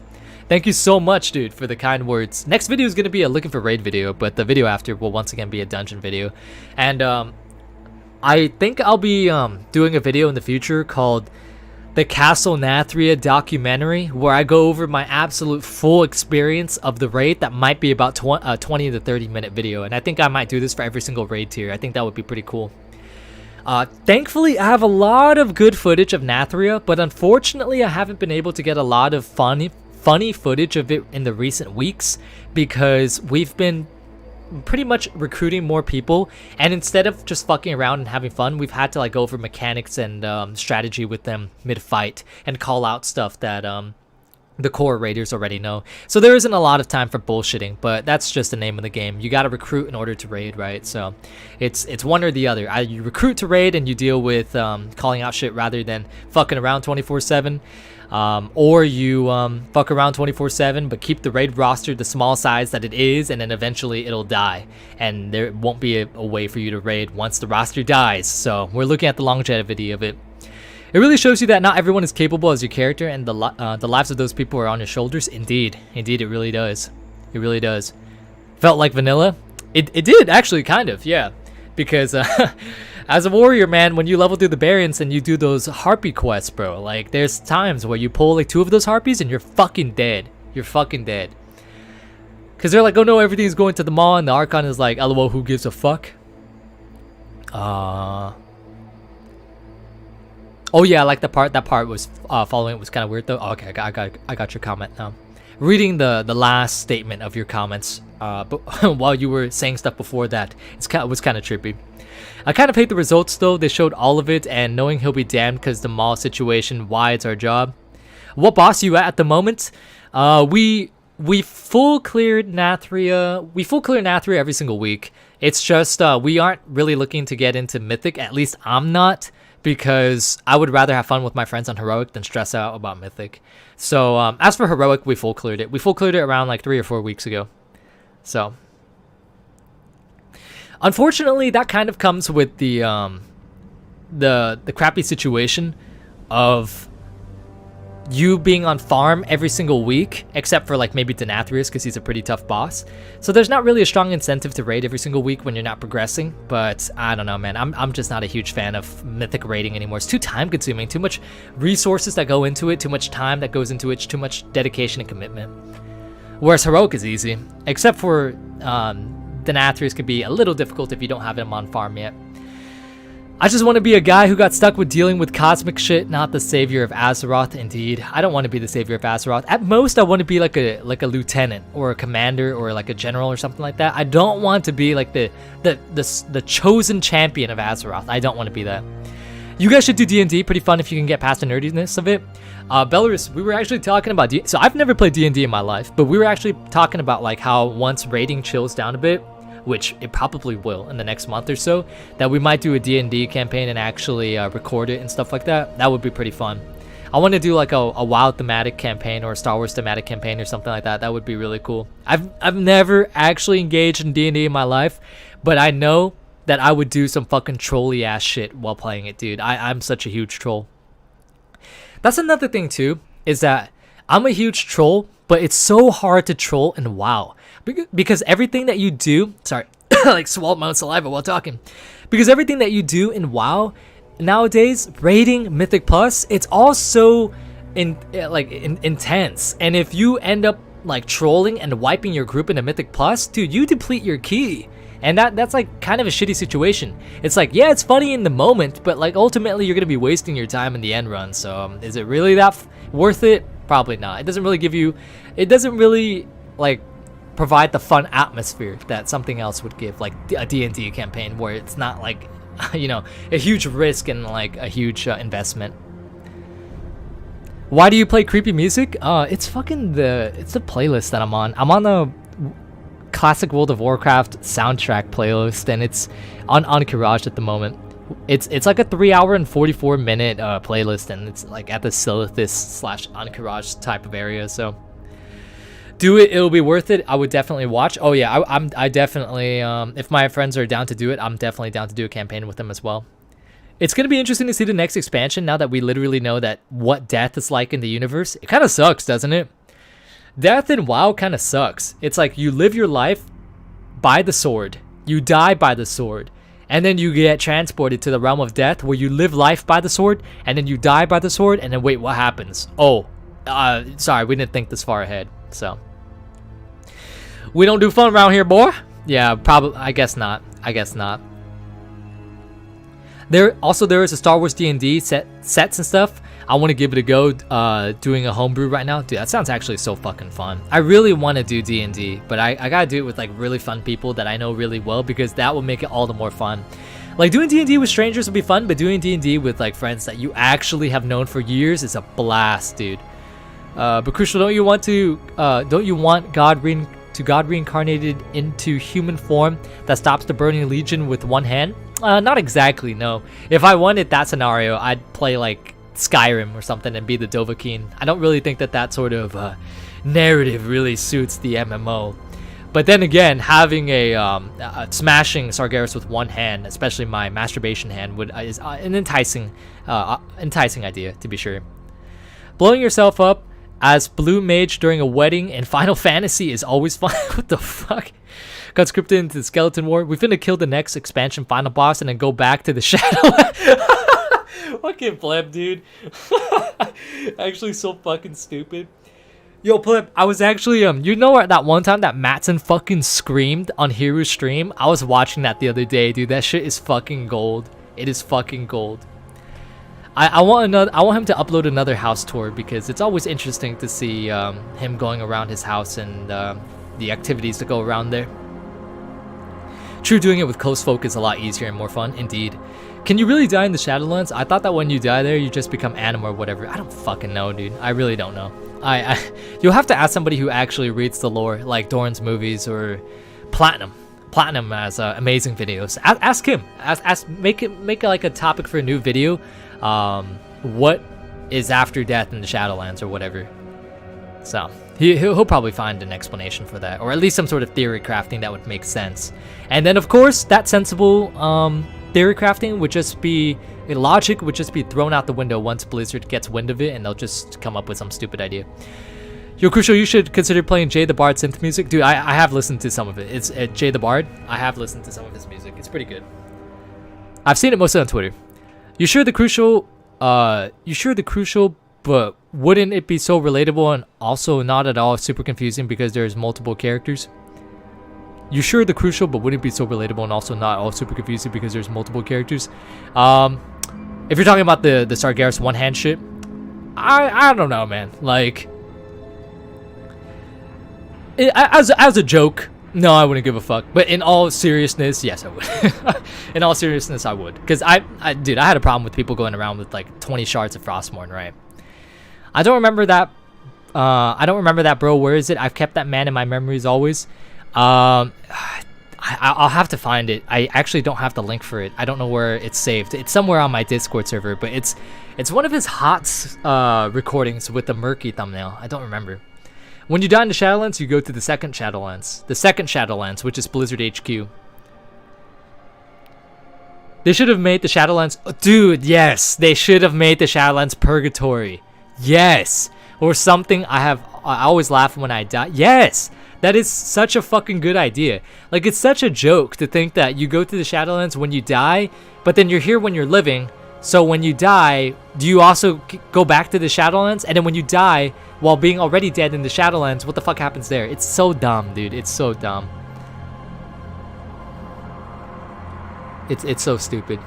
Thank you so much, dude, for the kind words. Next video is going to be a looking for raid video, but the video after will once again be a dungeon video. And I think I'll be doing a video in the future called the Castle Nathria documentary, where I go over my absolute full experience of the raid. That might be about 20 to 30 minute video, and I think I might do this for every single raid tier. I think that would be pretty cool. Thankfully, I have a lot of good footage of Nathria, but unfortunately, I haven't been able to get a lot of funny footage of it in the recent weeks because we've been pretty much recruiting more people, and instead of just fucking around and having fun, we've had to like go over mechanics and strategy with them mid-fight and call out stuff that the core raiders already know. So there isn't a lot of time for bullshitting, but that's just the name of the game. You got to recruit in order to raid, right? So it's one or the other. Either you recruit to raid and you deal with calling out shit rather than fucking around 24/7, or you fuck around 24/7 but keep the raid roster the small size that it is, and then eventually it'll die and there won't be a way for you to raid once the roster dies. So we're looking at the longevity of it. It really shows you that not everyone is capable as your character, and the lives of those people are on your shoulders. Indeed, it really does. It really does. Felt like vanilla? It did, actually, kind of, yeah. Because as a warrior, man, when you level through the variants and you do those harpy quests, bro, like, there's times where you pull like 2 of those harpies and you're fucking dead. You're fucking dead. Because they're like, oh no, everything's going to the mall, and the Archon is like, lol, who gives a fuck? Oh yeah, like that part was following it was kind of weird though. Oh, okay, I got your comment now. Reading the last statement of your comments, but while you were saying stuff before that, it was kind of trippy. I kind of hate the results though. They showed all of it, and knowing he'll be damned because the mall situation. Why it's our job. What boss are you at the moment? We full cleared Nathria. We full clear Nathria every single week. It's just we aren't really looking to get into Mythic. At least I'm not. Because I would rather have fun with my friends on Heroic than stress out about Mythic. So as for Heroic, we full cleared it. We full cleared it around like 3 or 4 weeks ago. So unfortunately, that kind of comes with the crappy situation of you being on farm every single week, except for like maybe Denathrius because he's a pretty tough boss. So there's not really a strong incentive to raid every single week when you're not progressing. But I don't know, man. I'm just not a huge fan of Mythic raiding anymore. It's too time consuming, too much resources that go into it, too much time that goes into it, too much dedication and commitment. Whereas Heroic is easy, except for Denathrius could be a little difficult if you don't have him on farm yet. I just want to be a guy who got stuck with dealing with cosmic shit, not the savior of Azeroth. Indeed, I don't want to be the savior of Azeroth. At most, I want to be like a lieutenant or a commander or like a general or something like that. I don't want to be like the chosen champion of Azeroth. I don't want to be that. You guys should do D&D. Pretty fun if you can get past the nerdiness of it. Belarus, we were actually talking about so I've never played D&D in my life, but we were actually talking about like how once raiding chills down a bit, which it probably will in the next month or so, that we might do a D&D campaign and actually record it and stuff like that. That would be pretty fun. I want to do like a WoW thematic campaign or a Star Wars thematic campaign or something like that. That would be really cool. I've never actually engaged in D&D in my life, but I know that I would do some fucking trolly ass shit while playing it, dude. I'm such a huge troll. That's another thing too, is that I'm a huge troll, but it's so hard to troll in WoW. Because everything that you do, sorry, like swallowed my own saliva while talking. Because everything that you do in WoW nowadays, raiding Mythic Plus, it's all so intense. And if you end up like trolling and wiping your group into Mythic Plus, dude, you deplete your ki. And that's like kind of a shitty situation. It's like, yeah, it's funny in the moment, but like ultimately you're gonna be wasting your time in the end run. So is it really that worth it? Probably not. It doesn't really give you, it doesn't really like provide the fun atmosphere that something else would give, like a D&D campaign where it's not like, you know, a huge risk and like a huge investment. Why do you play creepy music? It's fucking it's the playlist that I'm on. I'm on the classic World of Warcraft soundtrack playlist, and it's on Encourage at the moment. It's like a 3 hour and 44 minute playlist, and it's like at the Silithus / Encourage type of area. So do it, it'll be worth it. I would definitely watch. Oh yeah, I definitely if my friends are down to do it, I'm definitely down to do a campaign with them as well. It's going to be interesting to see the next expansion now that we literally know that what death is like in the universe. It kind of sucks, doesn't it? Death in WoW kind of sucks. It's like you live your life by the sword. You die by the sword. And then you get transported to the realm of death where you live life by the sword. And then you die by the sword. And then wait, what happens? Oh, sorry, we didn't think this far ahead. So, we don't do fun around here, boy. Yeah, probably. I guess not. I guess not. There is a Star Wars D&D sets and stuff. I want to give it a go doing a homebrew right now. Dude, that sounds actually so fucking fun. I really want to do D&D, but I gotta do it with like really fun people that I know really well, because that will make it all the more fun. Like doing D&D with strangers will be fun, but doing D&D with like friends that you actually have known for years is a blast, dude. But Krucial, don't you want God reincarnated into human form that stops the burning legion with one hand? Not exactly, no. If I wanted that scenario, I'd play like Skyrim or something and be the Dovahkiin. I don't really think that sort of narrative really suits the MMO. But then again, having a smashing Sargeras with one hand, especially my masturbation hand, is an enticing idea, to be sure. Blowing yourself up as Blue Mage during a wedding in Final Fantasy is always fun. What the fuck? Got scripted into the Skeleton War. We're finna kill the next expansion final boss and then go back to the Shadowlands. Fucking pleb, dude. Actually so fucking stupid. Yo, pleb, I was actually, you know that one time that Matson fucking screamed on Hiru's stream? I was watching that the other day, dude. That shit is fucking gold. It is fucking gold. I want him to upload another house tour, because it's always interesting to see him going around his house and the activities that go around there. True, doing it with close folk is a lot easier and more fun, indeed. Can you really die in the Shadowlands? I thought that when you die there, you just become anima or whatever. I don't fucking know, dude. I really don't know. You'll have to ask somebody who actually reads the lore, like Doran's movies or Platinum. Platinum has amazing videos. Ask him. Make it like a topic for a new video. What is after death in the Shadowlands or whatever. So he'll probably find an explanation for that, or at least some sort of theory crafting that would make sense. And then of course that sensible theory crafting would just be logic would just be thrown out the window once Blizzard gets wind of it, and they'll just come up with some stupid idea. Yo, Krucial, you should consider playing Jay the Bard synth music. Dude, I have listened to some of it. It's Jay the Bard. I have listened to some of his music. It's pretty good. I've seen it mostly on Twitter. You sure the Crucial, but wouldn't it be so relatable and also not at all super confusing because there's multiple characters? You sure the Crucial, but wouldn't it be so relatable and also not all super confusing because there's multiple characters? If you're talking about the Sargeras one-hand shit, I don't know, man. Like, as a joke, no, I wouldn't give a fuck. But in all seriousness, yes, I would. In all seriousness, I would. Because dude, I had a problem with people going around with like 20 shards of Frostmourne, right? I don't remember that. Bro. Where is it? I've kept that man in my memories always. I'll have to find it. I actually don't have the link for it. I don't know where it's saved. It's somewhere on my Discord server, but it's one of his HOTS recordings with the murky thumbnail. I don't remember. When you die in the Shadowlands, you go to the second Shadowlands. The second Shadowlands, which is Blizzard HQ. They should have made the Shadowlands... Oh, dude, yes! They should have made the Shadowlands Purgatory. Yes! Or something. I always laugh when I die. Yes! That is such a fucking good idea. Like, it's such a joke to think that you go to the Shadowlands when you die, but then you're here when you're living. So when you die, do you also go back to the Shadowlands? And then when you die, while being already dead in the Shadowlands, what the fuck happens there? It's so dumb, dude. It's so dumb. It's so stupid.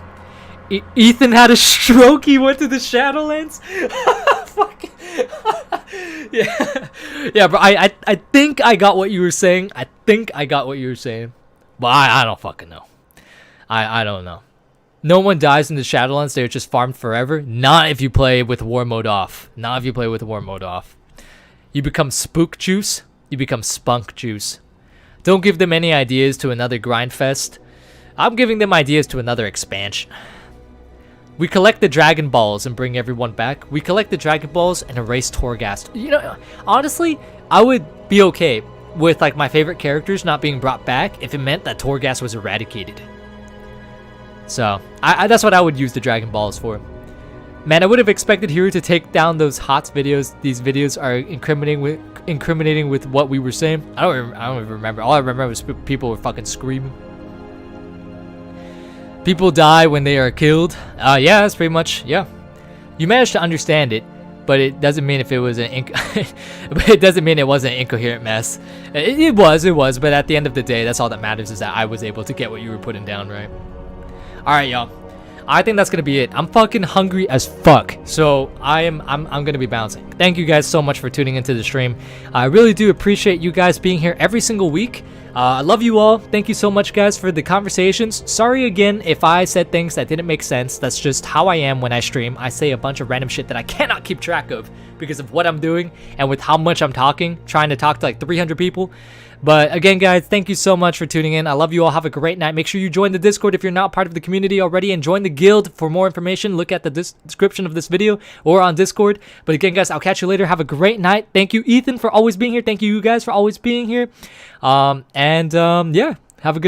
Ethan had a stroke. He went to the Shadowlands. Fuck. Yeah, bro. I think I got what you were saying. But I don't fucking know. I don't know. No one dies in the Shadowlands. They're just farmed forever. Not if you play with war mode off. You become spook juice. You become spunk juice. Don't give them any ideas to another grind fest. I'm giving them ideas to another expansion. We collect the Dragon Balls and bring everyone back. We collect the Dragon Balls and erase Torghast. You know, honestly, I would be okay with like my favorite characters not being brought back if it meant that Torghast was eradicated. So that's what I would use the Dragon Balls for. Man, I would have expected Hiro to take down those HOTS videos. These videos are incriminating with what we were saying. I don't even remember. All I remember was people were fucking screaming. People die when they are killed. Yeah, that's pretty much, yeah. You managed to understand it, but it doesn't mean if it was but it doesn't mean it wasn't an incoherent mess. It was, but at the end of the day, that's all that matters, is that I was able to get what you were putting down, right? Alright, y'all. I think that's gonna be it. I'm fucking hungry as fuck, so I'm gonna be bouncing. Thank you guys so much for tuning into the stream. I really do appreciate you guys being here every single week. I love you all. Thank you so much, guys, for the conversations. Sorry again if I said things that didn't make sense. That's just how I am when I stream. I say a bunch of random shit that I cannot keep track of because of what I'm doing and with how much I'm talking, trying to talk to like 300 people. But again, guys, thank you so much for tuning in. I love you all. Have a great night. Make sure you join the Discord if you're not part of the community already, and join the guild. For more information, look at the description of this video or on Discord. But again, guys, I'll catch you later. Have a great night. Thank you, Ethan, for always being here. Thank you guys for always being here. Yeah, have a good